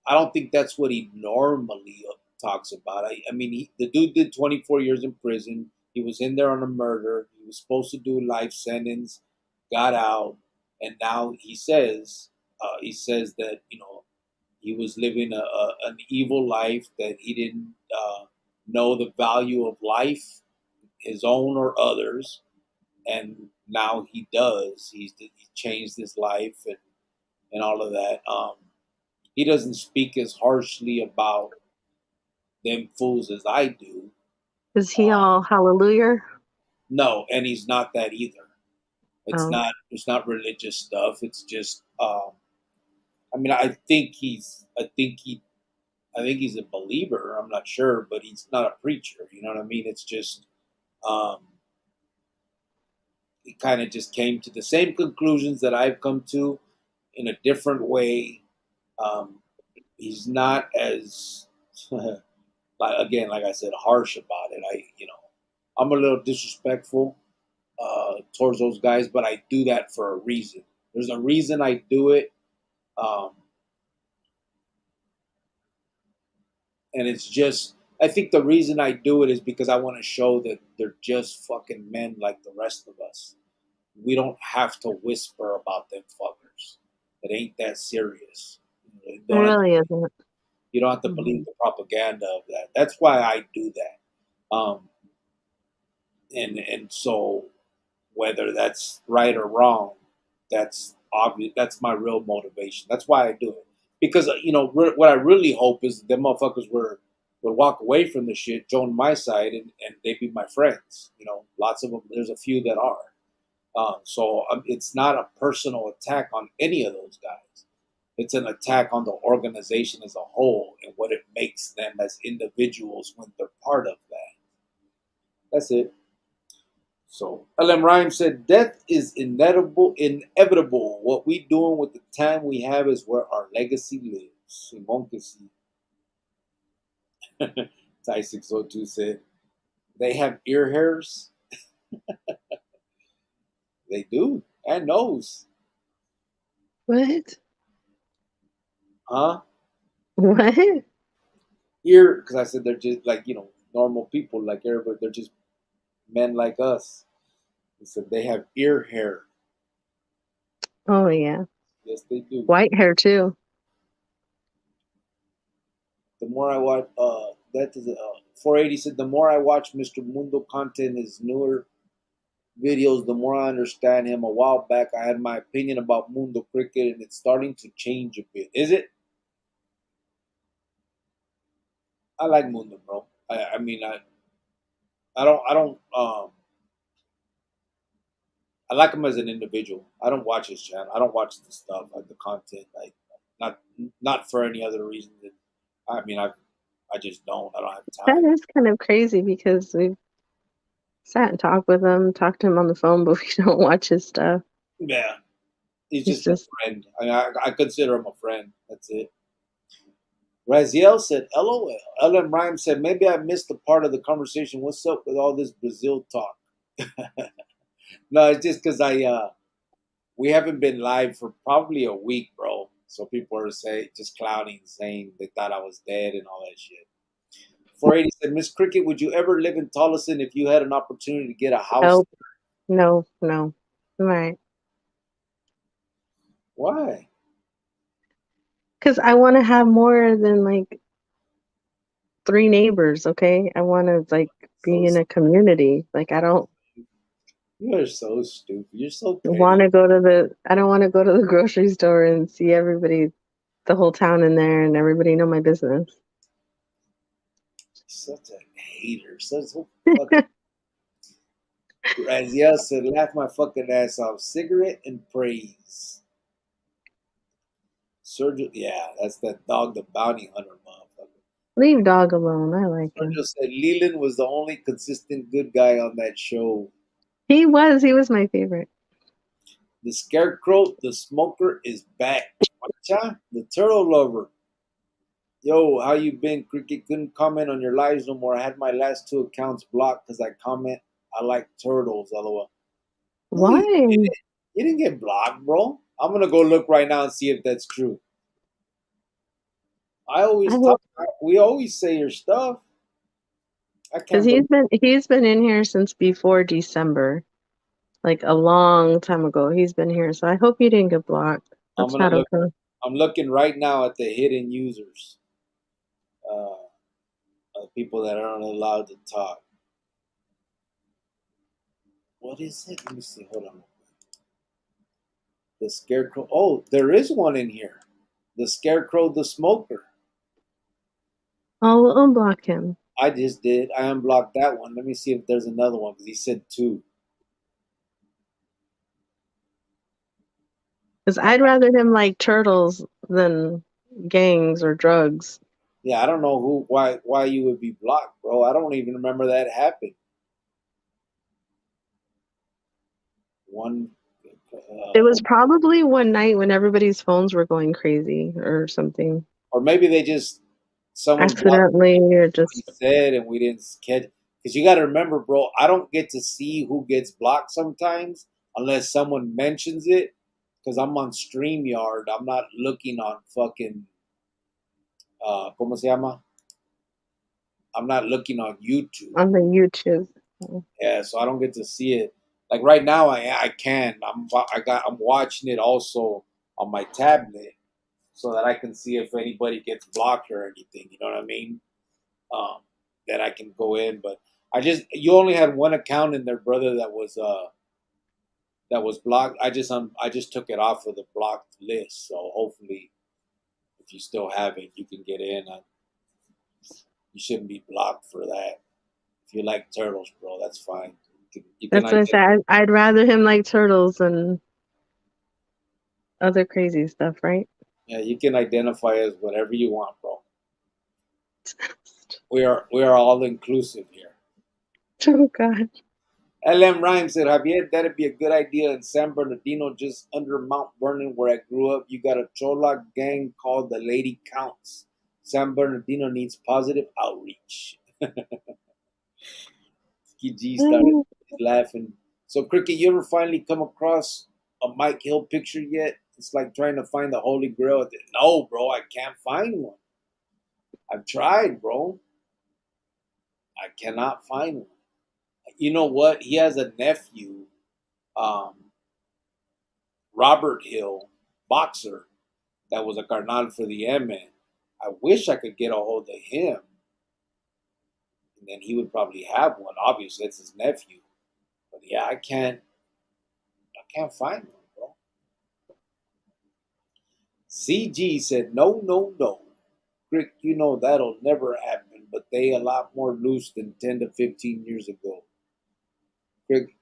I don't think that's what he normally talks about. I mean, the dude did 24 years in prison. He was in there on a murder. He was supposed to do a life sentence, got out, and now he says that he was living an evil life, that he didn't know the value of life, his own or others, and now he does. He changed his life and all of that. He doesn't speak as harshly about them fools as I do. Is he all hallelujah? No, and he's not that either. It's Oh, not. It's not religious stuff. It's just. I mean, I think he's. I think he. I think he's a believer. I'm not sure, but he's not a preacher. You know what I mean? It's just. Um, he kind of just came to the same conclusions that I've come to, in a different way. Um, he's not as again, like I said, harsh about it. I'm a little disrespectful towards those guys, but I do that for a reason. There's a reason I do it, um, and it's just. I think the reason I do it is because I want to show that they're just fucking men like the rest of us. We don't have to whisper about them fuckers. It ain't that serious. You It don't have, really isn't. you don't have to believe Mhm. the propaganda of that. That's why I do that. And so whether that's right or wrong, that's obvious. That's my real motivation. That's why I do it. Because what I really hope is them motherfuckers would walk away from the shit, join my side, and they be my friends. Lots of them. There's a few that are. So it's not a personal attack on any of those guys. It's an attack on the organization as a whole and what it makes them as individuals when they're part of that. That's it. So LM Rhyme said, "Death is inevitable. Inevitable. What we doing with the time we have is where our legacy lives." Simon Kisi. Tai 602 said, "They have ear hairs. They do, and nose, What? huh? What? Ear." Because I said they're just like normal people, like everybody. They're just men like us. He said they have ear hair. Oh yeah. Yes, they do. White hair too. The more I watch, that is 480 said, the more I watch Mr. Mundo content, his newer videos, the more I understand him. A while back, I had my opinion about Mundo Cricket, and it's starting to change a bit. Is it? I like Mundo, bro. I mean, I like him as an individual. I don't watch his channel. I don't watch the stuff, like the content, like not not for any other reason than, I mean, I just don't. I don't have That time. is kind of crazy because we've sat and talked with him, talked to him on the phone, but we don't watch his stuff. Yeah, he's He's just a just friend. I consider him a friend. That's it. Raziel said, "LOL." Ellen Rhyme said, "Maybe I missed a part of the conversation. What's up with all this Brazil talk?" No, it's just because we haven't been live for probably a week, bro. So people are just clowning, saying they thought I was dead and all that shit. 480 said, "Miss Cricket, would you ever live in Tolleson if you had an opportunity to get a house?" nope, no, no. Right. Why? Because I want to have more than like three neighbors, okay? I want to like So be in a community. Like I don't you are so stupid. You're so want petty. to go to the I don't want to go to the grocery store and see everybody, the whole town in there and everybody know my business. Such a hater. Such a fucking. Raziel said, "Laugh my fucking ass off. Cigarette and praise." Sergio, yeah, that's that dog, the bounty hunter motherfucker. Leave dog alone. I like him. Sergio said Leland was the only consistent good guy on that show. He was my favorite. The scarecrow, the smoker, is back. Watcha, the turtle lover. Yo, how you been, Cricket? Couldn't comment on your lives no more. I had my last two accounts blocked because I comment I like turtles. LOL. No, you Why? didn't. You didn't get blocked, bro. I'm gonna go look right now and see if that's true. I I always talk. We always say your stuff. I Because can't believe. he's been in here since before December, like a long time ago. He's been here, so I hope he didn't get blocked. I'm That's gonna not look. okay. I'm looking right now at the hidden users, people that aren't allowed to talk. What is it? Let me see. Hold on. The scarecrow. Oh, there is one in here. The scarecrow, the smoker. I'll unblock him I just did. I unblocked that one. Let me see if there's another one because he said two. because I'd rather him like turtles than gangs or drugs. Yeah, I don't know why you would be blocked, bro. I don't even remember that happened. One, It was probably one night when everybody's phones were going crazy or something, or maybe they just someone blocked accidentally or what he just. said and we didn't catch. Because you got to remember, bro, I don't get to see who gets blocked sometimes unless someone mentions it. Because I'm on StreamYard, I'm not looking on fucking ¿cómo se llama? I'm not looking on YouTube. On the YouTube. Yeah, so I don't get to see it. Like right now, I can. I'm watching it also on my tablet. so that I can see if anybody gets blocked or anything. You know what I mean? Um, that I can go in, but you only had one account in there, brother, that was blocked. I just took it off of the blocked list. So hopefully, if you still have it, you can get in. You shouldn't be blocked for that. If you like turtles, bro, that's fine. You can That's what I said. I'd rather him like turtles than other crazy stuff, right? yeah, you can identify as whatever you want, bro. We are all inclusive here. Oh God. LM Rhymes said, Javier, that'd be a good idea in San Bernardino, just under Mount Vernon, where I grew up. You got a Chola gang called the Lady Counts. San Bernardino needs positive outreach. G started Mm. laughing. So, Cricket, you ever finally come across a Mike Hill picture yet? It's like trying to find the Holy Grail. No, bro, I can't find one. I've tried, bro. I cannot find one. You know what? He has a nephew, um, Robert Hill, boxer, that was a carnal for the MN. I wish I could get a hold of him, and then he would probably have one. Obviously, it's his nephew. But yeah, I can't find one, bro. CG said, no, no, no. Rick, you know that'll never happen, but they a lot more loose than 10 to 15 years ago. Rick,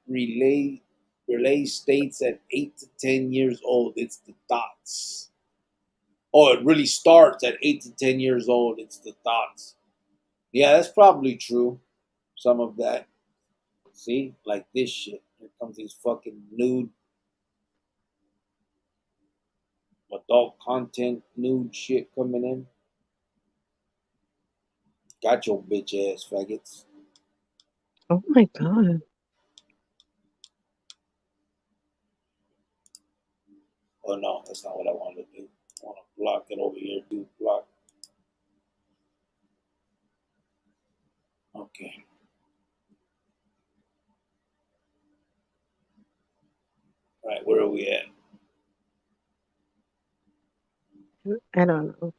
relay states at 8 to 10 years old. It's the thoughts. Oh, it really starts at 8 to 10 years old. It's the thoughts. Yeah, that's probably true. Some of that. See, like this shit. Here comes these fucking nude adult content, nude shit coming in. Got your bitch ass faggots. Oh my God. Oh no, that's not what I wanted to do. I want to block it over here. Do block. Okay. All right, where are we at? I don't know.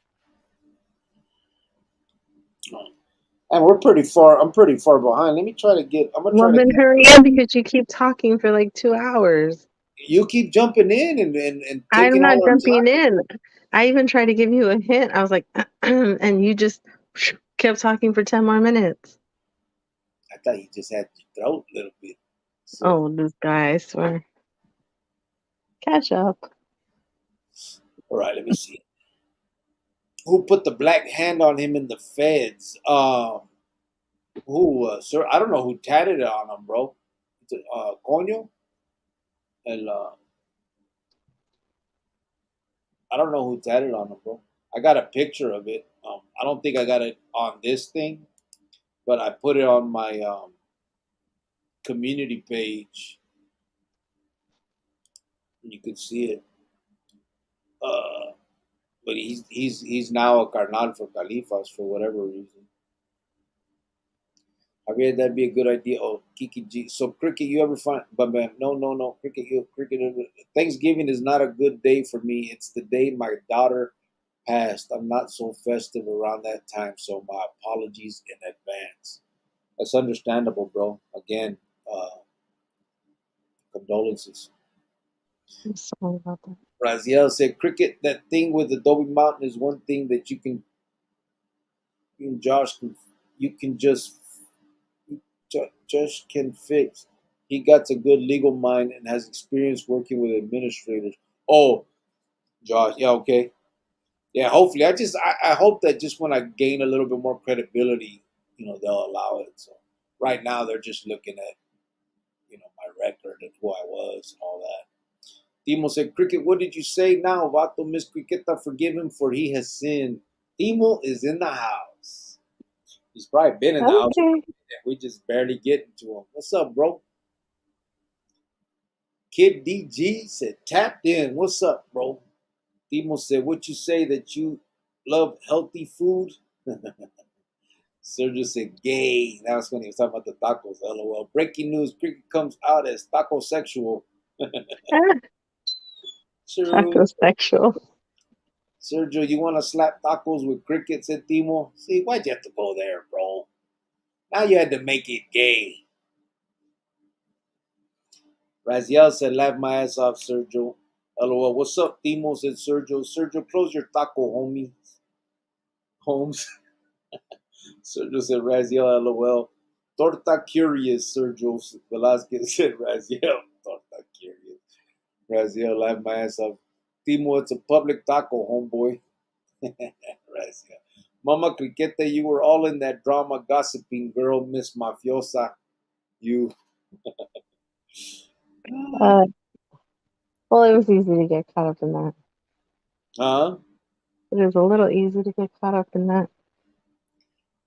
Oh. And we're pretty far. I'm pretty far behind. Let me try to get. I'm gonna Well, try to then get. hurry up because you keep talking for like 2 hours. You keep jumping in and I'm taking not all our jumping time. in. I even tried to give you a hint. I was like, and you just kept talking for 10 more minutes. I thought you just had your throat a little bit. So, Oh, this guy, I swear. Catch up. all right, let me see. Who put the black hand on him in the feds? Who, sir? I don't know who tatted it on him, bro. Coño? I don't know who tatted on him, bro. I got a picture of it. I don't think I got it on this thing, but I put it on my community page. You could see it. Uh, but he's now a carnal for Califas for whatever reason. I read that'd be a good idea. Oh, Kiki G. So cricket, you ever find? But man, no, no, no. Cricket. Thanksgiving is not a good day for me. It's the day my daughter passed. I'm not so festive around that time, so my apologies in advance. That's understandable, bro. Again, uh, condolences. I'm sorry about that. Raziel said, "Cricket, that thing with Adobe Mountain is one thing that Josh you can just can fix. He got a good legal mind and has experience working with administrators." Oh, Josh, yeah, okay, yeah. Hopefully, I hope that just when I gain a little bit more credibility, they'll allow it. So right now they're just looking at my record and who I was and all that. Timo said, "Cricket, what did you say now? Vato, Miss Cricketa, forgive him for he has sinned." Timo is in the house. He's probably been in the house. Okay. We just barely getting to him. What's up, bro? Kid DG said, tapped in. What's up, bro? Timo said, what you say that you love healthy food? Sergio said, gay. That was when he was talking about the tacos. LOL. Breaking news. Cricket comes out as taco sexual. Ah, True. psychosexual. Sergio, you want to slap tacos with crickets at Timo? See, why'd you have to go there, bro? Now you had to make it gay. Raziel said, laugh my ass off, Sergio. LOL. What's up, Timo? Said Sergio. Sergio, close your taco, homie. Holmes. Sergio said, Raziel, LOL. Torta curious, Sergio Velasquez said, Raziel. Torta curious. Raziel, laugh my ass off. Timo, it's a public taco, homeboy. Raziel. Mama Criqueta, you were all in that drama gossiping girl, Miss Mafiosa. You. Uh, well, it was easy to get caught up in that. Huh? It was a little easy to get caught up in that.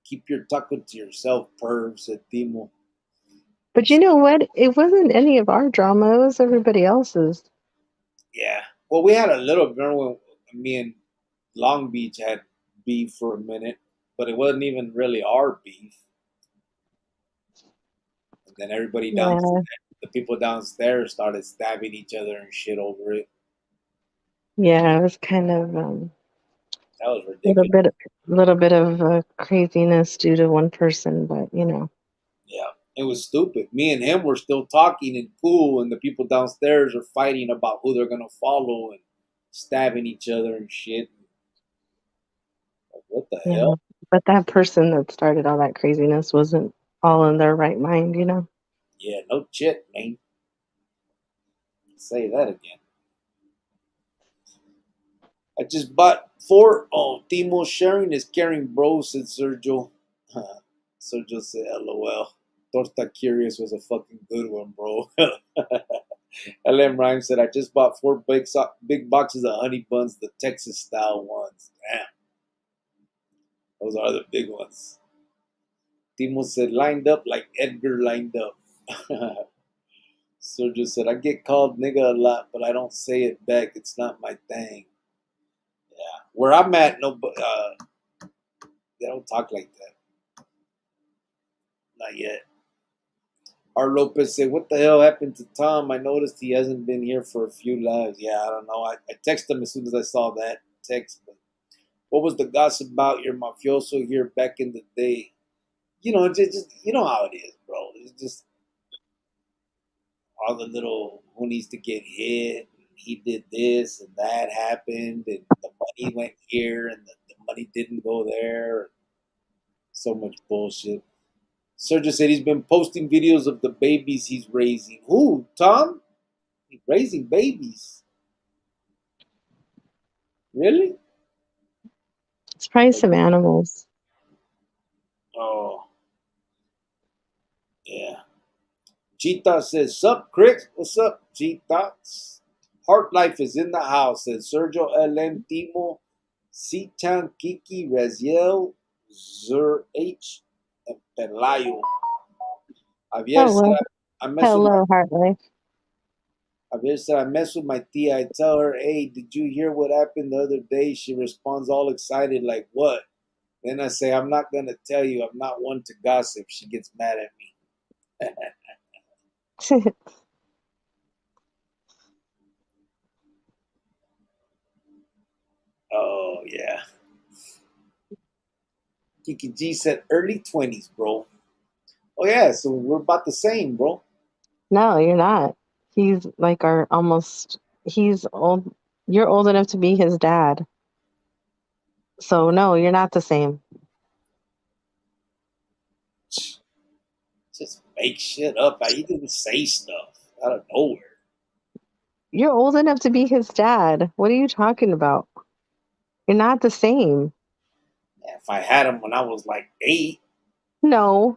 Keep your taco to yourself, perv, said Timo. But you know what? It wasn't any of our drama. It was everybody else's. Yeah. Well, we had a little, remember when me and Long Beach had beef for a minute, but it wasn't even really our beef. And then everybody downstairs, Yeah, the people downstairs started stabbing each other and shit over it. yeah. It was kind of That was little ridiculous. bit, little bit of craziness due to one person, but you know. Yeah. It was stupid. Me and him were still talking and cool, and the people downstairs are fighting about who they're going to follow and stabbing each other and shit. Like, what the Yeah, hell? but that person that started all that craziness wasn't all in their right mind, you know? Yeah, no shit, man. Say that again. I just bought four. Oh, Timo sharing is caring, bro, said Sergio. Sergio said, LOL. Torta Curious was a fucking good one, bro. LM Rhyme said, I just bought four big boxes of honey buns, the Texas style ones. Damn, those are the big ones. Timo said, lined up like Edgar lined up. Sergio said, I get called nigga a lot, but I don't say it back. It's not my thing. Yeah. Where I'm at, no, they don't talk like that. Not yet. R. Lopez said, what the hell happened to Tom? I noticed he hasn't been here for a few lives. Yeah, I don't know. I texted him as soon as I saw that text. But what was the gossip about your mafioso here back in the day? You know, you know how it is, bro. It's just all the little who needs to get hit. He did this and that happened, and the money went here, and the money didn't go there. So much bullshit. Sergio said he's been posting videos of the babies he's raising. Who? Tom? He's raising babies. Really? It's probably Like, some animals. oh, yeah. Cheetah says, sup, Chris? What's up, Cheetahs? Heart Life is in the house, says Sergio LM Timo, Chan Kiki, Raziel, Zur H, and Pelayo. Javier said, Hello, I mess with my hello, Heartlife. Javier said, I mess with my tia. I tell her, hey, did you hear what happened the other day? She responds all excited, like, what? Then I say, I'm not going to tell you. I'm not one to gossip. She gets mad at me. Oh, yeah. Kiki G said early 20s, bro. Oh, yeah. So we're about the same, bro. No, you're not. He's like our almost. He's old. You're old enough to be his dad. So no, you're not the same. Just make shit up. He didn't say stuff out of nowhere. You're old enough to be his dad. What are you talking about? You're not the same. Yeah, if I had him when I was like 8, No,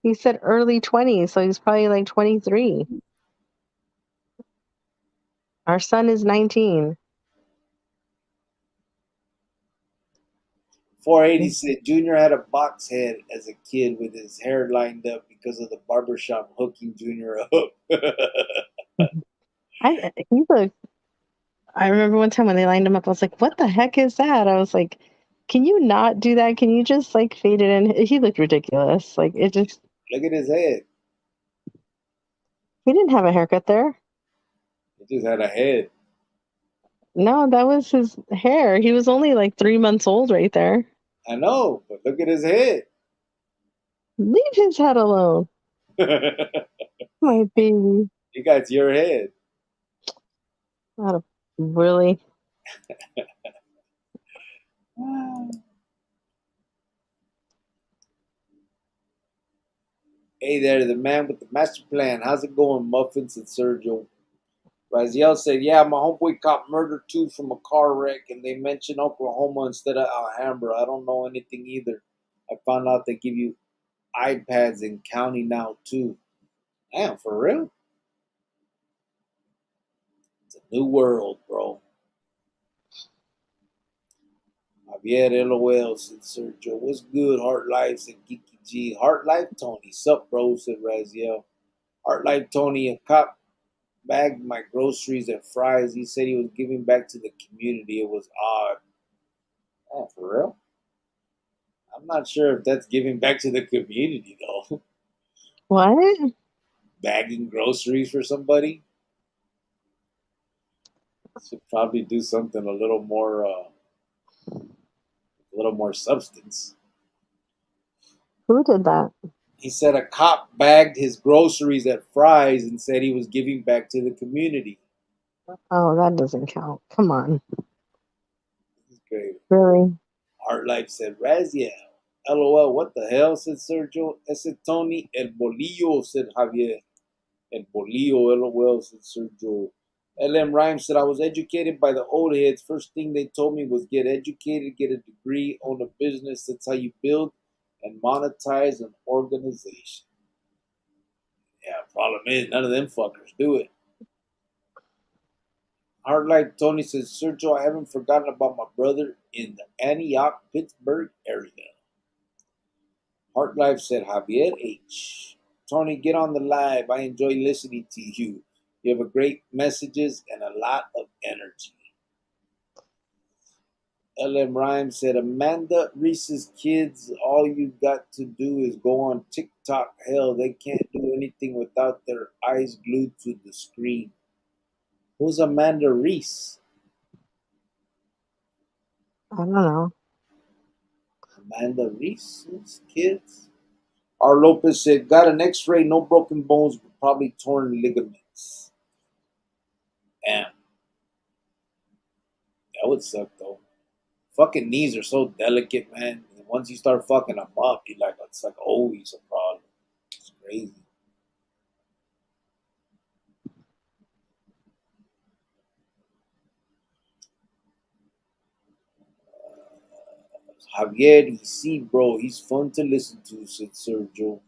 he said early 20s, so he's probably like 23. Our son is 19. 480 said Junior had a box head as a kid with his hair lined up because of the barbershop hooking Junior up. He's a I remember one time when they lined him up, I was like, "What the heck is that?" I was like, "Can you not do that? Can you just like fade it in?" He looked ridiculous. Like it just Look at his head. he didn't have a haircut there. He just had a head. No, that was his hair. He was only like 3 months old right there. I know, but look at his head. Leave his head alone. My baby. You got your head. Not a, really? Hey there, the man with the master plan. How's it going, Muffins and Sergio? Raziel said, yeah, my homeboy caught murdered too from a car wreck, and they mentioned Oklahoma instead of Alhambra. I don't know anything either. I found out they give you iPads in county now, too. Damn, for real? It's a new world, bro. Javier LOL said Sergio. What's good, Heart Life? Said Kiki G. Heart Life Tony. Sup, bro? Said Raziel. Heart Life Tony, a cop bagged my groceries at Fry's. He said he was giving back to the community. It was odd. Yeah, for real? I'm not sure if that's giving back to the community though. What? Bagging groceries for somebody should probably do something a little more substance. Who did that? He said a cop bagged his groceries at Fry's and said he was giving back to the community. Oh, that doesn't count. Come on. This is great. Really? Heart Life said Raziel. LOL, what the hell? Said Sergio. Ese Tony El Bolillo, said Javier. El Bolillo, LOL, said Sergio. LM Rhymes said, I was educated by the old heads. First thing they told me was get educated, get a degree, own a business. That's how you build and monetize an organization. Yeah, problem is, none of them fuckers do it. Hard Life Tony says, Sergio, I haven't forgotten about my brother in the Antioch, Pittsburgh area. Heart Life said, Javier H. Tony, get on the live. I enjoy listening to you. You have a great messages and a lot of energy. LM Rhymes said, Amanda Reese's kids, all you got to do is go on TikTok. Hell, they can't do anything without their eyes glued to the screen. Who's Amanda Reese? I don't know. Amanda Reese's kids? R. Lopez said, got an x-ray, no broken bones, but probably torn ligaments. Damn, that would suck though. Fucking knees are so delicate, man. And once you start fucking them up, you're like, it's like always a problem. It's crazy. Javier, see, bro, he's fun to listen to, said Sergio.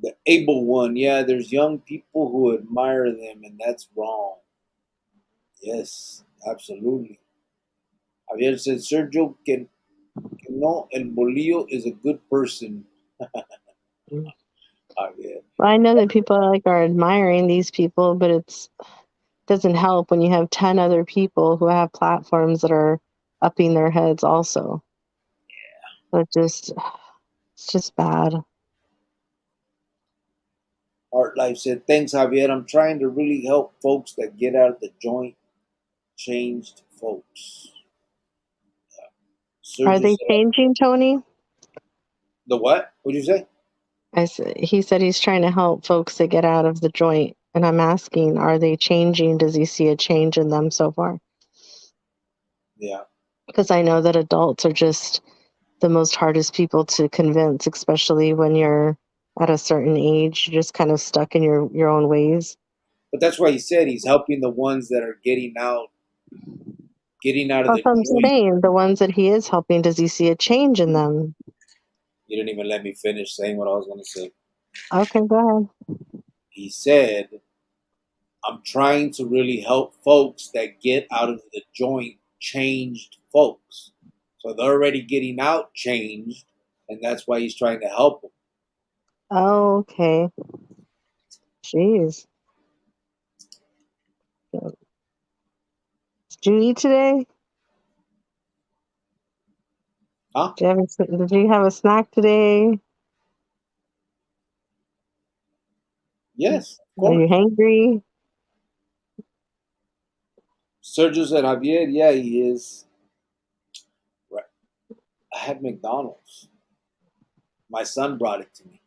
The able one, yeah, there's young people who admire them, and that's wrong. Yes, absolutely. Javier said, Sergio, que no, el bolillo is a good person. Mm. Javier. Well, I know that people are admiring these people, but it's doesn't help when you have 10 other people who have platforms that are upping their heads also. But just it's just bad. Art Life said, thanks, Javier. I'm trying to really help folks that get out of the joint, changed folks. Are Sergio they said, changing, Tony? the what? What'd you say? He said he's trying to help folks that get out of the joint. And I'm asking, are they changing? Does he see a change in them so far? Yeah. Because I know that adults are just the most hardest people to convince, especially when you're at a certain age. You're just kind of stuck in your own ways. But that's why he said he's helping the ones that are getting out of That's the what I'm joint. saying. The ones that he is helping, does he see a change in them? You didn't even let me finish saying what I was going to say. Okay, go ahead. He said, I'm trying to really help folks that get out of the joint, changed folks. So they're already getting out changed, and that's why he's trying to help them. Oh, okay. Jeez. Did you eat today? Huh? Did you have a snack today? Yes, of Are course. you hungry? Sergio said, Javier, yeah, he is. Right. I had McDonald's. My son brought it to me.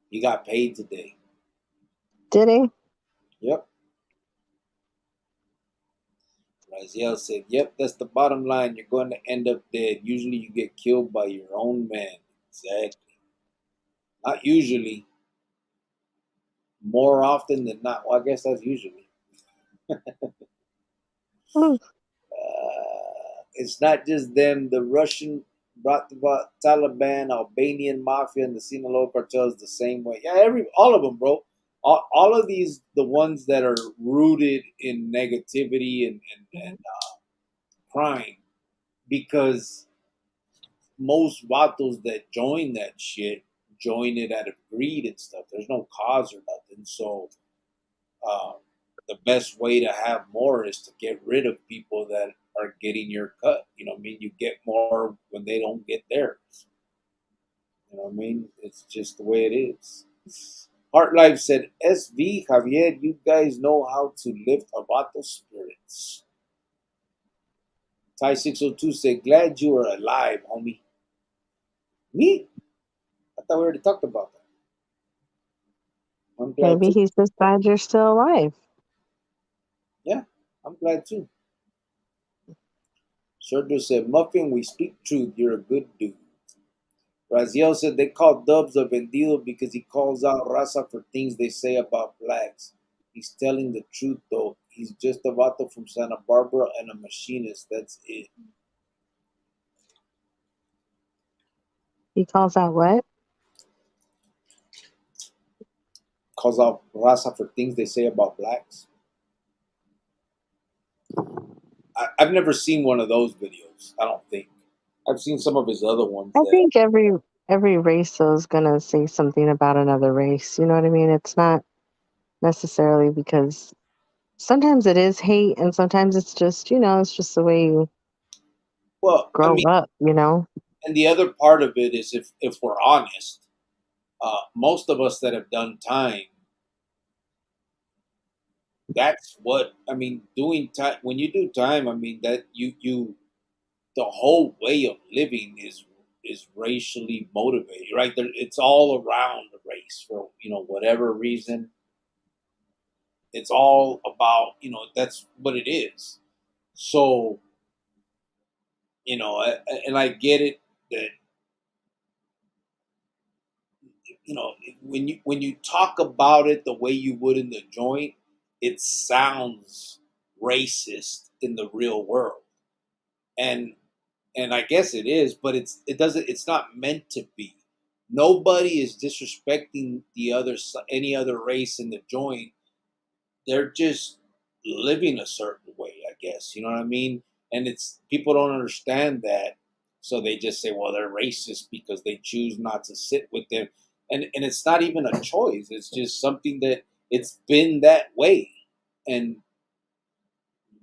He got paid today. Did he? Yep. Raziel said, yep, that's the bottom line. You're going to end up dead. Usually you get killed by your own man. Exactly. Not usually. More often than not. Well, I guess that's usually. Hmm. It's not just them. The Russian brought the Taliban, Albanian mafia, and the Sinaloa cartels the same way. Yeah, all of them, bro. All of these, the ones that are rooted in negativity and crime, because most vatos that join that shit join it out of greed and stuff. There's no cause or nothing. So uh, the best way to have more is to get rid of people that are getting your cut. You know what I mean? You get more when they don't get theirs. You know what I mean? It's just the way it is. Heart Life said, SV Javier, you guys know how to lift Avato spirits. Ty 602 said, glad you are alive, homie. Me? I thought we already talked about that. I'm glad Maybe too. he's just glad you're still alive. Yeah, I'm glad too. Sergio said, Muffin, we speak truth. You're a good dude. Raziel said they call Dubs a vendido because he calls out raza for things they say about blacks. He's telling the truth though. He's just a vato from Santa Barbara and a machinist. That's it. He calls out what? Calls out raza for things they say about blacks. I've never seen one of those videos. I don't think. I've seen some of his other ones I that. think every race though is gonna say something about another race. You know what I mean? It's not necessarily because sometimes it is hate and sometimes it's just, it's just the way you Well, I grow mean, up, you know? and the other part of it is if we're honest, most of us that have done time, that's what I mean. Doing time when you do time, I mean that you the whole way of living is racially motivated, right? It's all around the race for whatever reason. It's all about that's what it is. So and I get it that when you talk about it the way you would in the joint, it sounds racist in the real world, and and I guess it is, but it's not meant to be. Nobody is disrespecting any other race in the joint. They're just living a certain way, I guess. You know what I mean? And it's people don't understand that, so they just say, well, they're racist because they choose not to sit with them, and it's not even a choice. It's just something that it's been that way, and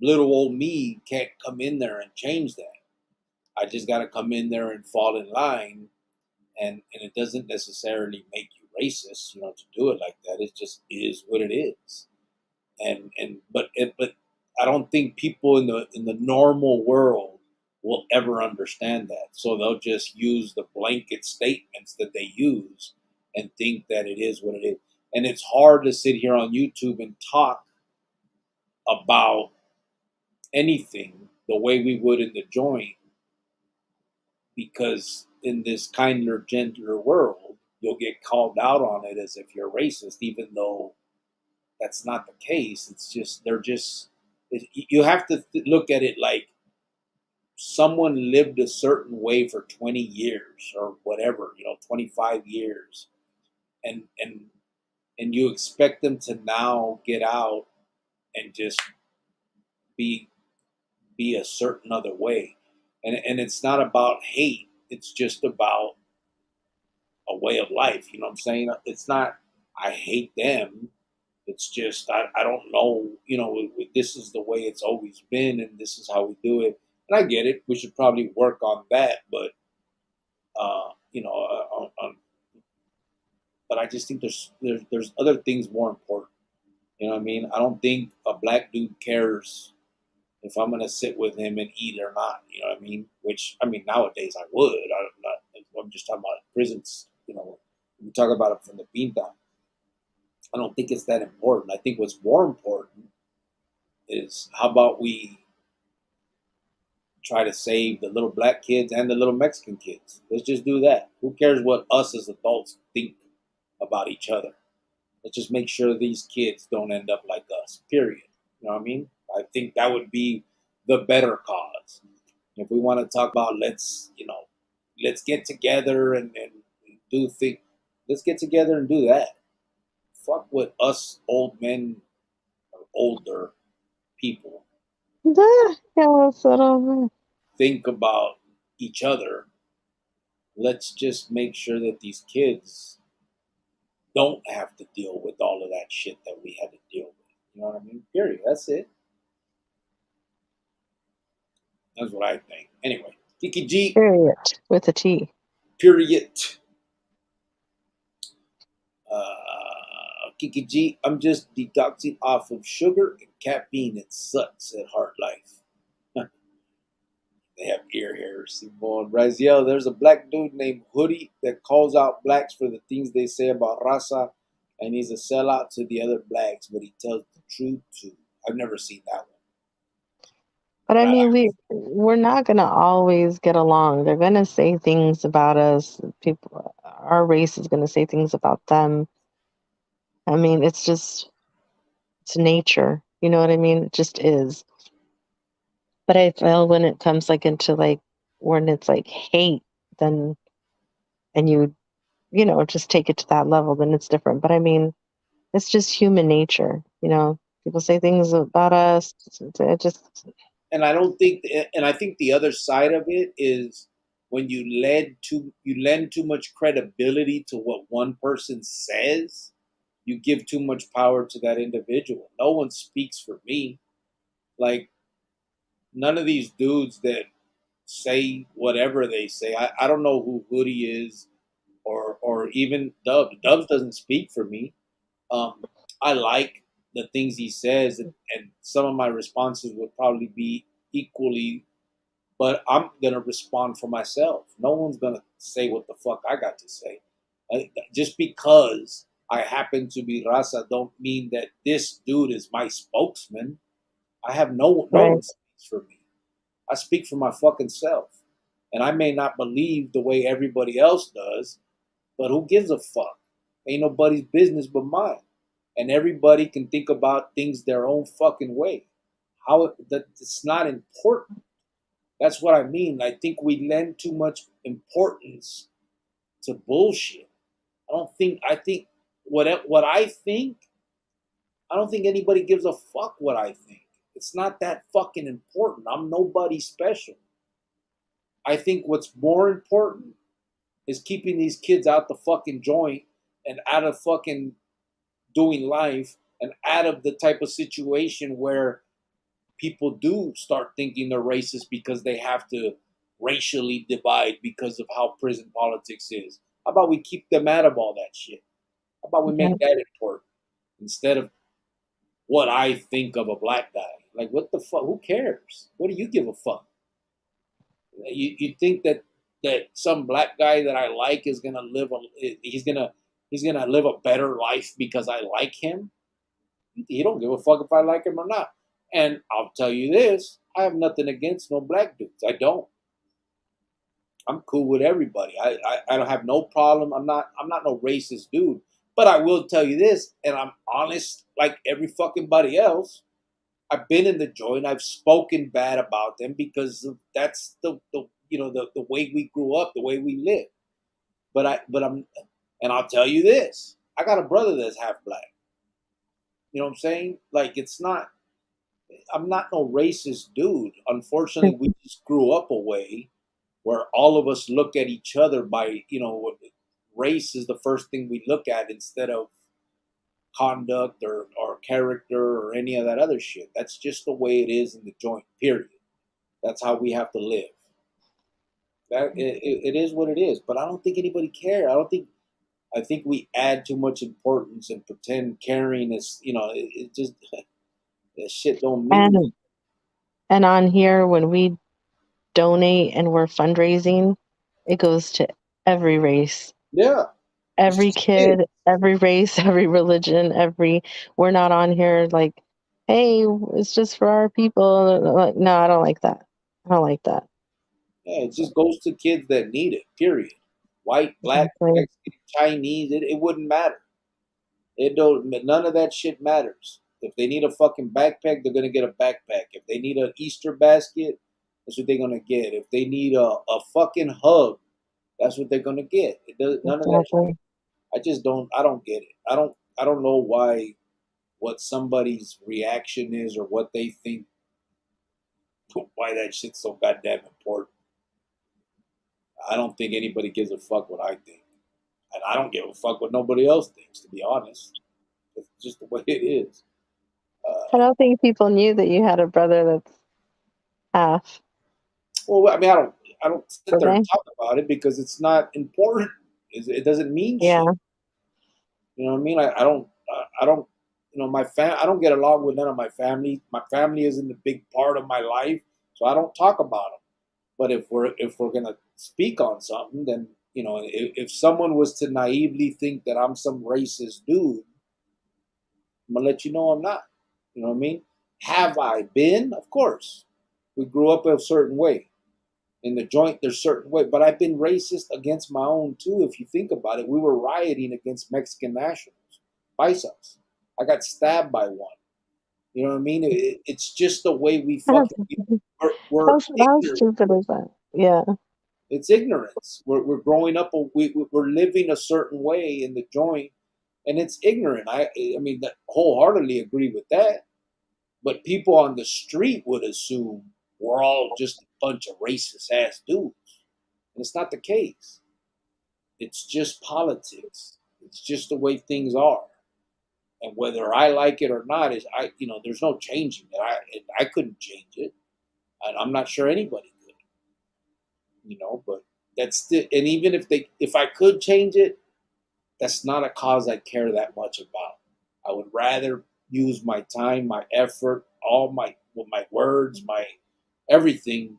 little old me can't come in there and change that. I just got to come in there and fall in line, and it doesn't necessarily make you racist, to do it like that. It just is what it is. But I don't think people in the normal world will ever understand that. So they'll just use the blanket statements that they use and think that it is what it is. And it's hard to sit here on YouTube and talk about anything the way we would in the joint, because in this kinder, gentler world, you'll get called out on it as if you're racist, even though that's not the case. It's just you have to look at it like someone lived a certain way for 20 years or whatever, 25 years, and you expect them to now get out and just be be a certain other way. And it's not about hate. It's just about a way of life. You know what I'm saying? It's not, I hate them. It's just, I don't know, this is the way it's always been and this is how we do it. And I get it. We should probably work on that. But, but I just think there's other things more important. You know what I mean? I don't think a black dude cares if I'm gonna sit with him and eat or not. You know what I mean? Which I mean nowadays I would. I'm just talking about prisons. You know, we talk about it from the pinta. I don't think it's that important. I think what's more important is how about we try to save the little black kids and the little Mexican kids. Let's just do that. Who cares what us as adults think about each other? Let's just make sure these kids don't end up like us. Period. You know what I mean? I think that would be the better cause. If we want to talk about let's get together and do things. Let's get together and do that. Fuck what us old men or older people Yeah, so think about each other. Let's just make sure that these kids don't have to deal with all of that shit that we had to deal with. You know what I mean? Period. That's it. That's what I think. Anyway, Kiki G, period with a T. period. Kiki G, I'm just detoxing off of sugar and caffeine. It sucks at Heart Life. They have ear hairs. Simone Raziel, there's a black dude named Hoodie that calls out blacks for the things they say about raza, and he's a sellout to the other blacks, but he tells the truth too. I've never seen that one. But But I I mean, we're not gonna always get along. They're gonna say things about us. People, our race is gonna say things about them. I mean, it's nature. You know what I mean? It just is. But I feel when it comes like into like when it's like hate, then and just take it to that level, then it's different. But I mean, it's just human nature. People say things about us. It just and I don't think, and I think the other side of it is when you lend too much credibility to what one person says, you give too much power to that individual. No one speaks for me. Like none of these dudes that say whatever they say. I don't know who Hoodie is or even Dubs. Dubs doesn't speak for me. I like the things he says, and some of my responses would probably be equally, but I'm gonna respond for myself. No one's gonna say what the fuck I got to say. Just because I happen to be Raza, don't mean that this dude is my spokesman. I have no right, one speaks for me. I speak for my fucking self, and I may not believe the way everybody else does, but who gives a fuck? Ain't nobody's business but mine. And everybody can think about things their own fucking way. That it's not important. That's what I mean. I think we lend too much importance to bullshit. I don't think. I think what I think. I don't think anybody gives a fuck what I think. It's not that fucking important. I'm nobody special. I think what's more important is keeping these kids out the fucking joint and out of fucking doing life and out of the type of situation where people do start thinking they're racist because they have to racially divide because of how prison politics is. How about we keep them out of all that shit? How about we make right. that important instead of what I think of a black guy? Like, what the fuck? Who cares? What do you give a fuck? You think that some black guy that I like is gonna he's gonna live a better life because I like him? He don't give a fuck if I like him or not. And I'll tell you this: I have nothing against no black dudes. I don't. I'm cool with everybody. I don't have no problem. I'm not no racist dude. But I will tell you this, and I'm honest like every fucking body else. I've been in the joint. I've spoken bad about them because that's the way we grew up, the way we live. But I'm and I'll tell you this: I got a brother that's half black. You know what I'm saying? Like it's not. I'm not no racist dude. Unfortunately, we just grew up a way where all of us look at each other by race is the first thing we look at instead of conduct or character or any of that other shit. That's just the way it is in the joint. Period. That's how we have to live. It is what it is. But I don't think anybody cares. I don't think. I think we add too much importance and pretend caring is, it just that shit don't mean nothing. And on here, when we donate and we're fundraising, it goes to every race, Yeah, it's every just kids. kid, every race, every religion, every. We're not on here like, hey, it's just for our people. Like, no, I don't like that. I don't like that. Yeah, it So, just goes to kids that need it. Period. White, black, exactly. Mexican, Chinese. It wouldn't matter. It don't. None of that shit matters. If they need a fucking backpack, they're gonna get a backpack. If they need an Easter basket, that's what they're gonna get. If they need a fucking hug, that's what they're gonna get. It does none of that. Exactly. I just don't. I don't get it. I don't know why. What somebody's reaction is or what they think. Why that shit's so goddamn important. I don't think anybody gives a fuck what I think, and I don't give a fuck what nobody else thinks. To be honest, it's just the way it is. I Uh, don't think people knew that you had a brother that's half, well, I mean, I don't sit did there and they? talk about it because it's not important. It doesn't mean Yeah. shit. You know what I mean? I don't. I don't get along with none of my family. My family isn't a big part of my life, so I don't talk about them. But if we're gonna speak on something, then if someone was to naively think that I'm some racist dude, I'm gonna let you know I'm not. You know what I mean? Have I been? Of course. We grew up a certain way. In the joint, there's certain way, but I've been racist against my own too. If you think about it, we were rioting against Mexican nationals, biceps. I got stabbed by one. You know what I mean? It's just the way we How fucking we're ignorant. stupid is that? Yeah. It's ignorance. We're growing up. We're living a certain way in the joint, and it's ignorant. I mean, wholeheartedly agree with that. But people on the street would assume we're all just a bunch of racist ass dudes, and it's not the case. It's just politics. It's just the way things are, and whether I like it or not is there's no changing it. I couldn't change it, and I'm not sure anybody could. But that's the and even if I could change it, that's not a cause I care that much about. I would rather use my time, my effort, all my words, my everything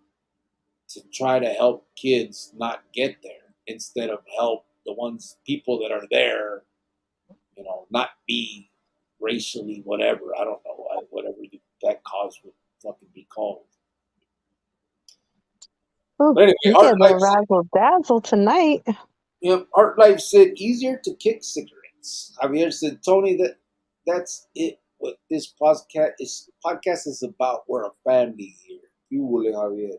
to try to help kids not get there instead of help the ones people that are there, not be racially whatever. I don't know whatever that cause would fucking be called. Oh, But anyway, you get a little razzle dazzle tonight. Art Life said easier to kick cigarettes. Javier said, Tony, that's it. What this podcast is about. We're a family here. You will, Javier.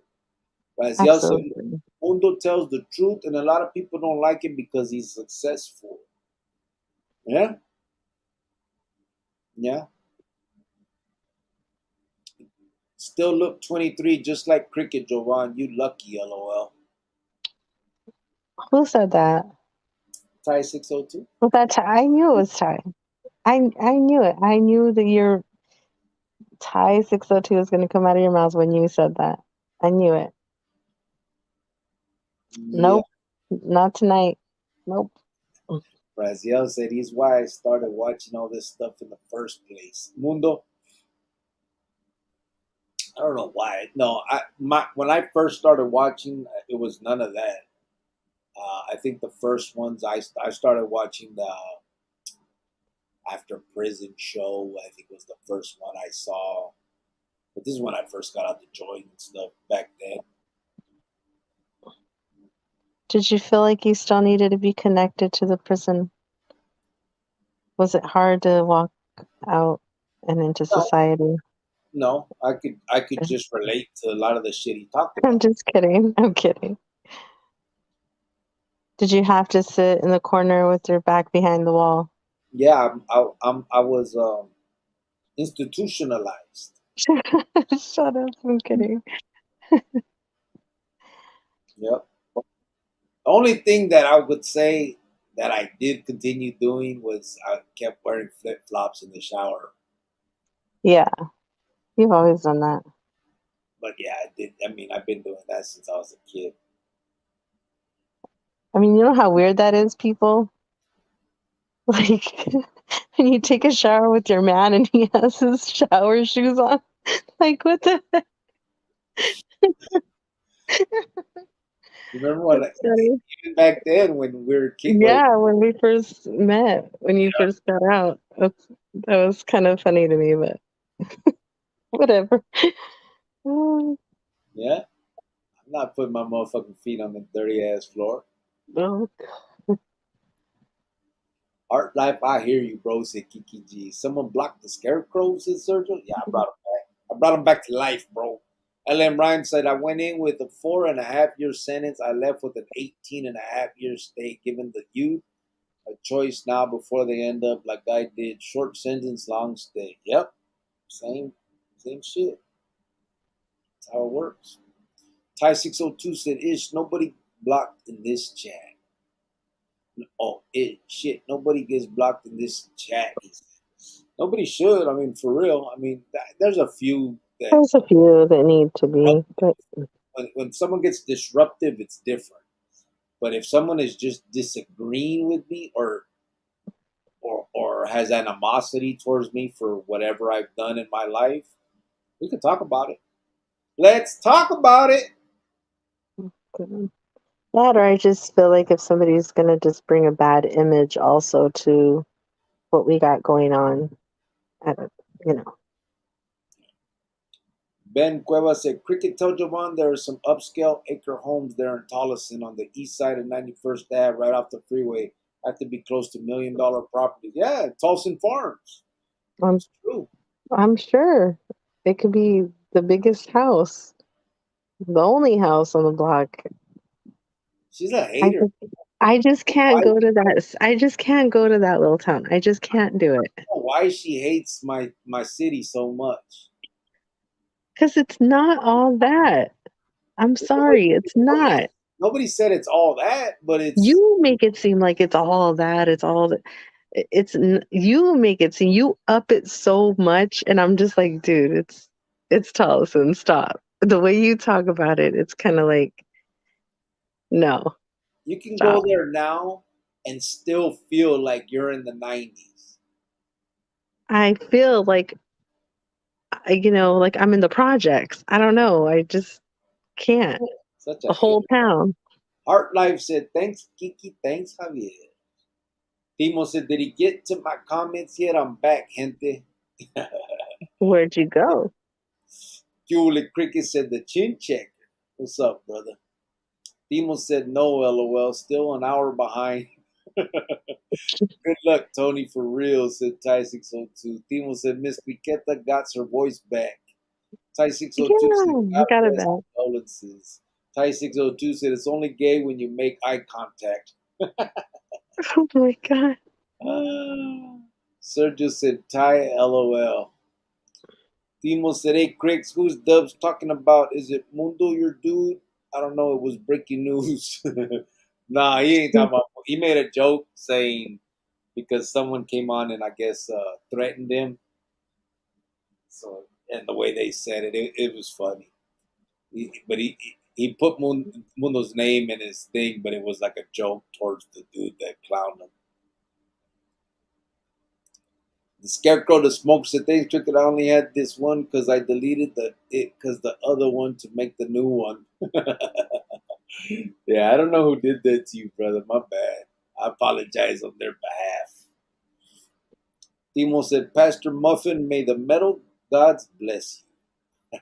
Raziel said, Absolutely. Mundo tells the truth, and a lot of people don't like him because he's successful. Yeah, yeah. Still look 23, just like cricket, Jovan. You lucky, lol. Who said that? Ty 602. Was that Ty? I knew it was Ty. I knew it. I knew that your Ty 602 was going to come out of your mouth when you said that. I knew it. Yeah. Nope. Not tonight. Nope. Raziel said he's why I started watching all this stuff in the first place. Mundo, I don't know why. No, when I first started watching, it was none of that. I think the first ones I started watching the After Prison show. I think was the first one I saw. But this is when I first got out the joint and stuff back then. Did you feel like you still needed to be connected to the prison? Was it hard to walk out and into No, society? no, I could just relate to a lot of the shit he talked I'm about. just kidding. I'm kidding. Did you have to sit in the corner with your back behind the wall? Yeah, I was institutionalized. Shut up. I'm kidding. Yep. The only thing that I would say that I did continue doing was I kept wearing flip flops in the shower. Yeah, you've always done that. But yeah, I did. I mean, I've been doing that since I was a kid. I mean, you know how weird that is, people? Like when you take a shower with your man and he has his shower shoes on. Like what the heck? Remember when, That's funny. even back then when we were kid, when Yeah, when we first met, when you first got out. That was kind of funny to me, but whatever. Oh, yeah, I'm not putting my motherfucking feet on the dirty ass floor. oh, Art life, I hear you, bro. Said Kiki G. Someone blocked the scarecrow, said Sergio. Yeah, I brought him back. I brought him back to life, bro. LM Rhyme said, I went in with a 4.5 year sentence. I left with an 18.5 year stay, given the youth a choice now before they end up like I did. Short sentence, long stay. Yep. Same shit. That's how it works. Ty602 said, Ish, nobody blocked in this chat. Oh, shit. Nobody gets blocked in this chat. He said. Nobody should. I mean, for real. I mean, there's a few that there's a few that need to be, but when someone gets disruptive, it's different. But if someone is just disagreeing with me or has animosity towards me for whatever I've done in my life, we can talk about it. Let's talk about it. that, or I just feel like if somebody's gonna just bring a bad image also to what we got going on, I don't, you know. Ben Cueva said, Cricket tell Javon there are some upscale acre homes there in Tolleson on the east side of 91st Ave, right off the freeway. Have to be close to $1 million properties. Yeah, Tolson Farms. I'm, It's true. I'm sure it could be the biggest house, the only house on the block. She's a I hater. just, I just can't Why? go to that. I just can't go to that little town. I just can't do it Why she hates my city so much? because it's not all that. I'm Nobody, sorry, it's nobody, not. nobody said it's all that, but it's You make it seem like it's all that. It's all that. You make it seem you up it so much, and I'm just like, dude, it's Tolleson. Stop. The way you talk about it, it's kind of like, no, you can go stop. there now and still feel like you're in the 90s. I feel like like I'm in the projects. I don't know. I just can't. Such A a whole hater. town. Heart Life said, thanks, Kiki. Thanks, Javier. Timo said, did he get to my comments yet? I'm back, gente. Where'd you go? Julie Cricket said, the chin checker. What's up, brother? Timo said, no, lol. Still an hour behind. Good luck, Tony, for real, said Ty602. Timo said, Miss Piqueta got her voice back. Ty602 said, Yeah, I God got it bless back. condolences. Ty602 said, it's only gay when you make eye contact. Oh my god. Ah. Sergio said, Ty LOL. Timo said, hey, Craigs, who's Dubs talking about? Is it Mundo, your dude? I don't know. It was breaking news. Nah, he ain't talking about. He made a joke saying because someone came on and I guess threatened him. So, and the way they said it, it was funny. But he put Mundo's name in his thing, but it was like a joke towards the dude that clowned him. The scarecrow that smokes the thing trick it. I only had this one because I deleted the other one to make the new one. Yeah, I don't know who did that to you, brother. My bad. I apologize on their behalf. Timo said, Pastor Muffin, may the metal gods bless you.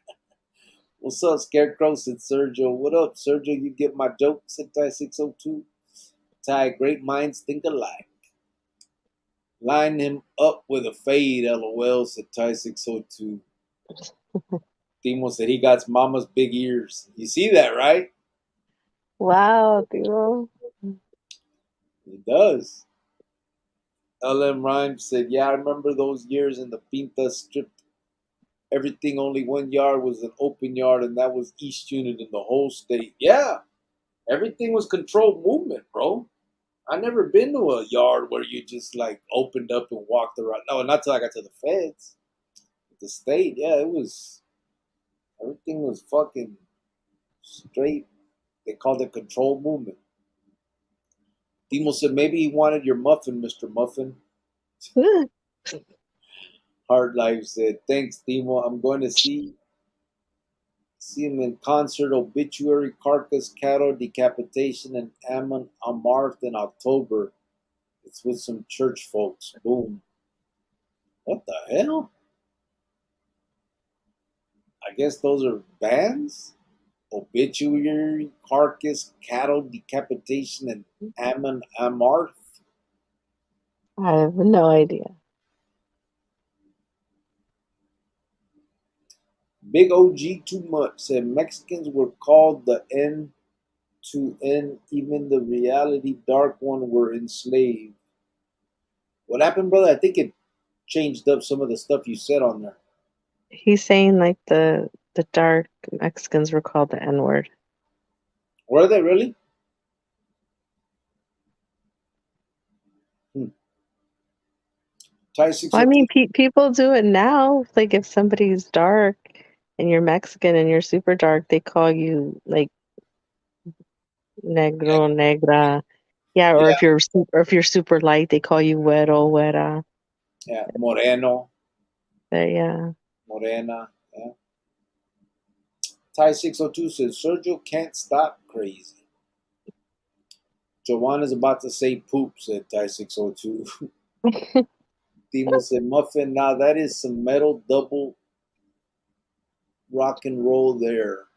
What's up, Scarecrow? Said Sergio. What up, Sergio? You get my joke? Said Ty602. Ty, great minds think alike. Line him up with a fade, lol, said Ty602. Timo said he got mama's big ears. You see that, right? Wow, Theo. He does. LM Rhymes said, yeah, I remember those years in the Pinta stripped everything. Only 1 yard was an open yard, and that was East Unit in the whole state. Yeah, everything was controlled movement, bro. I never been to a yard where you just like opened up and walked around. No, not till I got to the feds. The state, yeah, it was everything was fucking straight. They called it controlled movement. Timo said maybe he wanted your muffin, Mr. Muffin. Hard Life said, thanks, Timo. I'm going to see him in concert, Obituary, Carcass, Cattle, Decapitation, and Ammon Amarth in October. It's with some church folks. Boom. What the hell? I guess those are bands? Obituary, Carcass, Cattle, Decapitation, and Ammon Amarth. I have no idea. Big OG Too Much said Mexicans were called the N to N, even the reality dark one were enslaved. What happened, brother? I think it changed up some of the stuff you said on there. He's saying like the dark Mexicans were called the N-word. Were they really? Hmm. Thai Well, I 602. mean, people do it now. Like if somebody's dark and you're Mexican and you're super dark, they call you like negro, negra. Yeah, or Yeah, if you're super light, they call you güero, güera. yeah. Moreno, But yeah. Morena. Yeah. Thai 602 says Sergio can't stop crazy. Joanna's about to say poop, said Thai 602. Timo said muffin. Now that is some metal double rock and roll there.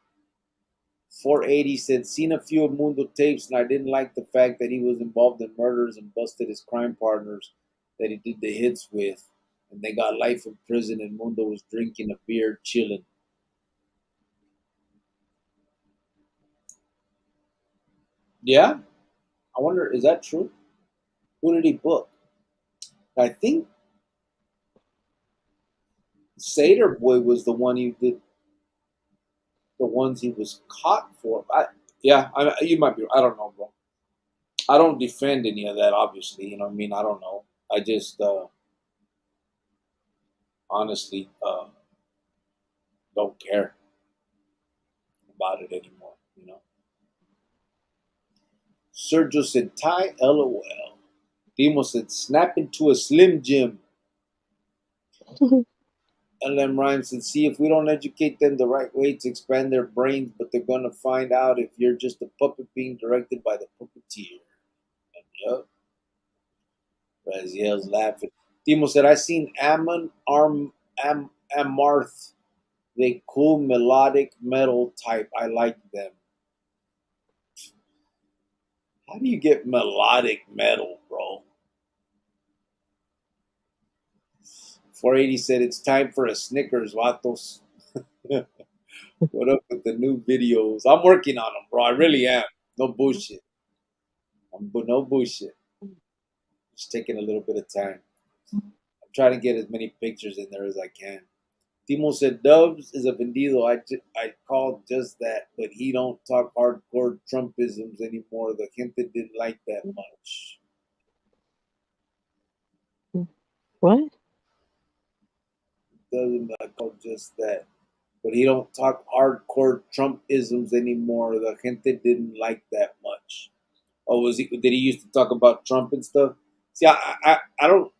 480 said, seen a few of Mundo tapes, and I didn't like the fact that he was involved in murders and busted his crime partners that he did the hits with. And they got life in prison, and Mundo was drinking a beer, chilling. Yeah? I wonder, is that true? Who did he book? I think Seder Boy was the one he did, the ones he was caught for. You might be, I don't know, bro. I don't defend any of that, obviously. You know what I mean? I don't know. I just, honestly, don't care about it anymore. You know. Sergio said, "Ty, LOL." Demo said, "Snap into a Slim Jim." LM Rhymes said, "See if we don't educate them the right way to expand their brains, but they're gonna find out if you're just a puppet being directed by the puppeteer." And yup, Raziel's laughing. Demo said, "I seen Ammon Amarth. They cool melodic metal type. I like them." How do you get melodic metal, bro? 480 said it's time for a Snickers, Vatos. What up with the new videos? I'm working on them, bro. I really am. No bullshit. No bullshit. Just taking a little bit of time. I'm trying to get as many pictures in there as I can. Timo said Dubs is a vendido. I called just that, but he don't talk hardcore Trumpisms anymore. The gente didn't like that much. What? Doesn't I call just that, but he don't talk hardcore Trumpisms anymore. The gente didn't like that much. Oh, was he? Did he used to talk about Trump and stuff? See, I don't.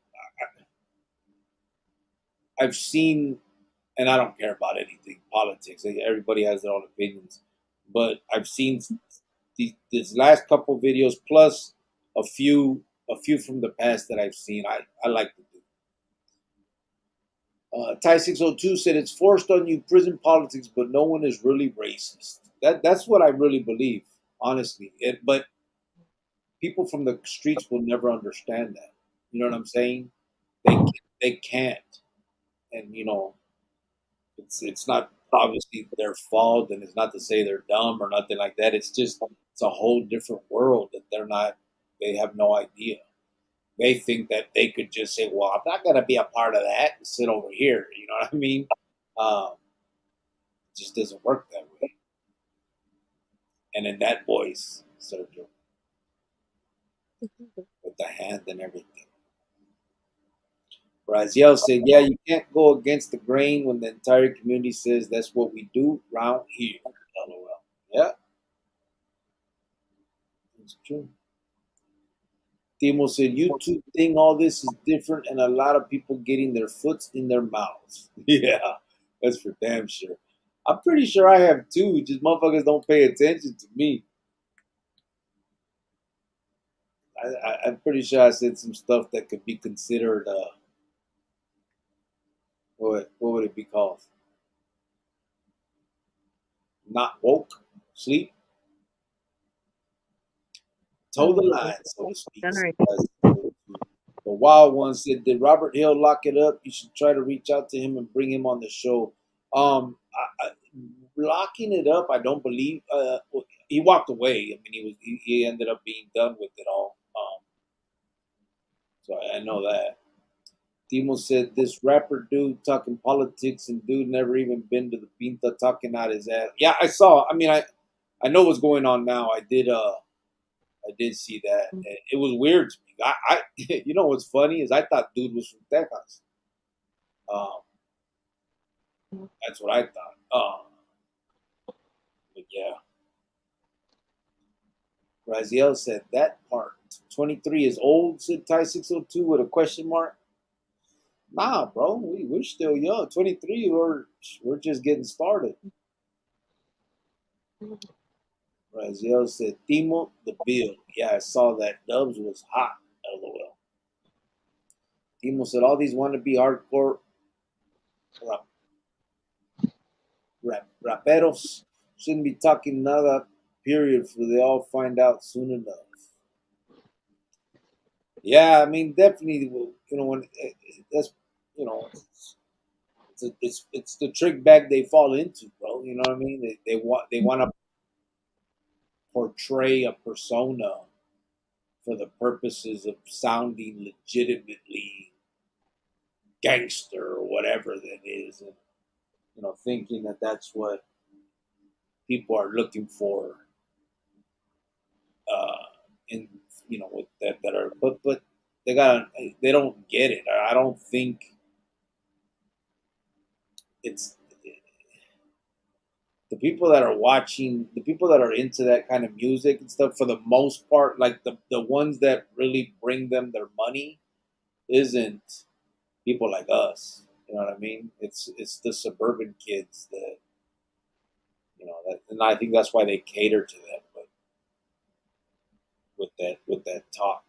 I've seen, and I don't care about anything politics. Everybody has their own opinions, but I've seen these last couple videos plus a few from the past that I've seen. I like to do. Ty 602 said it's forced on you prison politics, but no one is really racist. That's what I really believe, honestly. But people from the streets will never understand that. You know what I'm saying? They they can't, and it's not obviously their fault, and it's not to say they're dumb or nothing like that. It's just it's a whole different world that they're not. They have no idea. They think that they could just say, "Well, I'm not going to be a part of that and sit over here." You know what I mean? It just doesn't work that way. And in that voice, Sergio, with the hand and everything. Raziel said, "Yeah, you can't go against the grain when the entire community says that's what we do round here." LOL. Yeah, it's true. Timo said, YouTube thing, all this is different, and a lot of people getting their foots in their mouths. Yeah, that's for damn sure. I'm pretty sure I have too. Just motherfuckers don't pay attention to me. I'm pretty sure I said some stuff that could be considered, what would it be called? Not woke, sleep, toe the Mm, line, so to speak. January. The wild one said, "Did Robert Hill lock it up? You should try to reach out to him and bring him on the show." Locking it up, I don't believe. He walked away. I mean, he ended up being done with it all. So I know that. Timo said, "This rapper dude talking politics and dude never even been to the Pinta talking out his ass." Yeah, I saw. I mean, I know what's going on now. I did see that. And it was weird to me. You know what's funny is I thought dude was from Texas. Um, that's what I thought. But yeah, Raziel said that part. 23 is old, said Ty 602 with a question mark. Nah, bro, we're still young. 23, we're just getting started. Raziel said, Timo, the bill. Yeah, I saw that. Dubs was hot. LOL. Timo said, all these wannabe hardcore rap, raperos shouldn't be talking nada, period, for they all find out soon enough. Yeah, I mean, definitely, you know, when that's, you know, it's the trick bag they fall into, bro. You know what I mean? They want to portray a persona for the purposes of sounding legitimately gangster or whatever that is, and thinking that that's what people are looking for, uh, in with that are, but they don't get it. I don't think it's the people that are watching, the people that are into that kind of music and stuff, for the most part, like the ones that really bring them their money isn't people like us. You know what I mean? It's the suburban kids that and I think that's why they cater to them. But with that talk,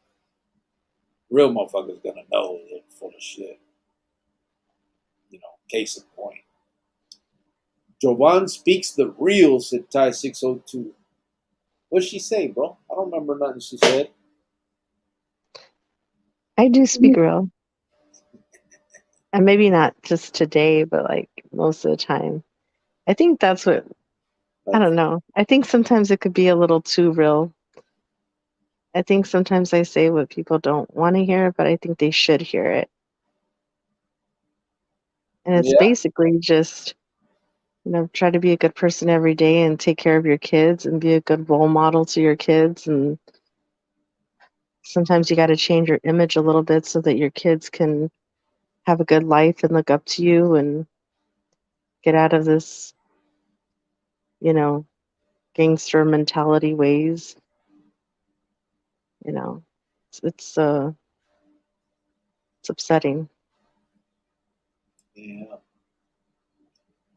real motherfuckers gonna know they're full of shit. Case in point. Jovan speaks the real, said Ty 602. What'd she say, bro? I don't remember nothing she said. I do speak real. And maybe not just today, but like most of the time. I think that's what, I That's don't know. I think sometimes it could be a little too real. I think sometimes I say what people don't want to hear, but I think they should hear it. And it's yeah, basically just, try to be a good person every day and take care of your kids and be a good role model to your kids. And sometimes you got to change your image a little bit so that your kids can have a good life and look up to you and get out of this, you know, gangster mentality ways. You know, it's upsetting. yeah.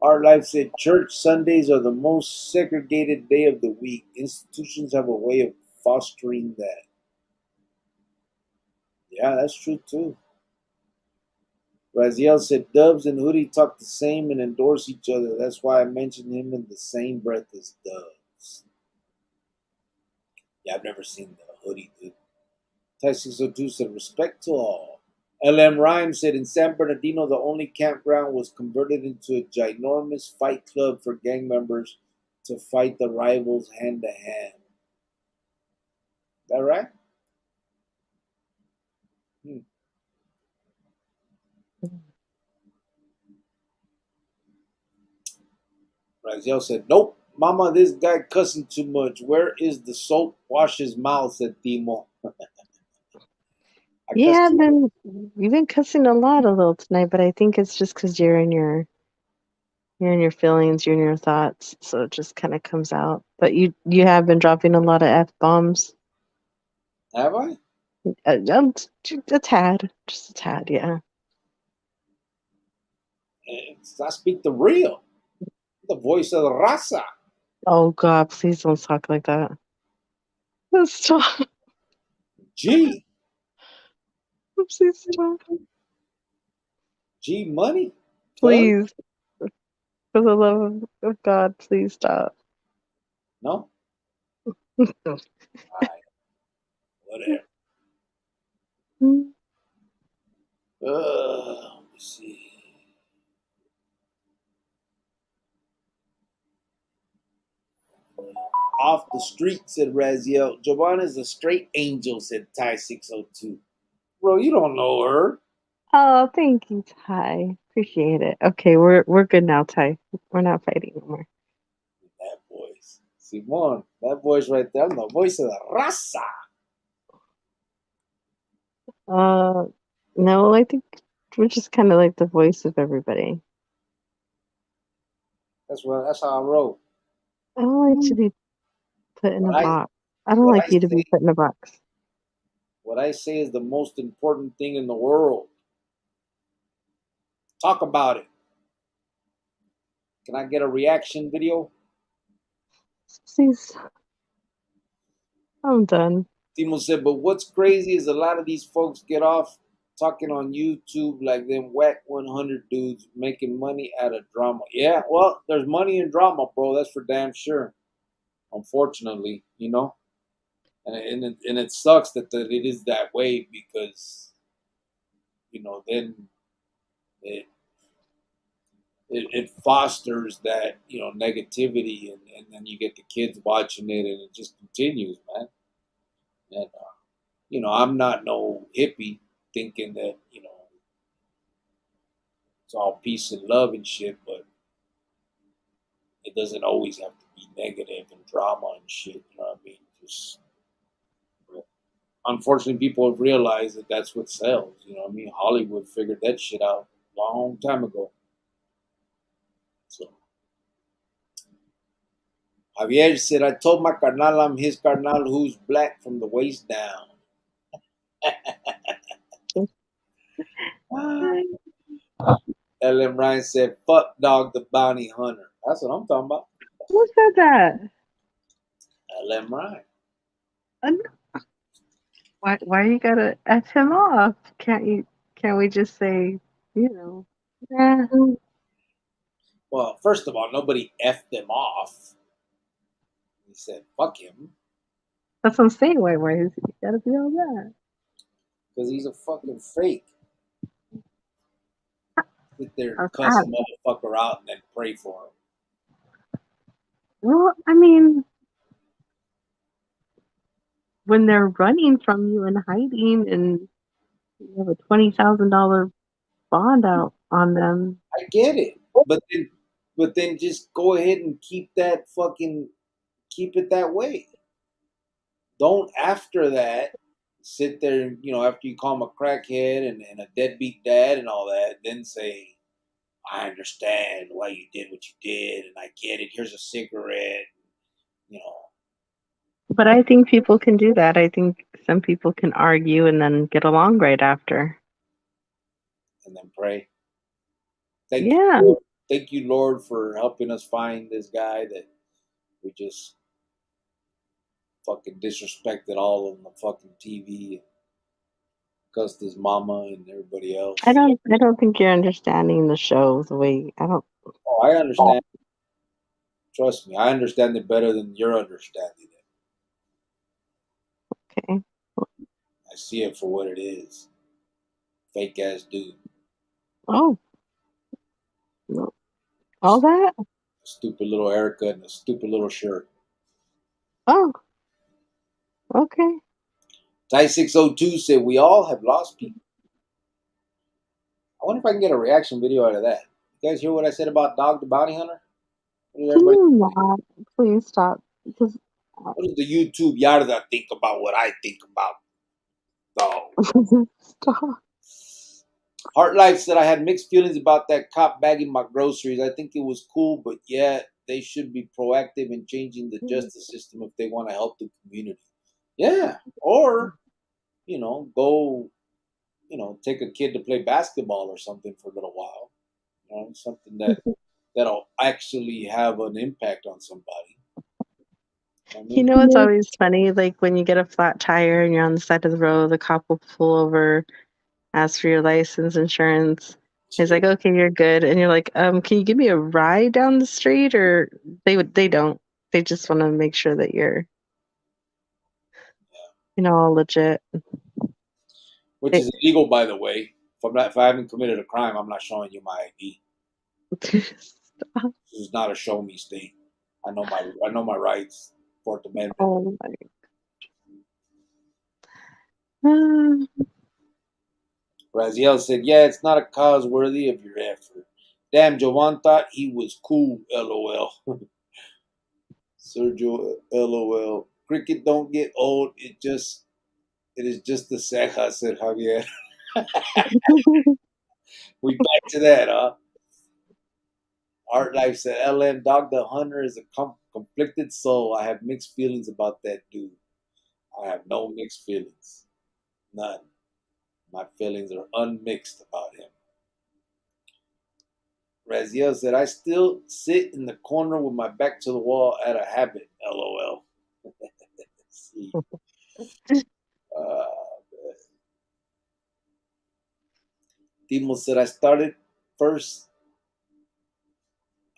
Our Life said church Sundays are the most segregated day of the week. Institutions have a way of fostering that. Yeah, that's true too. Raziel said Dubs and Hoodie talk the same and endorse each other. That's why I mentioned him in the same breath as Dubs. Yeah, I've never seen the Hoodie, dude. Texas 02 said respect to all. LM Rhyme said in San Bernardino, the only campground was converted into a ginormous fight club for gang members to fight the rivals hand to hand. Is that right? Hmm. Raziel said, nope. Mama, this guy cussing too much. Where is the soap? Wash his mouth, said Timo. I cuss Yeah, too much. you've been cussing a lot a little tonight, but I think it's just because you're in your feelings, you're in your thoughts, so it just kind of comes out. But you have been dropping a lot of f bombs. Have I? A tad, just a tad, yeah. I speak the real, the voice of the raza. Oh God, please don't talk like that. Stop. G, Please stop. G money, cuz. Please, for the love of God, please stop. No, all right, whatever. Let me see. Off the street, said Raziel. Giovanna's a straight angel, said Ty 602. Bro, you don't know her. Oh, thank you, Ty. Appreciate it. Okay, we're good now, Ty. We're not fighting anymore. That voice. Simon, that voice right there, I'm the voice of the raza. Uh, no, I think we're just kind of like the voice of everybody. That's how I roll. I don't like to be put in a What I box. I don't what like I you to say be put in a box. what I say is the most important thing in the world. Talk about it. Can I get a reaction video? Please, I'm done. Timo said, but what's crazy is a lot of these folks get off talking on YouTube like them whack 100 dudes making money out of drama. Yeah, well, there's money in drama, bro. That's for damn sure. Unfortunately, and it sucks that it is that way because then it it fosters that negativity and then you get the kids watching it and it just continues, man. And I'm not no hippie thinking that it's all peace and love and shit, but it doesn't always have to be negative and drama and shit. You know what I mean? Just unfortunately, people have realized that that's what sells. You know what I mean? Hollywood figured that shit out a long time ago. So Javier said, "I told my carnal I'm his carnal who's black from the waist down." LM Ryan said, "Fuck dog the bounty hunter." That's what I'm talking about. Who said that? LM Ryan. And why you gotta F him off? Can't we just say, you know, yeah, Well, first of all, nobody effed them off. He said, "Fuck him," that's what I'm saying. Why is he gotta be all that? because he's a fucking fake. Sit there and cuss I, a motherfucker out and then pray for him. well, I mean, when they're running from you and hiding and you have a $20,000 bond out on them. I get it, but then just go ahead and keep it that way. Don't after that sit there, after you call him a crackhead and a deadbeat dad and all that, then say, "I understand why you did what you did, and I get it. Here's a cigarette," you know, But I think people can do that. I think some people can argue and then get along right after. and then pray. Thank you, Yeah. Lord. Thank you, Lord, for helping us find this guy that we just fucking disrespected all on the fucking TV, cussed his mama and everybody I else. don't I don't think you're understanding the show the way I don't Oh, I understand. Trust me, I understand it better than you're understanding it. okay. I see it for what it is. Fake ass dude. Oh, no. All that? A stupid little haircut and a stupid little shirt. Oh, okay. Ty 602 said we all have lost people. I wonder if I can get a reaction video out of that. You guys hear what I said about Dog the Bounty Hunter? What does Can everybody you think? not please stop? Because What does the YouTube Yarda think about what I think about dog? stop. Heart Life said I had mixed feelings about that cop bagging my groceries. I think it was cool, but yeah, they should be proactive in changing the justice system if they want to help the community. Yeah, or go, take a kid to play basketball or something for a little while. Something that'll actually have an impact on somebody. I You mean, know what's always funny? Like when you get a flat tire and you're on the side of the road, the cop will pull over, ask for your license, insurance. He's shit. like, "Okay, you're good." And you're like, can you give me a ride down the street?" Or they don't. They just want to make sure that you're, all legit. Which They, is illegal, by the way. If I haven't committed a crime, I'm not showing you my ID. This is not a show me state. I know my rights. Fourth Amendment. oh my. Raziel said, "Yeah, it's not a cause worthy of your effort." Damn, Jovan thought he was cool. LOL. Sergio, LOL. Cricket don't get old. It is just the ceja, said Javier. We back to that, huh? Art Life said, "LM Dog the Hunter is a conflicted soul. I have mixed feelings about that dude. I have no mixed feelings. None. My feelings are unmixed about him." Raziel said, "I still sit in the corner with my back to the wall at a habit. LOL." See. Uh, Timo said, first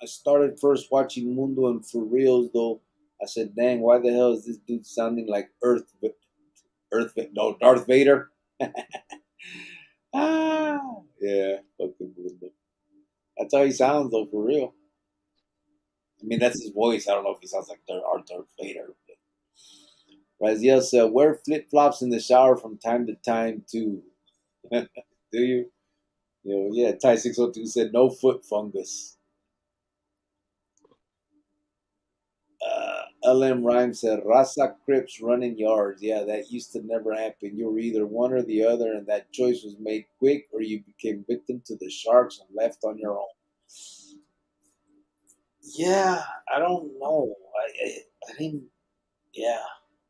I started first watching Mundo, and for reals though, I said, dang, why the hell is this dude sounding like no, Darth Vader? Yeah, fucking Mundo. That's how he sounds though, for real. I mean, that's his voice. I don't know if he sounds like Darth Vader. Raziel said, wear flip flops in the shower from time to time too. Do you? Yeah, Ty 602 said, no foot fungus. LM Rhymes said, Raza Crips running yards. Yeah, that used to never happen. You were either one or the other, and that choice was made quick, or you became victim to the sharks and left on your own. Yeah, I don't know. I didn't, yeah,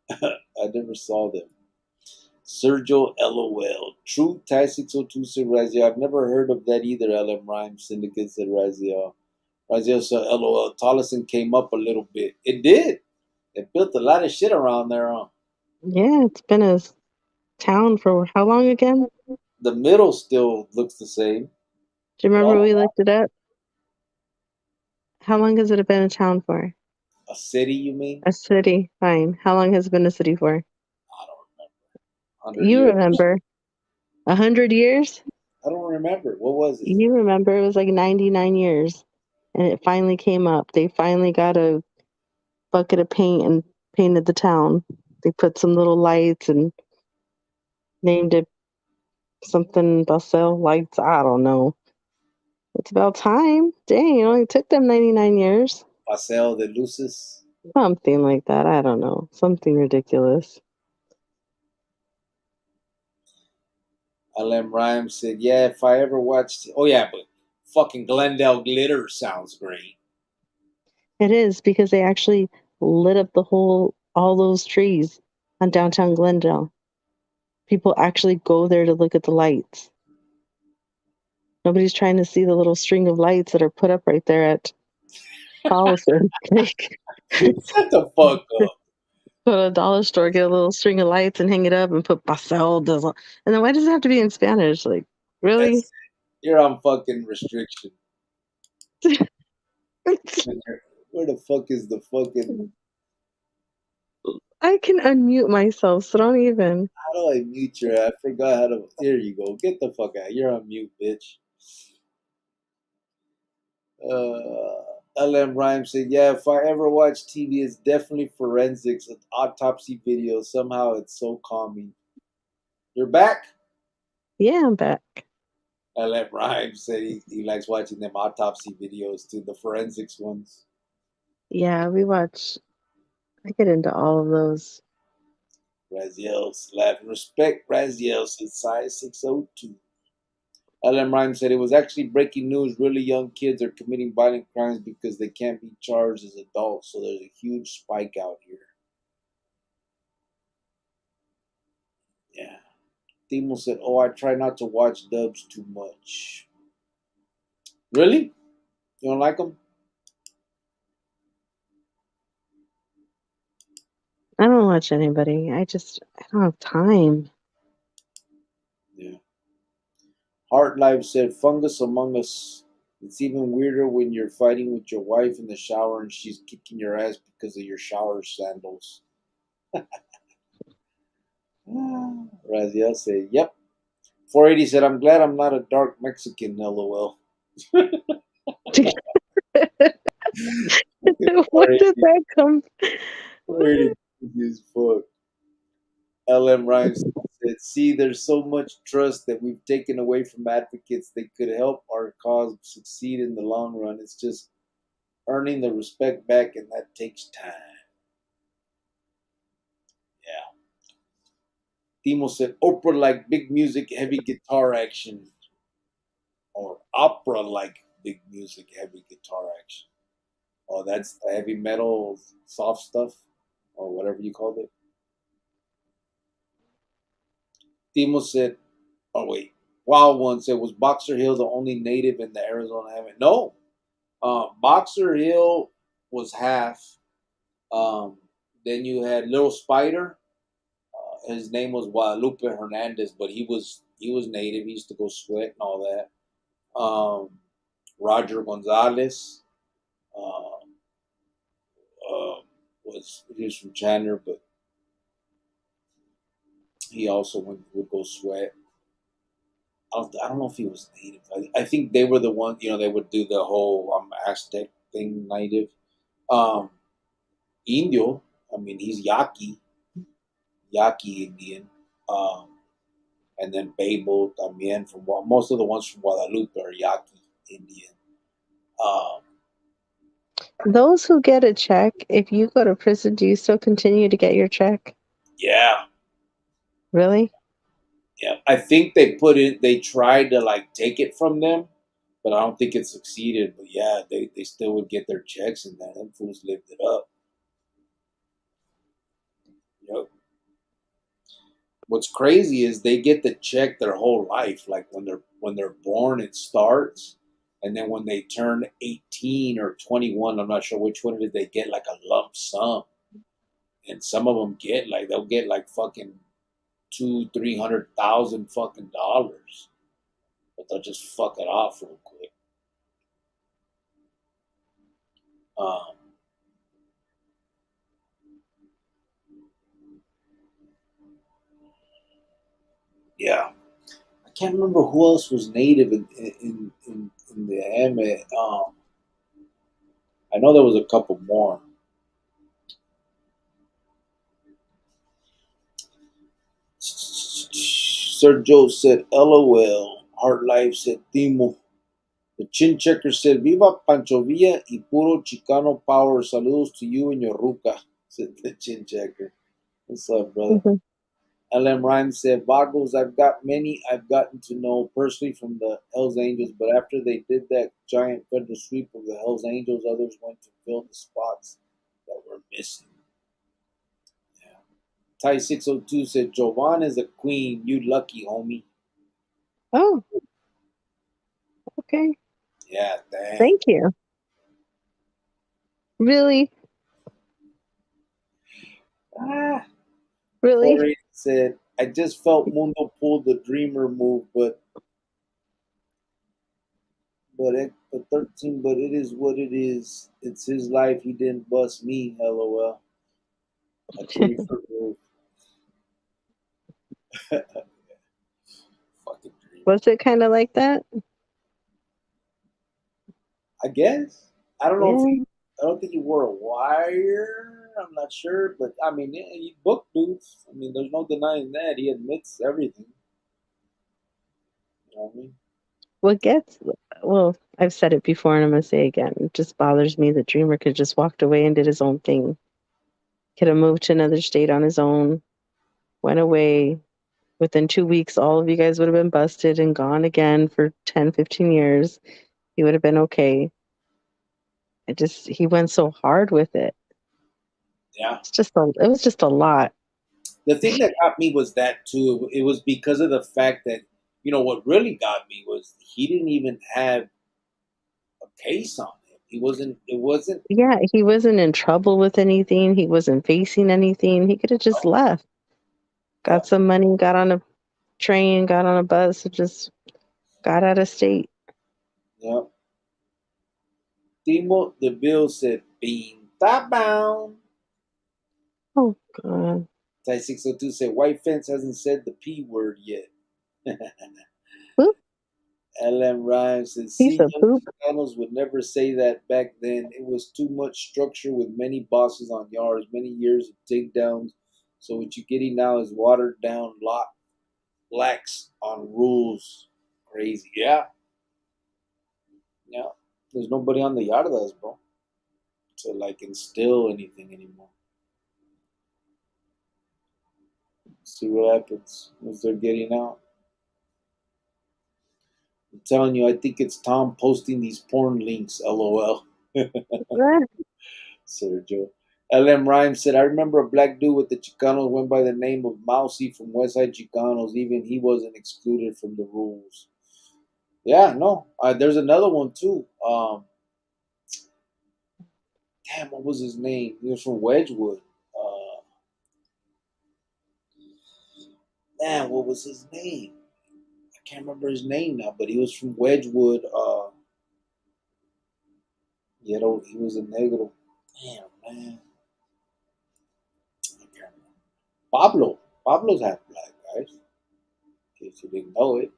I never saw them. Sergio LOL. True Ty 602 said Razia. I've never heard of that either, LM Rhymes. Syndicate said Razia. Razia said LOL. Tolleson came up a little bit. It did. It built a lot of shit around there, huh? Yeah, it's been a town for how long again? The middle still looks the same. Do you But remember all we looked it up? How long has it been a town for? a city, you mean? A city, fine. How long has it been a city for? I don't remember. 100 You years. remember? 100 years? I don't remember. What was it? You remember it was like 99 years. And it finally came up. They finally got a bucket of paint and painted the town. They put some little lights and named it something Basel lights. I don't know. It's about time. Dang, it only took them 99 years. Paseo de Luces. Something like that. I don't know. Something ridiculous. LM Rhymes said, yeah, if I ever watched. Oh, yeah, but fucking Glendale Glitter sounds great. It is because they actually lit up all those trees on downtown Glendale. People actually go there to look at the lights. Nobody's trying to see the little string of lights that are put up right there at Collison. Like, Shut the fuck up. go to a dollar store, get a little string of lights and hang it up and put Pastel. And then why does it have to be in Spanish? Like, really? That's You're on fucking restriction. Where the fuck is the fucking. I can unmute myself, so don't even. How do I mute your ass? I forgot how to. There you go. Get the fuck out. You're on mute, bitch. LM Rhymes said, yeah, if I ever watch TV, it's definitely forensics, an autopsy video. Somehow it's so calming. You're back? Yeah, I'm back. LM Rhymes said he likes watching them autopsy videos too, the forensics ones. Yeah, I get into all of those. Raziel's laughing. Respect Raziel said size 602. LM Rhymes said it was actually breaking news. Really young kids are committing violent crimes because they can't be charged as adults. So there's a huge spike out here. Yeah. Timo said, "Oh, I try not to watch dubs too much." Really? You don't like them? I don't watch anybody. I don't have time. Yeah. Heart Life said, "Fungus Among Us. It's even weirder when you're fighting with your wife in the shower and she's kicking your ass because of your shower sandals." Raziel said, "Yep." 480 said, "I'm glad I'm not a dark Mexican, lol." Where did 480, that come? 480 is fuck. LM Rhymes said, "See, there's so much trust that we've taken away from advocates that could help our cause succeed in the long run. It's just earning the respect back, and that takes time." Yeah. Timo said, "Oprah like big music, heavy guitar action, or opera like big music, heavy guitar action." Oh, that's the heavy metal, soft stuff, or whatever you called it. Timo said, "Oh wait, Wild One said, was Boxer Hill the only native in the Arizona Heaven?" No, Boxer Hill was half. Um, then you had Little Spider. His name was Guadalupe Hernandez, but he was native. He used to go sweat and all that. Roger Gonzalez uh, was he was from Chandler, but he also would go sweat. I don't know if he was native. I think they were the ones. They would do the whole Aztec thing, native. Um, Indio. I mean, he's Yaqui Indian. Um, and then Babel también from most of the ones from Guadalupe are Yaqui Indian. Um, Those who get a check, if you go to prison, do you still continue to get your check? yeah, Really? yeah. I think they tried to like take it from them, but I don't think it succeeded. But yeah, they still would get their checks, and then them fools lived it up. Yep. What's crazy is they get the check their whole life. Like when they're born, it starts, and then when they turn 18 or 21, I'm not sure which one it is, they get like a lump sum. And some of them they'll get like fucking 200,000-300,000 fucking dollars, but they'll just fuck it off real quick. Um, yeah, I can't remember who else was native in the anime. I know there was a couple more. Sir Joe said, "LOL." Heart Life said, "Timo." The Chin Checker said, "Viva Pancho Villa y puro Chicano power. Saludos to you and your ruca," said the Chin Checker. What's up, brother? Hmm. LM Rhymes said, "Vagos, I've got many I've gotten to know personally from the Hells Angels, but after they did that giant federal sweep of the Hells Angels, others went to fill the spots that were missing." Yeah. Ty 602 said, "Jovan is a queen. You lucky, homie." Oh, okay. Yeah, dang. Thank you. Really? Ah. Really? Corey said, "I just felt Mundo pulled the dreamer move, but 13, but it is what it is. It's his life. He didn't bust me, lol." A 24 fucking dream. Was it kind of like that? I guess. I don't know if Yeah. I don't think he wore a wire. I'm not sure, but I mean, yeah, he booked dudes. I mean, there's no denying that. He admits everything. You know what I mean? What gets, well, I've said it before and I'm going to say it again. It just bothers me that Dreamer could just walked away and did his own thing. Could have moved to another state on his own, went away. Within 2 weeks, all of you guys would have been busted and gone again for 10, 15 years. He would have been okay. He went so hard with it. Yeah. It was just a lot. the thing that got me was that too. It was because of the fact that what really got me was he didn't even have a case on him. He wasn't. It wasn't. Yeah, he wasn't in trouble with anything. He wasn't facing anything. He could have just left, Yeah, got some money, got on a train, got on a bus, and just got out of state. yeah. Timo the Bill said, "Pinta bound." Oh God, Ty 602 said, "White Fence hasn't said the P word yet." poop, LM Rhymes said, piece "See, of young poop. Chicanos would never say that back then. It was too much structure with many bosses on yards, many years of takedowns. So what you're getting now is watered down lot lax on rules. Crazy. Yeah, yeah. There's nobody on the yardas, bro, to like instill anything anymore. See what happens as they're getting out. I'm telling you, I think it's Tom posting these porn links. LOL." Ah, Sergio. LM Rhymes said, "I remember a black dude with the Chicanos went by the name of Mousy from Westside Chicanos. Even he wasn't excluded from the rules." Yeah, no. There's another one too. Damn, what was his name? He was from Wedgwood. Uh, man, what was his name? I can't remember his name now, but he was from Wedgwood. He was a negro. Damn, man. I can't remember. Pablo. Pablo's half black, guys. In case you didn't know it.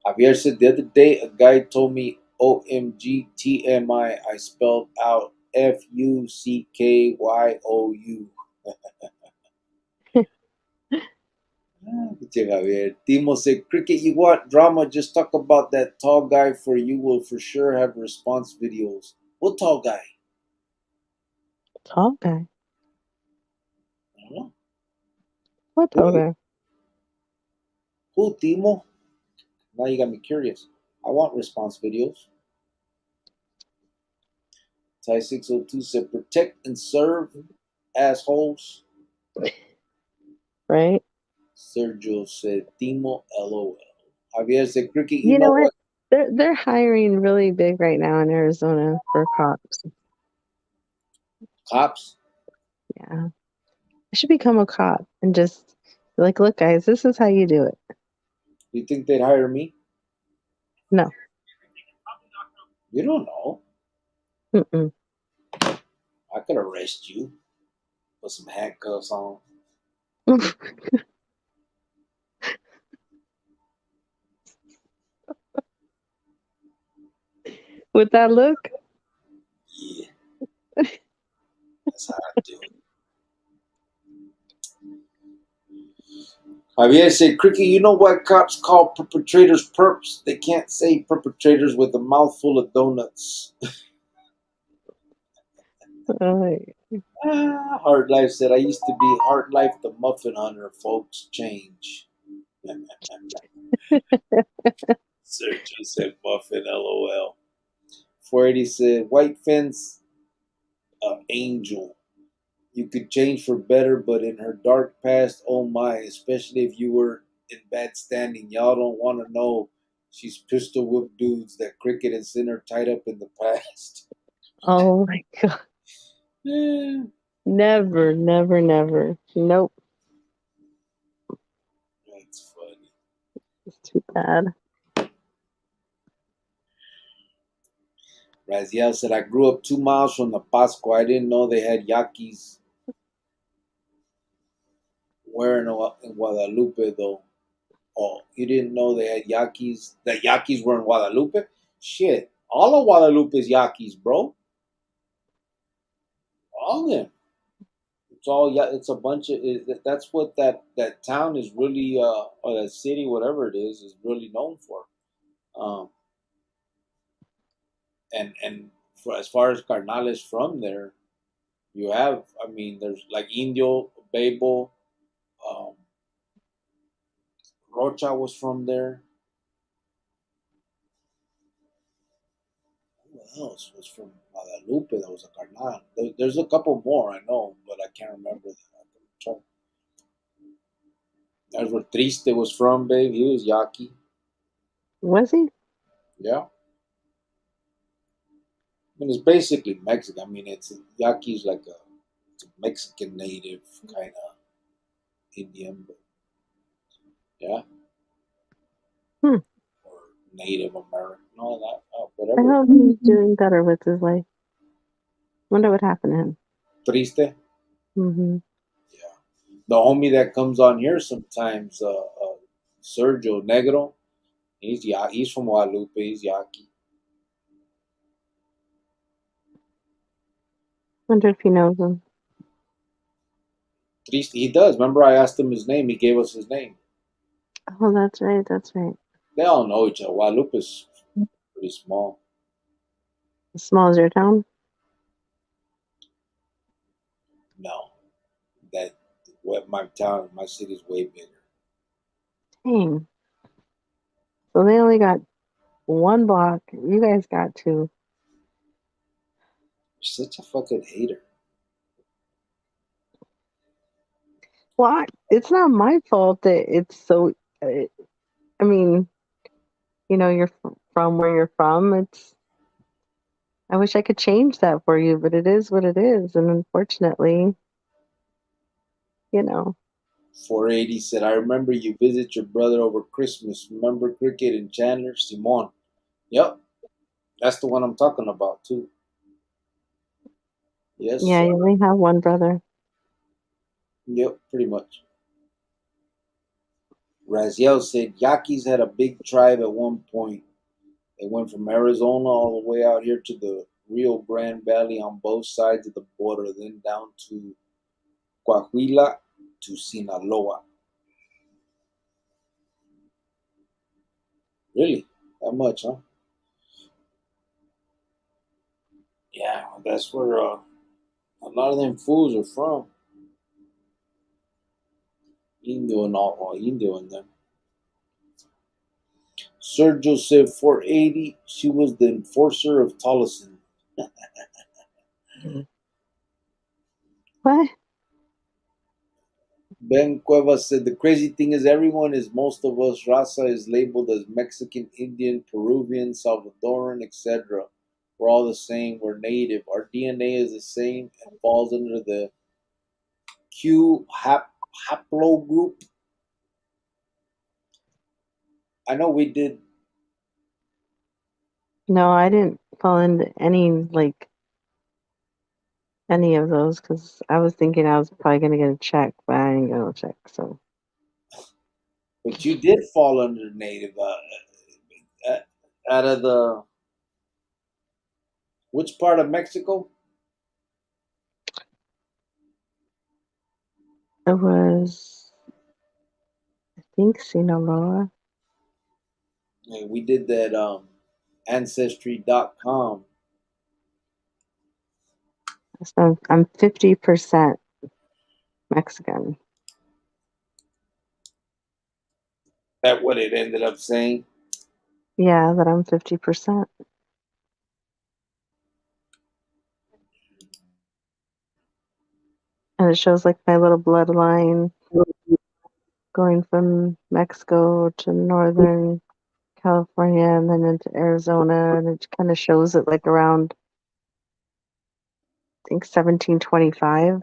Javier said the other day a guy told me OMG TMI. I spelled out FUCKYOU. Pinche Javier. Timo said, "Cricket, you want drama? Just talk about that tall guy for you will for sure have response videos." What tall guy? tall guy. I don't know. What tall Who? guy? Who, Timo? Now you got me curious. I want response videos. Ty 602 said, "Protect and serve, assholes." Right? Sergio said, "Timo, LOL." Javier said, "Cricket, you You know know what? what? They're hiring really big right now in Arizona for cops. Cops? Yeah, I should become a cop and just be like, look, guys, this is how you do it. You think they'd hire me? No, You don't know. mm-mm. I could arrest you, put some handcuffs on. With that look, Yeah, that's how I do it." Javier said, "Cricket, you know why cops call perpetrators perps? They can't say perpetrators with a mouthful of donuts." uh, Hard Life said, "I used to be Hard Life the Muffin Hunter, folks. Change." Sergio said, "Muffin, LOL." 480 said, "White Fence, Angel. You could change for better, but in her dark past, oh my, especially if you were in bad standing, y'all don't want to know. She's pistol whipped dudes that Cricket and Sinner tied up in the past." oh my God. Eh, Never, never, never. Nope. that's funny. It's too bad. Raziel said, "I grew up 2 miles from the Pasco. I didn't know they had Yaquis where in Guadalupe, though." Oh, you didn't know they had Yaquis? That Yaquis were in Guadalupe? Shit. All of Guadalupe's Yaquis, bro. All of them. It's all, yeah, it's a bunch of, that's what that town is really, or that city, whatever it is really known for. Um, and for as far as carnales from there, you have, I mean, there's like Indio, Babel, um, Rocha was from there. Who else was from Guadalupe that was a carnal. There's a couple more I know, but I can't remember them. That's where Triste was from, babe. He was Yaqui. Was he? Yeah. I mean, it's basically Mexican. I mean, it's Yaqui's like it's a Mexican native kind of Indian, but yeah, Hmm. or Native American, all that, I whatever. hope he's doing better with his life. Wonder what happened to him. Triste. Hmm. Yeah. The homie that comes on here sometimes, Sergio Negro. He's from Guadalupe. He's Yaqui. Wonder if he knows him. Triste. He does. Remember, I asked him his name. He gave us his name. Oh, that's right. That's right. They all know each other. Guadalupe's pretty small. As small as your town? No, that what my town, my city's way bigger. Dang. So they only got one block. You guys got two. You're such a fucking hater. Well, it's not my fault that it's so. Uh, I mean, you're from where you're from. I wish I could change that for you, but it is what it is. And unfortunately, you know, 480 said, I remember you visit your brother over Christmas. Remember Cricket and Chandler? Simon. Yep, that's the one I'm talking about, too. Yes, yeah, sir. you only have one brother. Yep, pretty much. Raziel said, Yaquis had a big tribe at one point. They went from Arizona all the way out here to the Rio Grande Valley on both sides of the border, then down to Coahuila to Sinaloa. Really? That much, huh? Yeah, that's where a lot of them fools are from. Indio and all, Indio and them. Sergio said 480. She was the enforcer of Tolleson. What? Ben Cuevas said the crazy thing is everyone is most of us raza is labeled as Mexican, Indian, Peruvian, Salvadoran, etc. We're all the same. We're native. Our DNA is the same and falls under the Q haplogroup. I know we did. No, I didn't fall into any of those because I was thinking I was probably gonna get a check, but I didn't get no check. So But you did fall under native. Uh, out of the which part of Mexico? it was, I think, Sinaloa. Yeah, we did that ancestry.com. So I'm 50% Mexican. That what it ended up saying. Yeah, that I'm 50%. And it shows like my little bloodline going from Mexico to northern California and then into Arizona. And it kind of shows it like around, I think, 1725.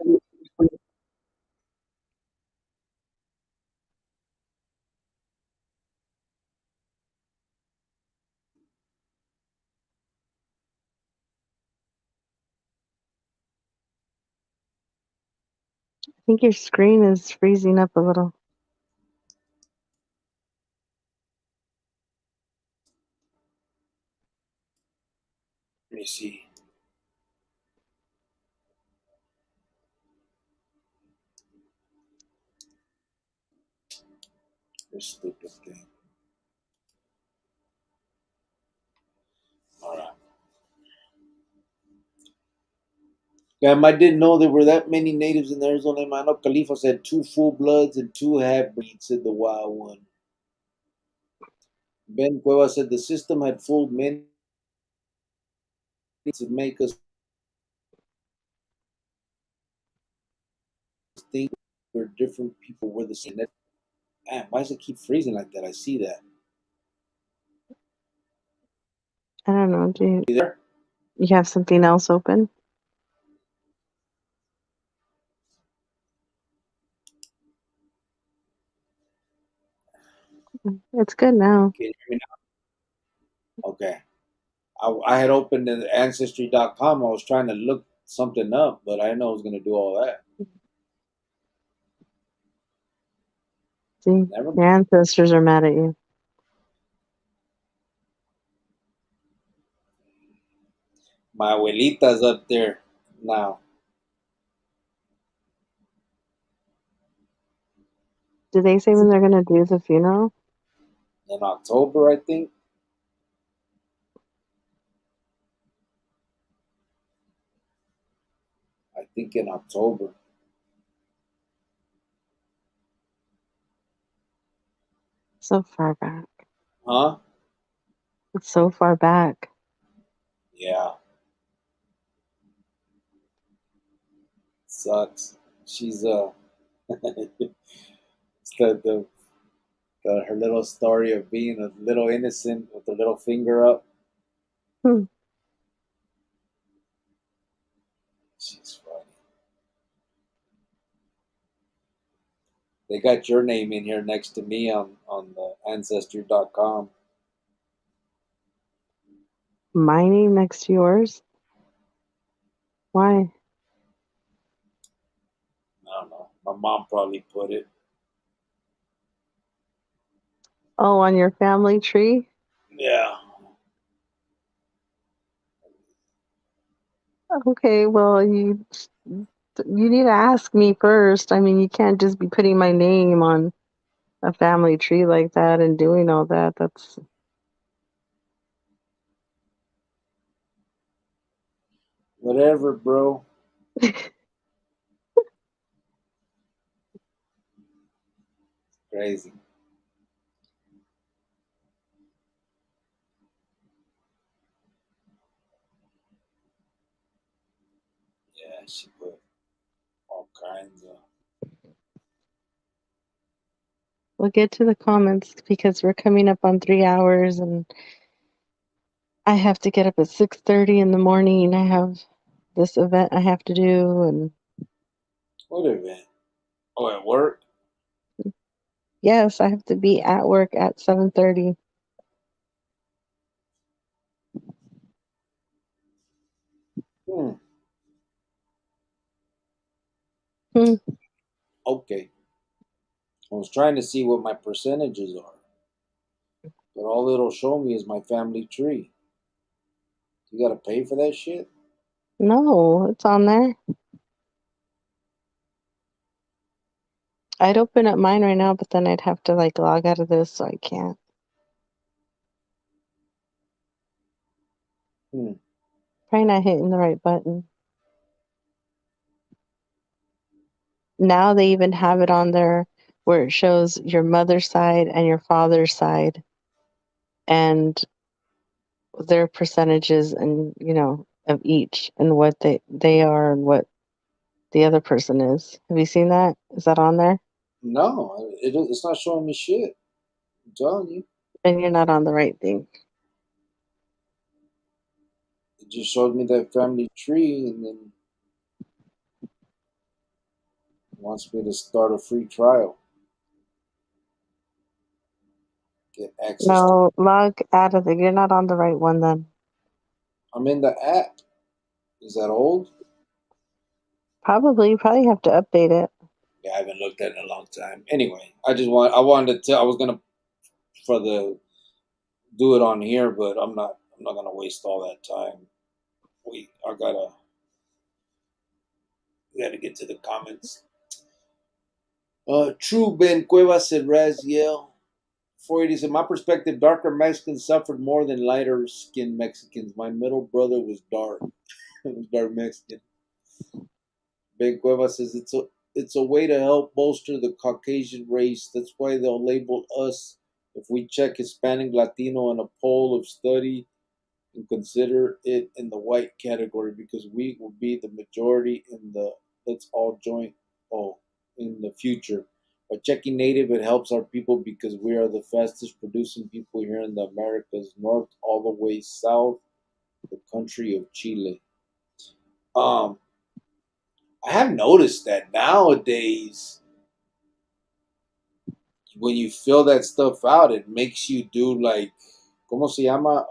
I think your screen is freezing up a little. Let me see. This stupid thing. All right. Yeah, I didn't know there were that many natives in Arizona. I know Khalifa said two full bloods and two half breeds, said the wild one. Ben Cueva said the system had fooled many to make us think we're different people. We're the same. Man, why does it keep freezing like that? I see that. I don't know. Do You there? you have something else open? It's good now. Can you hear me now? Okay. I had opened the ancestry.com. I was trying to look something up, but I didn't know I was going to do all that. See, Never your mind. ancestors are mad at you. My abuelita's up there now Did they say when they're gonna do the funeral? in October, I think. I think in October. So far back. Huh? It's so far back. Yeah. Sucks. She's it's her little story of being a little innocent with a little finger up. Hmm. She's funny. They got your name in here next to me on the ancestry.com. My name next to yours? Why? I don't know. My mom probably put it. Oh, on your family tree? Yeah. Okay, well, you need to ask me first. I mean, you can't just be putting my name on a family tree like that and doing all that. That's Whatever, bro. Crazy. Yeah, she put all kinds of. we'll get to the comments because we're coming up on 3 hours and I have to get up at 6:30 in the morning. I have this event I have to do and What event? Oh, at work? yes, I have to be at work at 7:30. Hmm. Hmm. Okay. I was trying to see what my percentages are, but all it'll show me is my family tree. You gotta pay for that shit? No, it's on there. I'd open up mine right now, but then I'd have to like log out of this, so I can't. Hmm. Probably not hitting the right button. Now they even have it on there where it shows your mother's side and your father's side and their percentages and of each and what they are and what the other person is. Have you seen that? Is that on there? No, it's not showing me shit. I'm telling you. And you're not on the right thing. It just showed me that family tree and then wants me to start a free trial. Get access to. No, log out of it. You're not on the right one then. I'm in the app. Is that old? Probably, you probably have to update it. Yeah, I haven't looked at it in a long time. Anyway, I wanted to tell, I was gonna, for the, do it on here, but I'm not gonna waste all that time. We gotta get to the comments. True Ben Cuevas said Raziel. 480 said, my perspective, darker Mexicans suffered more than lighter skinned Mexicans. My middle brother was dark. Was dark Mexican. Ben Cuevas says it's a way to help bolster the Caucasian race. That's why they'll label us if we check Hispanic, Latino on a poll of study. and consider it in the white category because we will be the majority in the let's all join oh in the future. By checking native, it helps our people because we are the fastest producing people here in the Americas, north all the way south, the country of Chile. Um, I have noticed that nowadays, when you fill that stuff out, it makes you do like, ¿cómo se llama?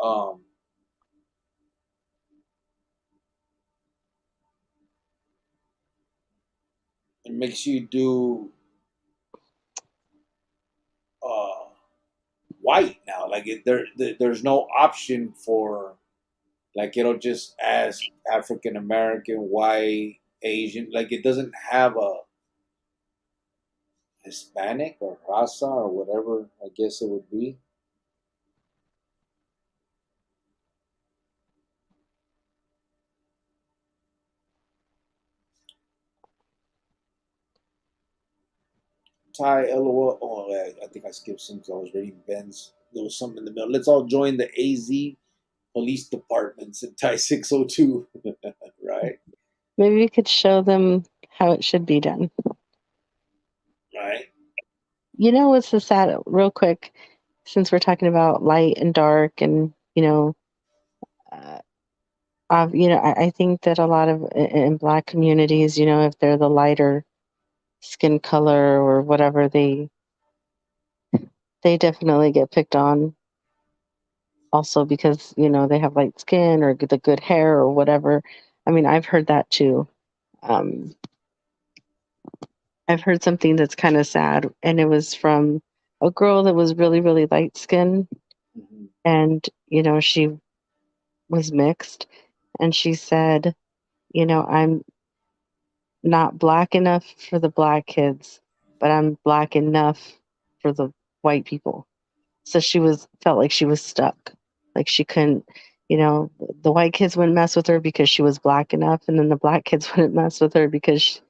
It makes you do uh, white now. Like there's no option for like it'll just ask African American, white, Asian. Like it doesn't have a Hispanic or raza or whatever. I guess it would be. Ty LOL. Oh, I think I skipped some because I was reading Ben's. There was something in the middle. Let's all join the AZ police departments at Ty 602. Right? Maybe we could show them how it should be done. Right? You know what's the sad, real quick, since we're talking about light and dark, and uh, I think that a lot of in Black communities, if they're the lighter skin color or whatever, they definitely get picked on. Also because they have light skin or the good hair or whatever. I mean, I've heard that too. Um, I've heard something that's kind of sad, and it was from a girl that was really, really light skinned, Mm-hmm. and she was mixed, and she said, I'm not black enough for the black kids, but I'm black enough for the white people. So she was felt like she was stuck. Like she couldn't, the white kids wouldn't mess with her because she was black enough, and then the black kids wouldn't mess with her because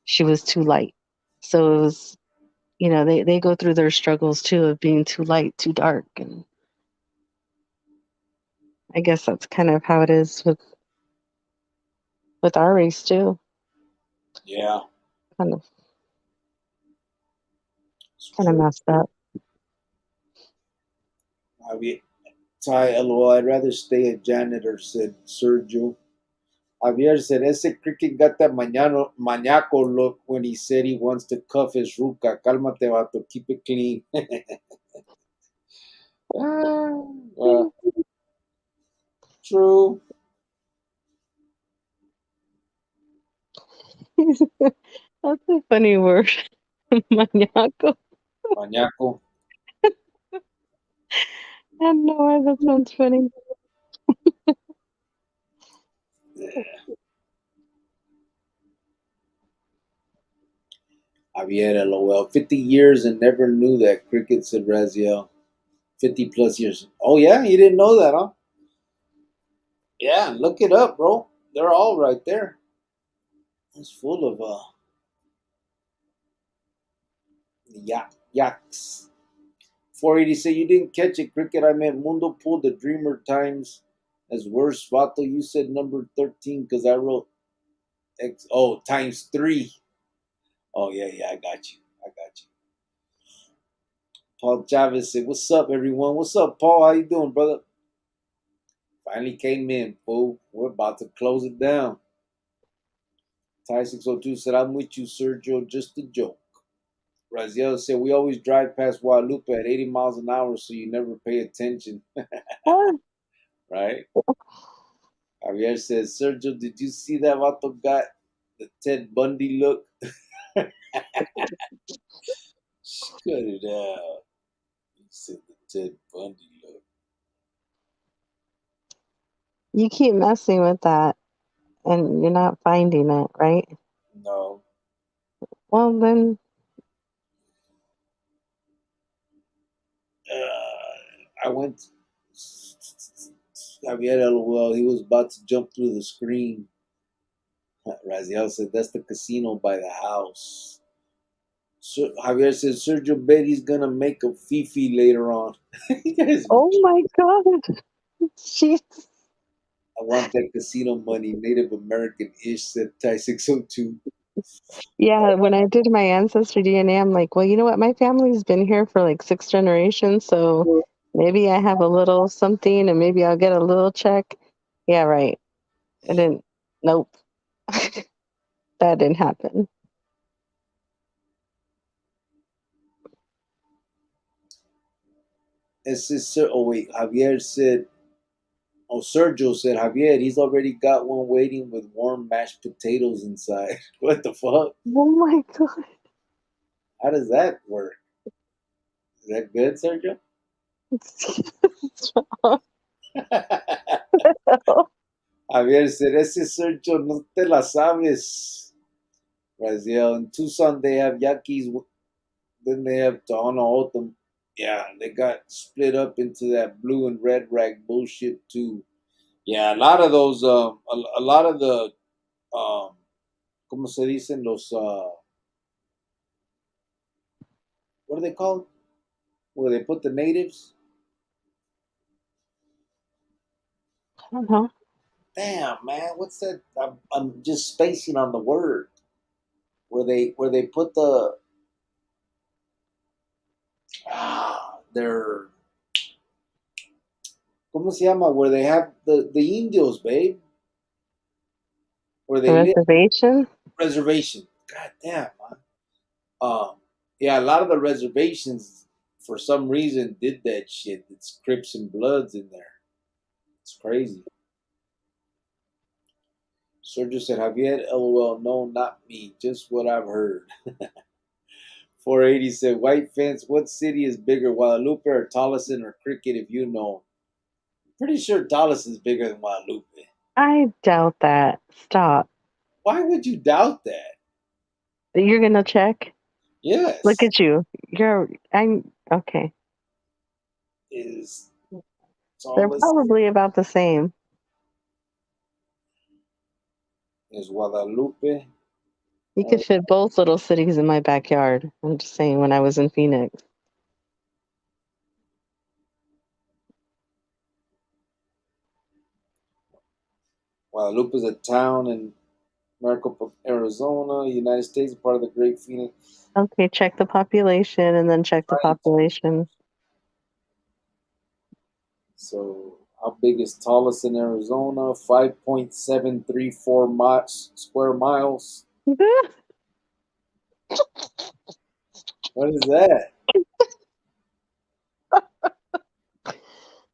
she was too light. So it was, they go through their struggles too of being too light, too dark, and I guess that's kind of how it is with our race too. Yeah, Kind of it's kind of true. messed up. I mean, Ty LOL, I'd rather stay a janitor, said Sergio. Javier said, ese cricket got that mañaco look when he said he wants to cuff his ruca. Cálmate, vato. Keep it clean. Ah, true. That's a funny word, maniaco. Mañaco. I don't know why that sounds funny. Yeah. Javier LOL. 50 years and never knew that cricket, said Raziel. 50 plus years. Oh, yeah? You didn't know that, huh? Yeah, look it up, bro. They're all right there. It's full of yaks. 480 say you didn't catch it, cricket. I meant Mundo pulled the Dreamer times as worse. Vato, you said number 13 because I wrote X. Oh, times three. Oh, yeah, yeah, I got you. I got you. Paul Chavez said, what's up, everyone? What's up, Paul? How you doing, brother? Finally came in, fool. We're about to close it down. Ty 602 said, I'm with you, Sergio. Just a joke. Raziel said, we always drive past Guadalupe at 80 miles an hour, so you never pay attention. What? Right? Javier says, Sergio, did you see that vato got the Ted Bundy look? Cut it out. He said the Ted Bundy look. You keep messing with that and you're not finding it, right? No. Well, then, I went. Javier LOL, he was about to jump through the screen. Raziel said, that's the casino by the house. Javier says, Sergio bet he's going to make a Fifi later on. You guys be oh my God. She's I want that casino money. Native American ish, said Thai 602. yeah, when I did my ancestry DNA, I'm like, well, you know what? My family's been here for like 6 generations, so maybe I have a little something and maybe I'll get a little check. Yeah, right. I didn't, nope, that didn't happen. It's just, oh wait, Javier said, oh, Sergio said, Javier, he's already got one waiting with warm mashed potatoes inside. What the fuck? Oh my God. How does that work? Is that good, Sergio? Javier said, ese Sergio no te la sabes. Brazil. In Tucson, they have Yaquis. Then they have Tohono O'odham. Yeah, they got split up into that blue and red rag bullshit too. Yeah, a lot of those, a lot of the, um, ¿cómo se dicen? Los, what are they called? Where they put the natives? I don't know. Damn, man, what's that? I'm just spacing on the word. Where they put the, their, ¿cómo se llama? Where they have the indios, babe. Where The they live. reservation? Reservation. God damn, man. Um, yeah, a lot of the reservations for some reason did that shit. It's Crips and Bloods in there. It's crazy. Sergio said, Javier, LOL, no, not me. Just what I've heard. 480 said, White Fence, what city is bigger, Guadalupe or Tolleson or Cricket if you know? Pretty sure Tolleson's bigger than Guadalupe. I doubt that. Stop. Why would you doubt that? You're gonna check? Look Yes. at you. I'm okay. Is They're Tolleson probably about the same. is Guadalupe You could or fit both little cities in my backyard. I'm just saying when I was in Phoenix. Guadalupe is a town in Maricopa, Arizona, United States, part of the Great Phoenix. Okay, check the population and then check the Right. population. So, how big is Tolleson, Arizona? 5.734 square miles. What is that?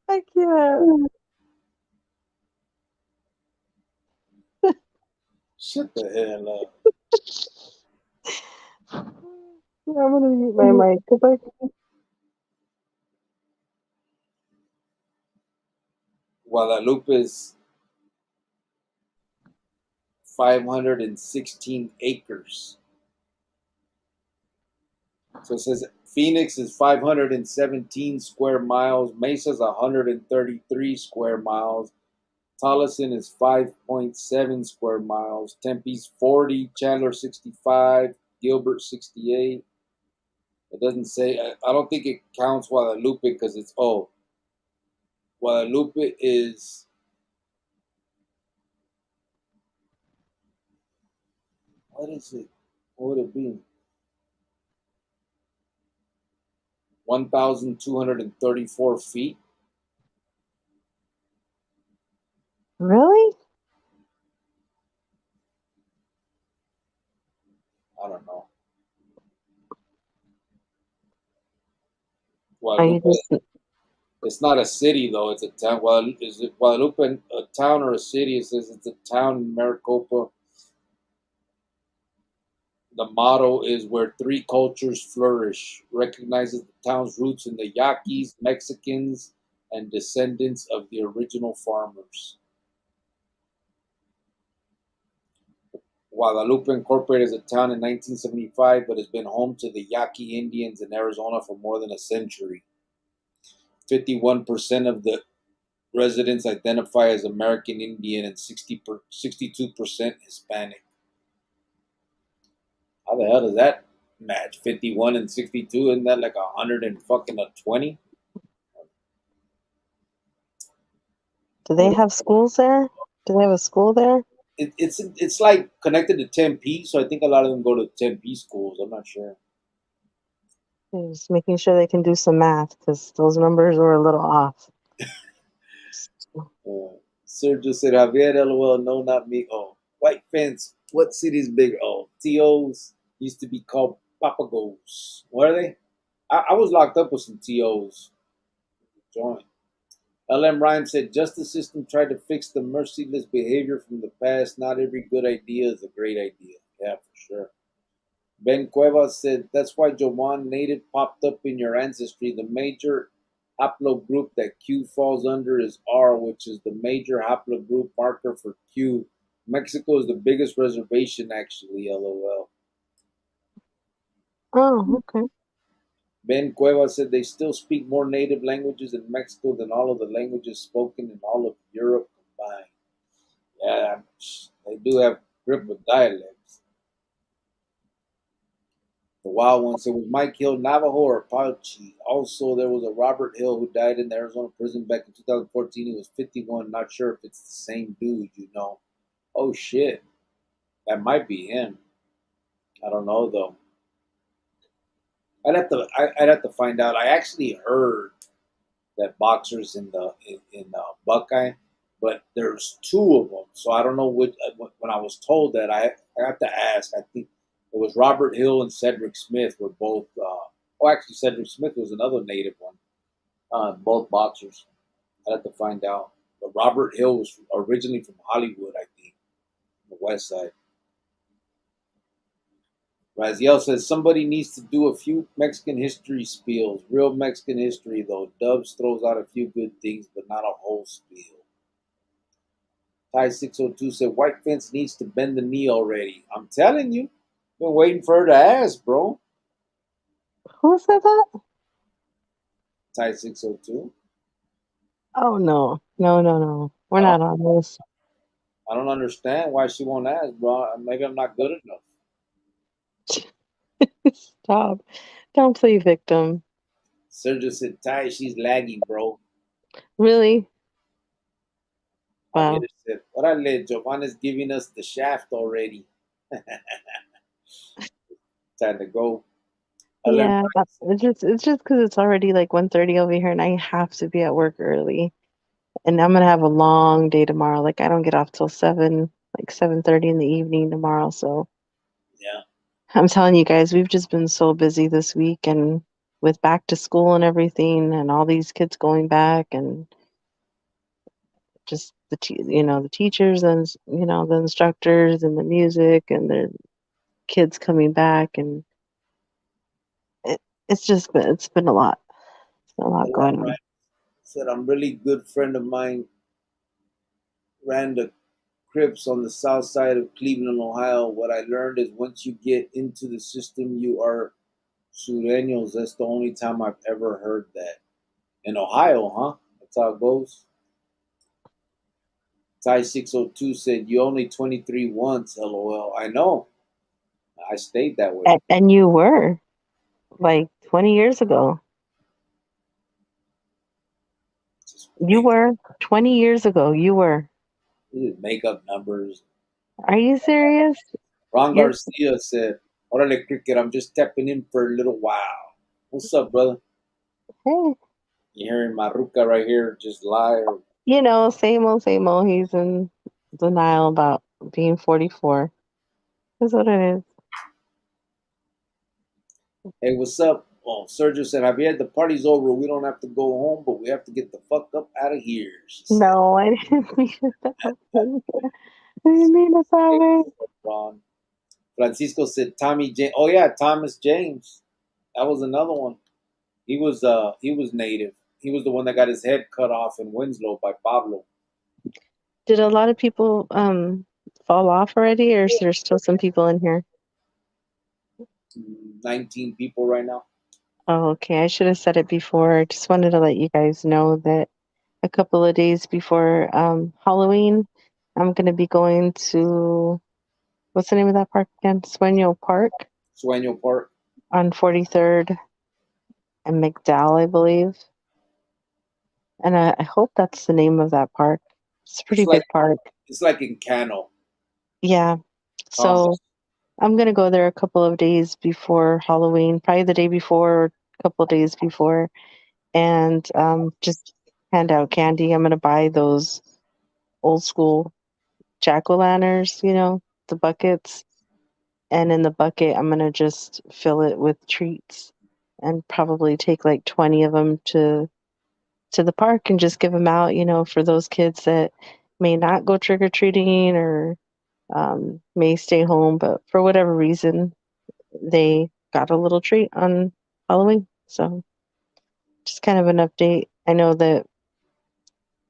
I can't. Shut the hell up. I'm gonna mute my mic because Guadalupe is 516 acres. So it says Phoenix is 517 square miles. Mesa is 133 square miles. Tolleson is 5.7 square miles. Tempe's 40. Chandler 65. Gilbert 68. It doesn't say. I don't think it counts Guadalupe because it's Guadalupe is, what is it? What would it be? 1,234 feet. really? I don't know. Are you Guadalupe. just It's not a city though. It's a town. Well, is it Guadalupe a town or a city? It says it's a town in Maricopa. The motto is where three cultures flourish. Recognizes the town's roots in the Yaquis, Mexicans, and descendants of the original farmers. Guadalupe Incorporated is a town in 1975, but has been home to the Yaqui Indians in Arizona for more than a century. 51% of the residents identify as American Indian and 62% Hispanic. How the hell does that match? 51 and 62, isn't that like 100 and fucking a 20? Do they What? have schools there? Do they have a school there? It's like connected to Tempe, so I think a lot of them go to Tempe schools. I'm not sure. Just making sure they can do some math because those numbers were a little off. Sergio said, Javier, LOL, no, not me. Oh, White Fence. What city's bigger? Oh, TOs used to be called Papagos. What are they? I was locked up with some TOs. Join. LM Rhyme said, justice system tried to fix the merciless behavior from the past. Not every good idea is a great idea. Yeah, for sure. Ben Cuevas said, that's why Jovan native popped up in your ancestry. The major haplogroup that Q falls under is R, which is the major haplogroup marker for Q. Mexico is the biggest reservation, actually, LOL. Oh, okay. Ben Cuevas said they still speak more native languages in Mexico than all of the languages spoken in all of Europe combined. Yeah, they do have grip with dialects. The wild one said, was Mike Hill Navajo or Apache? Also, there was a Robert Hill who died in the Arizona prison back in 2014. He was 51. Not sure if it's the same dude. Oh, shit. That might be him. I don't know, though. I'd have to find out. I actually heard that boxers in Buckeye, but there's two of them. So I don't know which. When I was told that, I have to ask. I think it was Robert Hill and Cedric Smith were both. Oh, actually, Cedric Smith was another native one. Both boxers. I have to find out. But Robert Hill was originally from Hollywood, I think, the West Side. Raziel says somebody needs to do a few Mexican history spiels. Real Mexican history, though. Dubs throws out a few good things, but not a whole spiel. Ty 602 said White Fence needs to bend the knee already. I'm telling you. Been waiting for her to ask, bro. Who said that? Ty 602. Oh no, no, no, no. We're I don't not on this. I don't understand why she won't ask, bro. Maybe I'm not good enough. Stop. Don't play victim. Sergio said, Ty, she's lagging, bro. Really? Javier Wow. said, Orale, Giovanna's giving us the shaft already. Time to go. LM Yeah, it's just because it's already like 1:30 over here and I have to be at work early. And I'm gonna have a long day tomorrow. Like I don't get off till 7, like 7:30 in the evening tomorrow. So Yeah. I'm telling you guys, we've just been so busy this week and with back to school and everything and all these kids going back and just the teachers and the instructors and the music and the kids coming back and it, it's been a lot. It's been a lot LM going Ryan on. said, I'm really good friend of mine ran the Crips on the south side of Cleveland, Ohio. What I learned is once you get into the system, you are sureños. That's the only time I've ever heard that. In Ohio, huh? That's how it goes. Ty 602 said, you only 23 once, LOL. I know. I stayed that way. And you were like 20 years ago. Just You make, were 20 years ago. You were. just make up numbers. Are you serious? Ron You're Garcia said, Orale, Cricket, I'm just tapping in for a little while. What's up, brother? hey, You hearing Maruka right here just lie? Or, same old, same old. He's in denial about being 44. That's what it is. hey, what's up? Oh, Sergio said, Javier, the party's over. We don't have to go home, but we have to get the fuck up out of here, she said. No, I didn't mean it that way. I didn't mean it that Hey, way. what's up, Ron? Francisco said, Tommy James. Oh, yeah, Thomas James. That was another one. He was native. He was the one that got his head cut off in Winslow by Pablo. Did a lot of people fall off already, or is there still some people in here? 19 people right now. Oh, okay. I should have said it before. I just wanted to let you guys know that a couple of days before Halloween, I'm going to be going to, what's the name of that park again? Sueño Park Sueño Park. on 43rd and McDowell, I believe. And I hope that's the name of that park. It's a It's pretty like big park. it's like in Cano, Yeah. So Congress. I'm gonna go there a couple of days before Halloween, probably the day before or a couple of days before, and just hand out candy. I'm gonna buy those old school jack-o'-lanterns, the buckets. And in the bucket, I'm gonna just fill it with treats and probably take like 20 of them to the park and just give them out, for those kids that may not go trick or treating or may stay home, but for whatever reason, they got a little treat on Halloween. So just kind of an update. I know that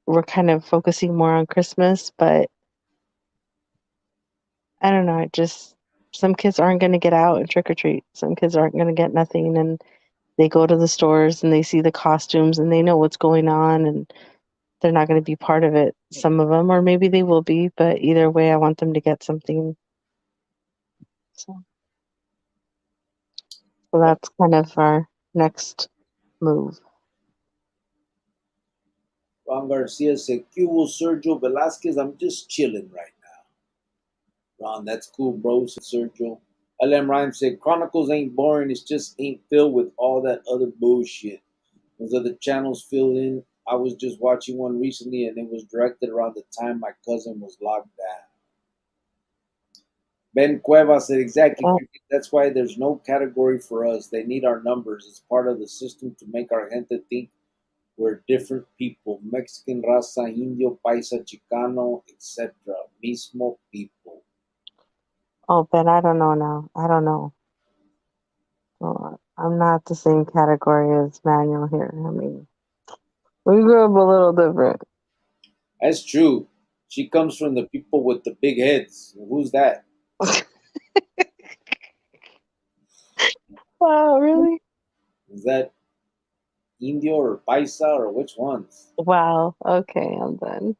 we're kind of focusing more on Christmas, but I don't know. It just some kids aren't going to get out and trick or treat. Some kids aren't going to get nothing, and they go to the stores and they see the costumes and they know what's going on, and they're not going to be part of it. Some of them, or maybe they will be, but either way, I want them to get something. So that's kind of our next move. Ron Garcia said, "Cubo Sergio Velasquez, I'm just chilling right now." Ron, that's cool, bro, said Sergio. LM Rhyme said, "Chronicles ain't boring, it's just ain't filled with all that other bullshit. Those other channels fill in. I was just watching one recently and it was directed around the time my cousin was locked down." Ben Cueva said, "Exactly. Oh, That's why there's no category for us. They need our numbers. It's part of the system to make our gente think we're different people. Mexican raza, Indio, Paisa, Chicano, etc. Mismo people." oh, Ben, I don't know now. I don't know. I'm not the same category as Manuel here. I mean, we grew up a little different. That's true. She comes from the people with the big heads. Who's that? Wow, really? Is that Indio or Paisa or which ones? Wow. Okay, I'm done.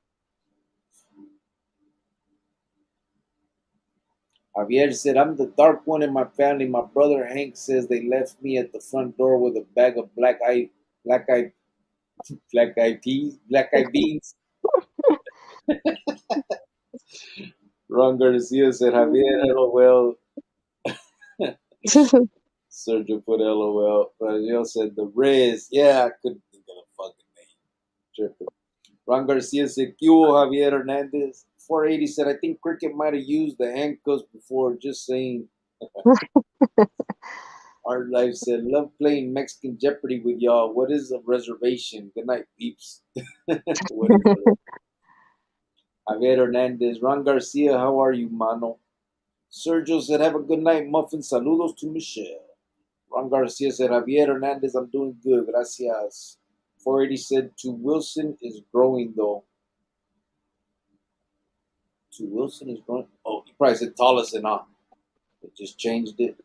Javier said, "I'm the dark one in my family. My brother Hank says they left me at the front door with a bag of black eye, black eye beans." Ron Garcia said, "Javier, LOL." Sergio put LOL. Rafael said, "The Riz." Yeah, I couldn't think of the fucking name. Tripping. Ron Garcia said, "Cubo Javier Hernandez." 480 said, "I think Cricket might have used the handcuffs before, just saying." Art Life said, "Love playing Mexican Jeopardy with y'all. What is a reservation? Good night, peeps." What is it? Javier Hernandez. Ron Garcia, how are you, mano? Sergio said, "Have a good night, muffin. Saludos to Michelle." Ron Garcia said, "Javier Hernandez, I'm doing good. Gracias." 480 said, "To Wilson is growing, though." To Wilson is growing. Oh, he probably said Tollison, huh? It just changed it.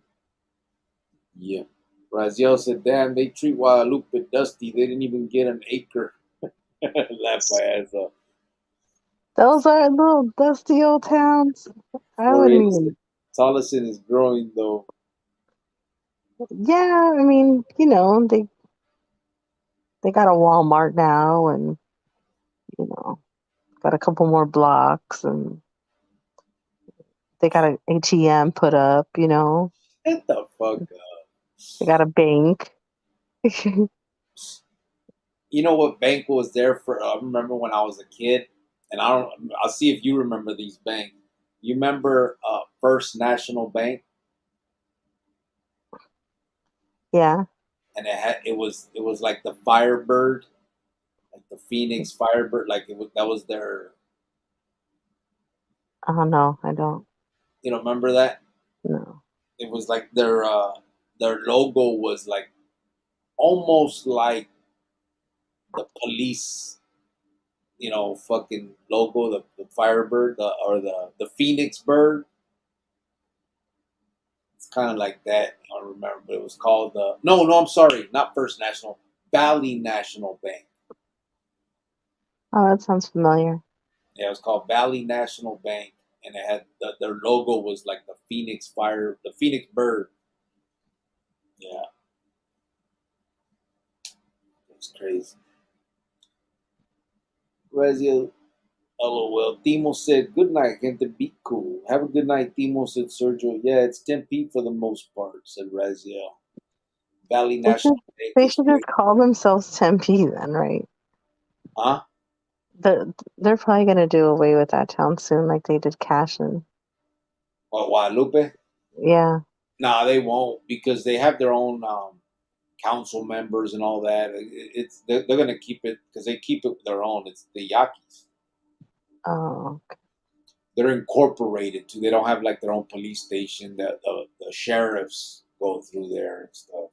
Yeah. Raziel said, "Damn, they treat Guadalupe dusty. They didn't even get an acre." Laugh my ass off. Those are little dusty old towns. I wouldn't 480 said, even. "Tollison is growing, though." Yeah, I mean, they got a Walmart now, and you know, got a couple more blocks, and they got an ATM put up. Get the fuck up. They got a bank. You know what bank was there for? I remember when I was a kid, and I don't. I'll see if you remember these banks. You remember First National Bank, Yeah, and it was like the Firebird, like the Phoenix Firebird, like that was their. I don't know. I don't Remember that? know. It was like their logo was like almost like the police, fucking logo, the Firebird, or the Phoenix bird. It's kind of like that. I don't remember, but it was called no, I'm sorry, not First National, Valley National Bank. Oh, that sounds familiar. Yeah, it was called Valley National Bank, and it had their logo was like the Phoenix bird. Yeah, it's crazy. Razia LOL. Timo said, good night, gente. Be cool. Have a good night, Timo, said Sergio. Yeah, it's Tempe for the most part, said Raziel. Valley They National should Bank they is should way. just call themselves Tempe then, right? Huh? They're probably gonna do away with that town soon, like they did Cashin. What, Guadalupe? Yeah. Nah, they won't because they have their own council members and all that. It's they're going to keep it because they keep it their own. It's the Yaquis. Oh, They're incorporated too. They don't have like their own police station. The sheriffs go through there and stuff.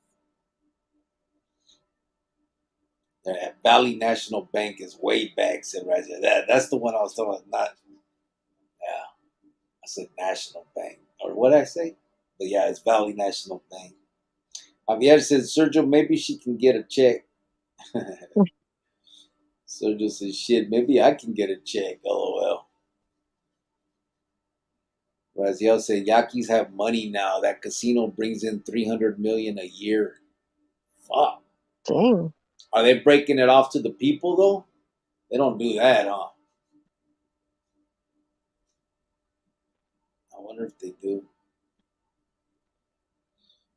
The Valley National Bank is way back, said Raja. That's the one I was talking about. Not yeah, I said National Bank or what did I say? But yeah, it's Valley National Bank. Javier said, Sergio, maybe she can get a check. Sergio says, shit, maybe I can get a check. LOL. Raziel said, Yaquis have money now. That casino brings in 300 million a year. Fuck. dang. Are they breaking it off to the people though? They don't do that, huh? I wonder if they do.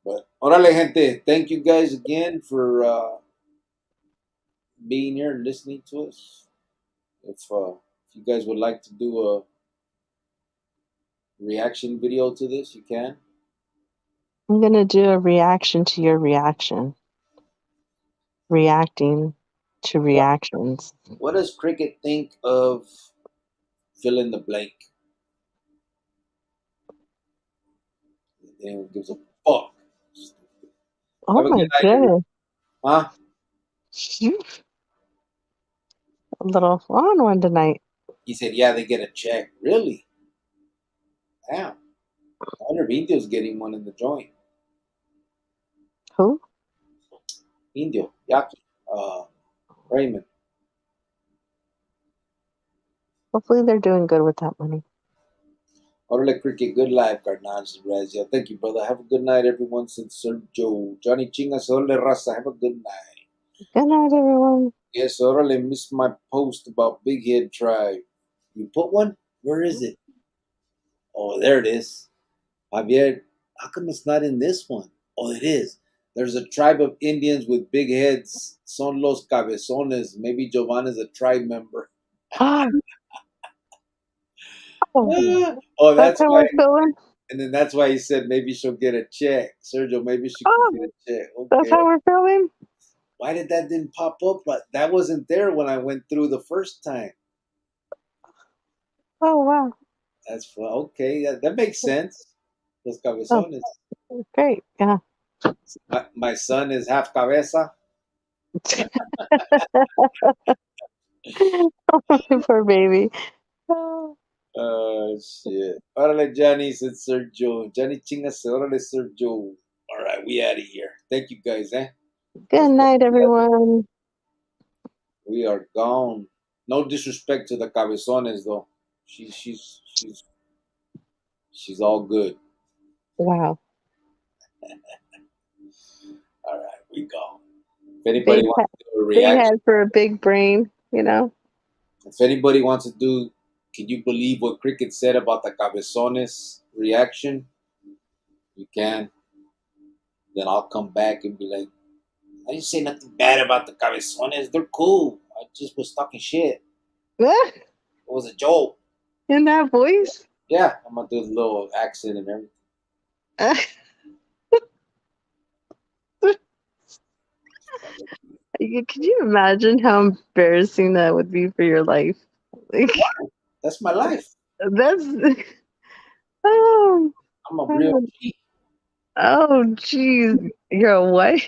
But orale, gente. Thank you guys again for being here and listening to us. If you guys would like to do a reaction video to this, you can. I'm gonna do a reaction to your reaction. Reacting to What reactions. What does Cricket think of fill in the blank? Anyone gives a fuck. Oh Have a good my night, everyone. goodness. Huh? Phew, a little on one tonight. He said, yeah, they get a check. Really? Damn. I wonder if Indio's getting one in the joint. Who? Indio, Yaki, Raymond. Hopefully they're doing good with that money. Orale Cricket, good life, Carnage and Razia. Thank you, brother. Have a good night, everyone. Since Sergio. Johnny Chingas, Orale Raza. Have a good night. Good night, everyone. Yes, Orale missed my post about Big Head Tribe. You put one? Where is it? Oh, there it is. Javier, how come it's not in this one? Oh, it is. There's a tribe of Indians with big heads. Son los cabezones. Maybe Giovanna's a tribe member. Oh, Oh, that's that's how why. we're feeling. And then that's why he said maybe she'll get a check. Sergio, maybe she can Oh, get a check. that's Okay. how we're feeling. Why did that didn't pop up? But that wasn't there when I went through the first time. Oh wow. That's fun. Okay. That makes sense. Los Oh, cabezones. great. Yeah. My son is half cabeza. Poor baby. Oh, Oh shit. Órale, Johnny, said Sergio. Johnny chingas, órale, Sergio. All right, we out of here. Thank you guys, eh? good Nos night, vemos. everyone. We are gone. No disrespect to the cabezones though. She's all good. Wow. All right, we gone. If anybody Big wants head, to do a big reaction, head for a big brain, you know? if anybody wants to do, can you believe what Cricket said about the cabezones reaction? You can. Then I'll come back and be like, I didn't say nothing bad about the cabezones. They're cool. I just was talking shit. It was a joke. In that voice? Yeah, I'm gonna do a little accent and everything. Could you imagine how embarrassing that would be for your life? Like, That's my life. that's oh, I'm a real oh, G. oh, geez, you're a what?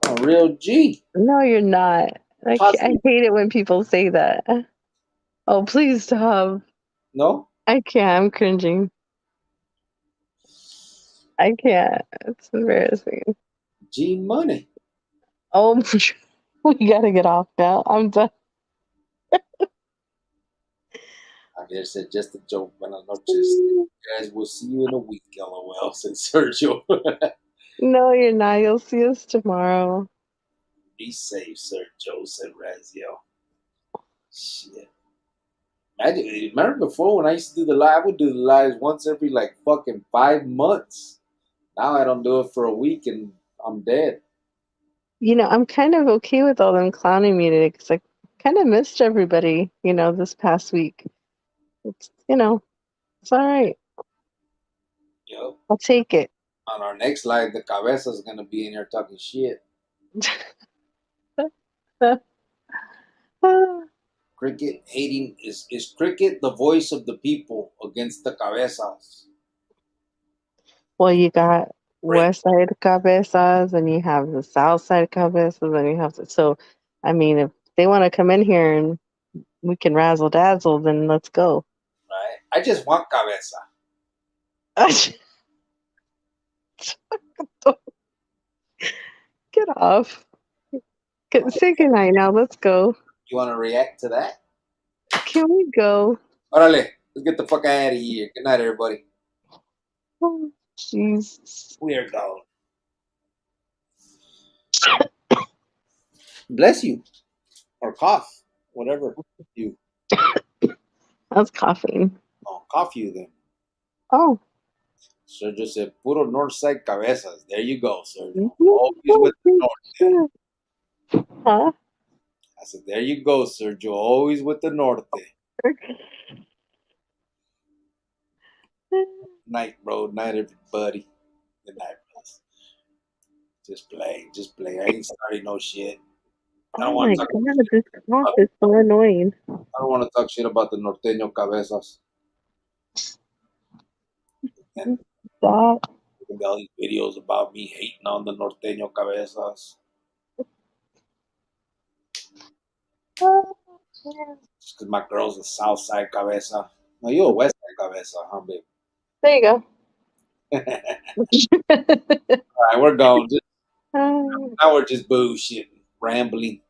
I'm a real G. No, you're not. I Positive. hate it when people say that. Oh, please stop. No? I can't. I'm cringing. I can't. It's embarrassing. G money. Oh, we gotta get off now. I'm done. Javier said just a joke. Buenas noches. Guys, we'll see you in a week. LOL, said Sergio. No, you're not. You'll see us tomorrow. Be safe, Sergio, said Razio. Shit. Remember before when I used to do the live? I would do the lives once every like fucking 5 months. Now I don't do it for a week and I'm dead. I'm kind of okay with all them clowning me today because I kind of missed everybody, this past week. It's all right. Yo, I'll take it. on our next live, the cabeza's gonna be in here talking shit. Cricket hating is Cricket the voice of the people against the cabezas? Well, you got Right. West Side Cabezas and you have the South Side Cabezas and you have so I mean if they want to come in here and we can razzle dazzle, then let's go. Right. I just want cabeza. Get off. Say goodnight now. Let's go. You want to react to that? Can we go? Orale, let's get the fuck out of here. Good night, everybody. Oh, jeez. We are gone. Bless you or cough, whatever you. I was coughing. Oh, cough you then. Oh. So just said puro north side cabezas. There you go, sir. Always with the norte. Huh? I said, there you go, Sergio. Always with the norte. Night, bro. Night, everybody. Good night, bros. Just play. Just play. I ain't starting no shit. I Oh don't want my to talk. god, this cough is so annoying. I don't want to talk shit about the norteño cabezas and Stop. all these videos about me hating on the norteño cabezas. Just because my girl's a south side cabeza. No, you a west side cabeza, huh, babe? There you go. All right, we're going. Now we're just bullshitting, rambling.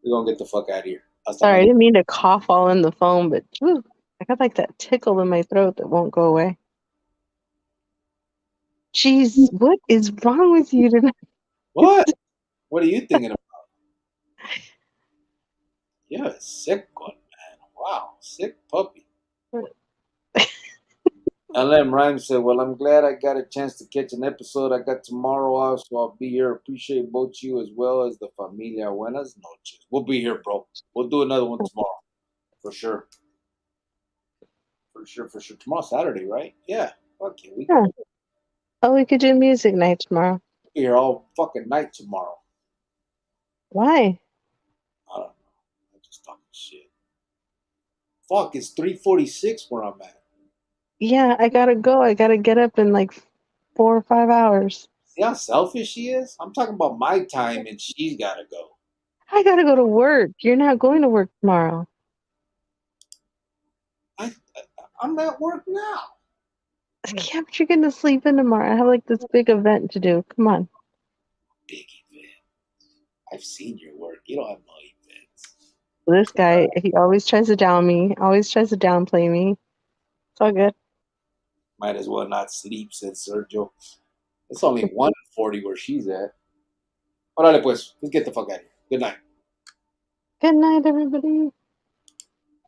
We're going to get the fuck out of here. Hasta Sorry, I mañana. didn't mean to cough all in the phone, but I got like that tickle in my throat that won't go away. Jeez, what is wrong with you tonight? What? What are you thinking about? You're a sick one, man. Wow, sick puppy. LM Rhymes said, well, I'm glad I got a chance to catch an episode. I got tomorrow off, so I'll be here. Appreciate both you as well as the familia. Buenas noches. We'll be here, bro. We'll do another one tomorrow. For sure. For sure, for sure. Tomorrow's Saturday, right? Yeah. Fuck yeah. We can Yeah. Oh, we could do music night tomorrow. be here all fucking night tomorrow. Why? I don't know. I'm just talking shit. Fuck, it's 3:46 where I'm at. Yeah, I gotta go. I gotta get up in like 4 or 5 hours. See how selfish she is? I'm talking about my time and she's got to go. I gotta go to work. You're not going to work tomorrow. I'm at work now. Yeah, but you're gonna sleep in tomorrow. I have like this big event to do. Come on. Big event. I've seen your work. You don't have no events. This guy, he always tries to down me, always tries to downplay me. It's all good. Might as well not sleep, said Sergio. It's only 1:40 where she's at. Órale pues, let's get the fuck out of here. Good night. Good night, everybody.